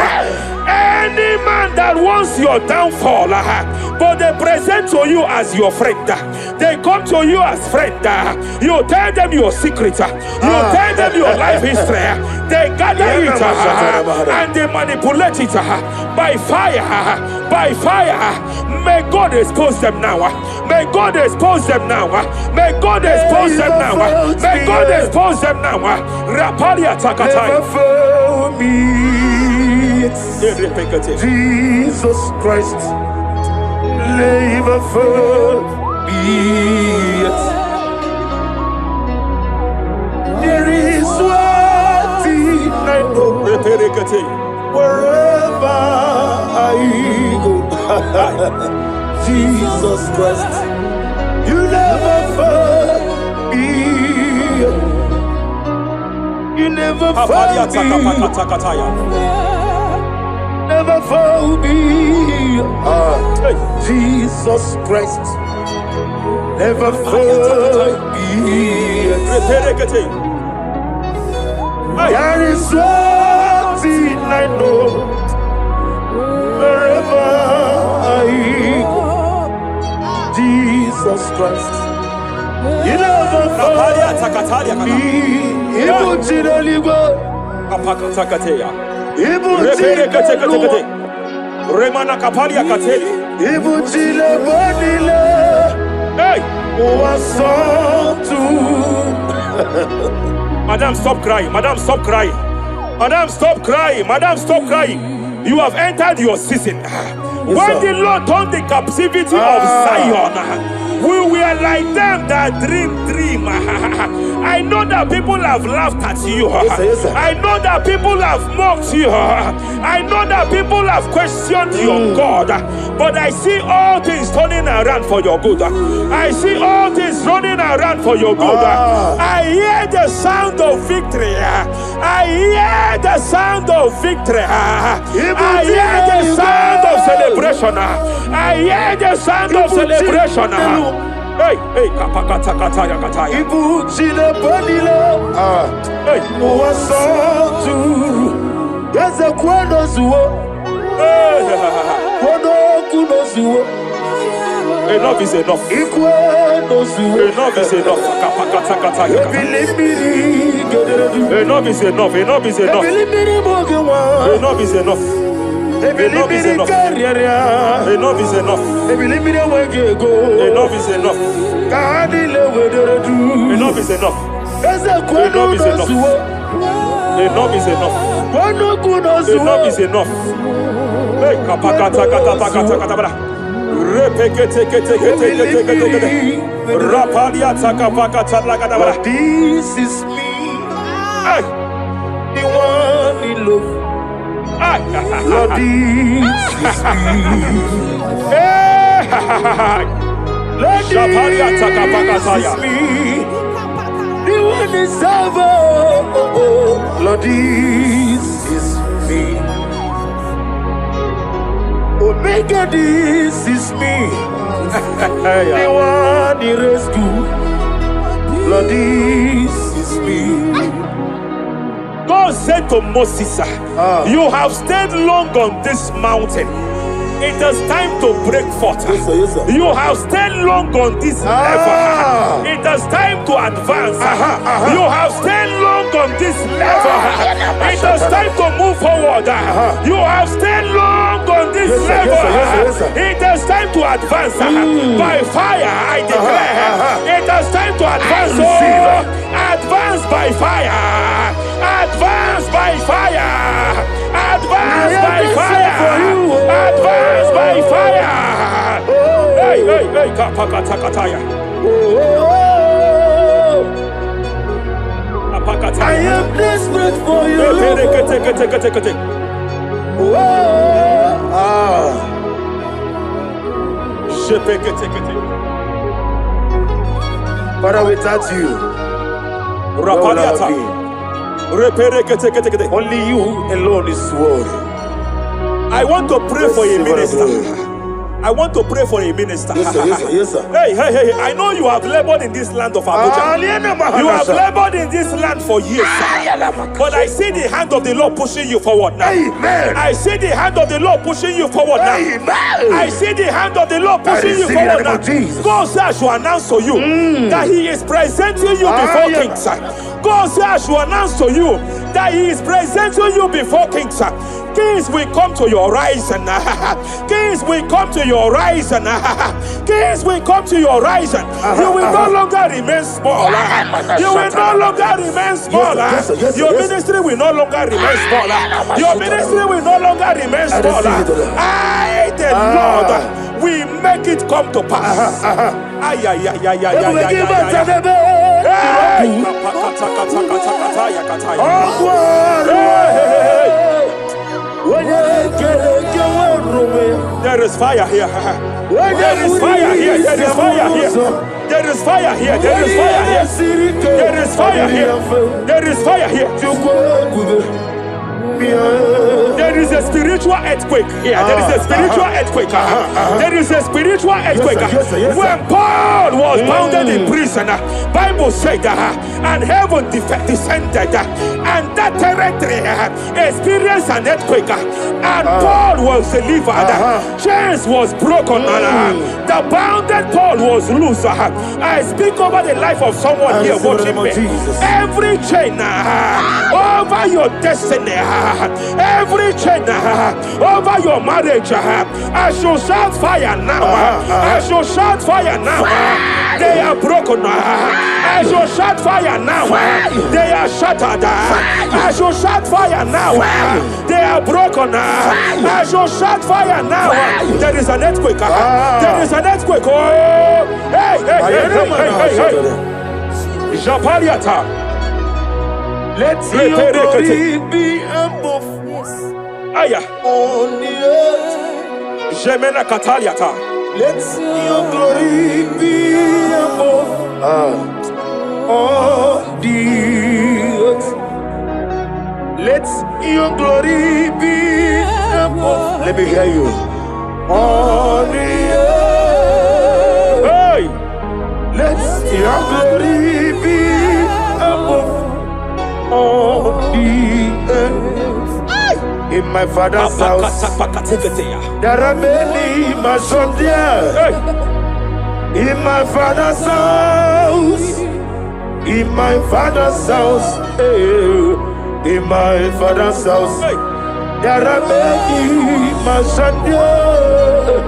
Any man that wants your downfall, but they present to you as your friend, they come to you as friend, you tell them your secret, you tell them your life history, they gather it and they manipulate it by fire. May God expose them now. May God expose them now. May God expose them now. May God expose them now. Rapalia takatai. Jesus Christ, never for me. There is one thing I know. Wherever I go, Jesus Christ, you never fail me. You never fail me. Never fail me. Jesus Christ, never fail me. There is one thing I know. Wherever I go, Jesus Christ, you never fail me. Remana kapalia kateli. Ibutile bonile. Hey! Owasantu. Madam, stop crying. Madam, stop crying. Madam, stop crying. Madam, stop crying. You have entered your season. When the Lord turned the captivity of Zion, we were like them that dream. I know that people have laughed at you. Yes, sir. I know that people have mocked you. I know that people have questioned your God. But I see all things turning around for your good. I see all things running around for your good. I hear the sound of victory. I hear the sound of victory. I hear the sound of celebration. I hear the sound of celebration. Hey, kapakatakataya kataya. Ibutile bonile. Hey, Owasantu. Yeze kwano zuo. Kwano kuno zuo. enough is enough. Ikwano zuo. Enough is enough. Kapakatakataya. Ebilibili gederedu. Enough is enough. Enough is enough. Ebilibili mogewa. Enough is enough. Enough is enough. Enough is enough. Ebilibili wegego. Enough is enough. Kadile wederedu. Enough is enough. Eze kwano Enough is enough. zuo. Enough is enough. Kwano kuno zuo. Enough is enough. Hey, kapakatakatakatakata. Repekete. Rapalia takapakatalakadabra. This is me, Hey, the one in love. hey, Lord, this is me. hey. Lord, Shapalia takapakataya. this is me, the one in serve. Lord, this is me. Omega, this is me, the one in rescue. Lord, this is me. God said to Moses, you have stayed long on this mountain. It is time to break forth. Yes, sir. You have stayed long on this level. It is time to advance. You have stayed long on this level. It is time to move forward. You have stayed long on this level. Yes, sir. It is time to advance. By fire, I declare. It is time to advance. Advance by fire. Advance by fire. Advance by fire. Advance by fire. Hey, kapakatakataya. I am desperate for you. Father, without you, where would I be? Only you alone is worthy. I want to pray for a minister. I want to pray for a minister. Yes, sir. Hey. I know you have labored in this land of Abuja. You have labored in this land for years. But I see the hand of the Lord pushing you forward now. Amen. I see the hand of the Lord pushing you forward now. Amen. I see the hand of the Lord pushing you forward now. God says I should announce to you that He is presenting you before kings. God says I should announce to you that He is presenting you before kings. Kings will come to your horizon. Kings will come to your horizon. Kings will come to your horizon. You will no longer remain small. You will no longer remain small. Your ministry will no longer remain small. Your ministry will no longer remain small. I, the Lord, will make it come to pass. There is fire here. There is fire here. There is fire here. There is fire here. There is fire here. There is fire here. There is fire here. There is a spiritual earthquake here. There is a spiritual earthquake. There is a spiritual earthquake. When Paul was bounded in prison, Bible said and heaven descended and that territory experienced an earthquake, and Paul was delivered. Chains was broken, the bounded Paul was loose. I speak over the life of someone here watching me. Every chain over your destiny, every chain over your marriage, I shall shout fire now. I shall shout fire now. They are broken. I shall shout fire now. They are shattered. I shall shout fire now. They are broken. I shall shout fire now. There is an earthquake. There is an earthquake. Oh, hey, hey, hey, hey, hey, hey. Japaliata. Let your glory be above Aya. on the earth. Jemena Kataliata. Let your glory be above on the earth. Let your glory be above. Let me hear you. On the earth. Hey. Let your glory be above on the earth. In my father's house, there are many mansions there. In my father's house, in my father's house, in my father's house, there are many mansions there.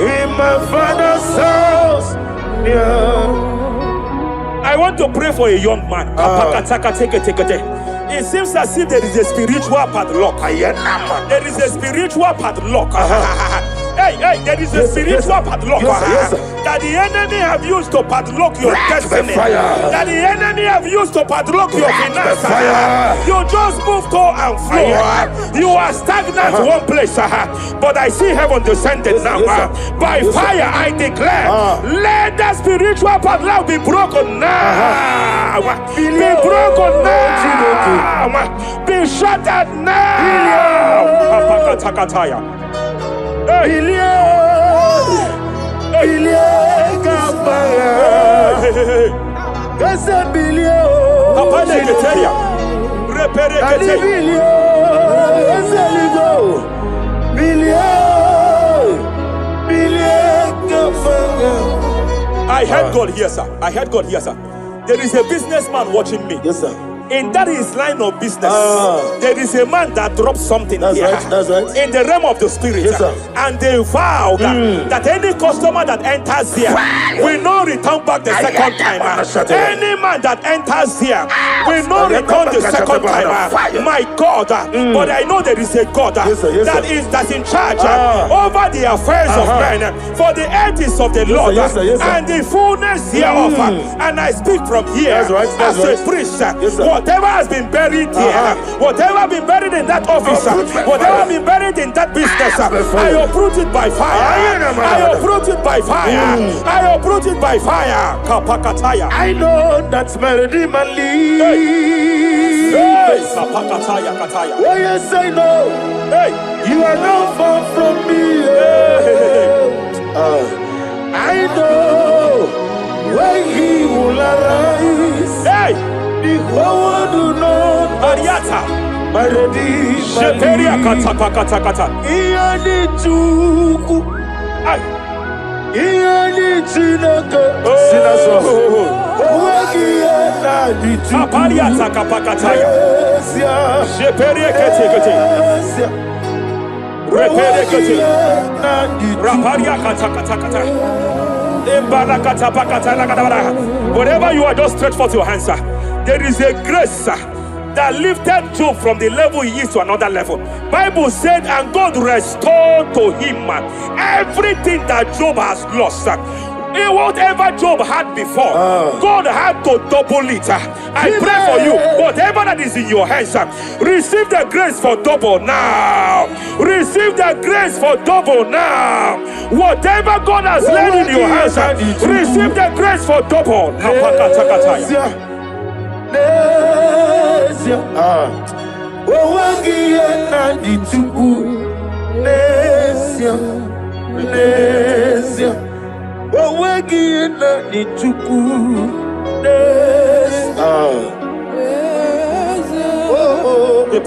In my father's house, I want to pray for a young man. It seems as if there is a spiritual padlock. There is a spiritual padlock. Hey, hey, there is a spiritual padlock that the enemy have used to padlock your destiny. That the enemy have used to padlock your finances. You just move to and fro. You are stagnant one place, but I see heaven descended now. By fire, I declare, let the spiritual padlock be broken now. Be broken now. Be shattered now. I heard God here, sir. I heard God here, sir. There is a businessman watching me. Yes, sir. In that his line of business, there is a man that drops something here. That's right. In the realm of the spirit, yes, and they vow that any customer that enters here will not return back the second time. Any man that enters here will not return the second time. My God, but I know there is a God that's in charge over the affairs of men, for the earth is of the Lord and the fullness hereof. And I speak from here as a priest. Whatever has been buried here, whatever has been buried in that office, whatever has been buried in that business, I uproot it by fire. I uproot it by fire. I uproot it by fire. Kapakataya. I know that's melody man leaves. Kapakataya kataya. Oh yes, I know. Hey, you are not far from me. I know when he will arise. Hey. The whole world will know Ariata. Melody Sheperia kata. Iyani chuku. Iyani chinaka. Sinaso. Owagi ena di chuku. Apariata kapakataya. Sheperia kete. Repere kete. Raparia kata. Whatever you are, just stretch forth your hands, sir. There is a grace that lifted Job from the level he is to another level. Bible said, and God restored to him everything that Job has lost. Whatever Job had before, God had to double it. I pray for you, whatever that is in your hands, receive the grace for double now. Receive the grace for double now. Whatever God has laid in your hands, receive the grace for double.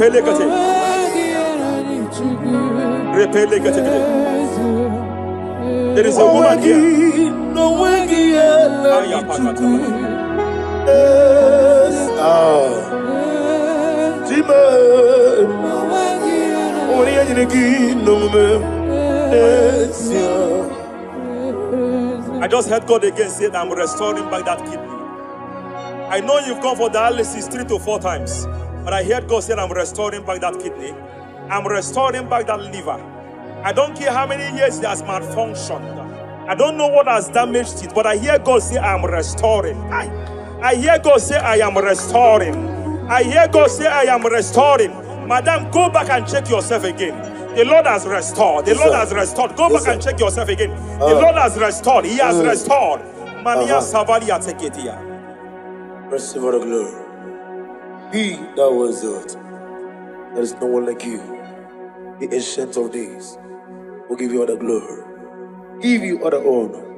Repelekate. Repelekate. There is a woman here. I just heard God again say that I'm restoring back that kidney. I know you've gone for dialysis 3 to 4 times, but I heard God say I'm restoring back that kidney. I'm restoring back that liver. I don't care how many years it has malfunctioned. I don't know what has damaged it, but I hear God say I'm restoring. I hear God say I am restoring. I hear God say I am restoring. Madam, go back and check yourself again. The Lord has restored. The Lord has restored. Go back and check yourself again. The Lord has restored. He has restored. Mania Savalia Teketia. Receive all the glory. He that was it. There is no one like you. The ancient of days will give you all the glory. Give you all the honor.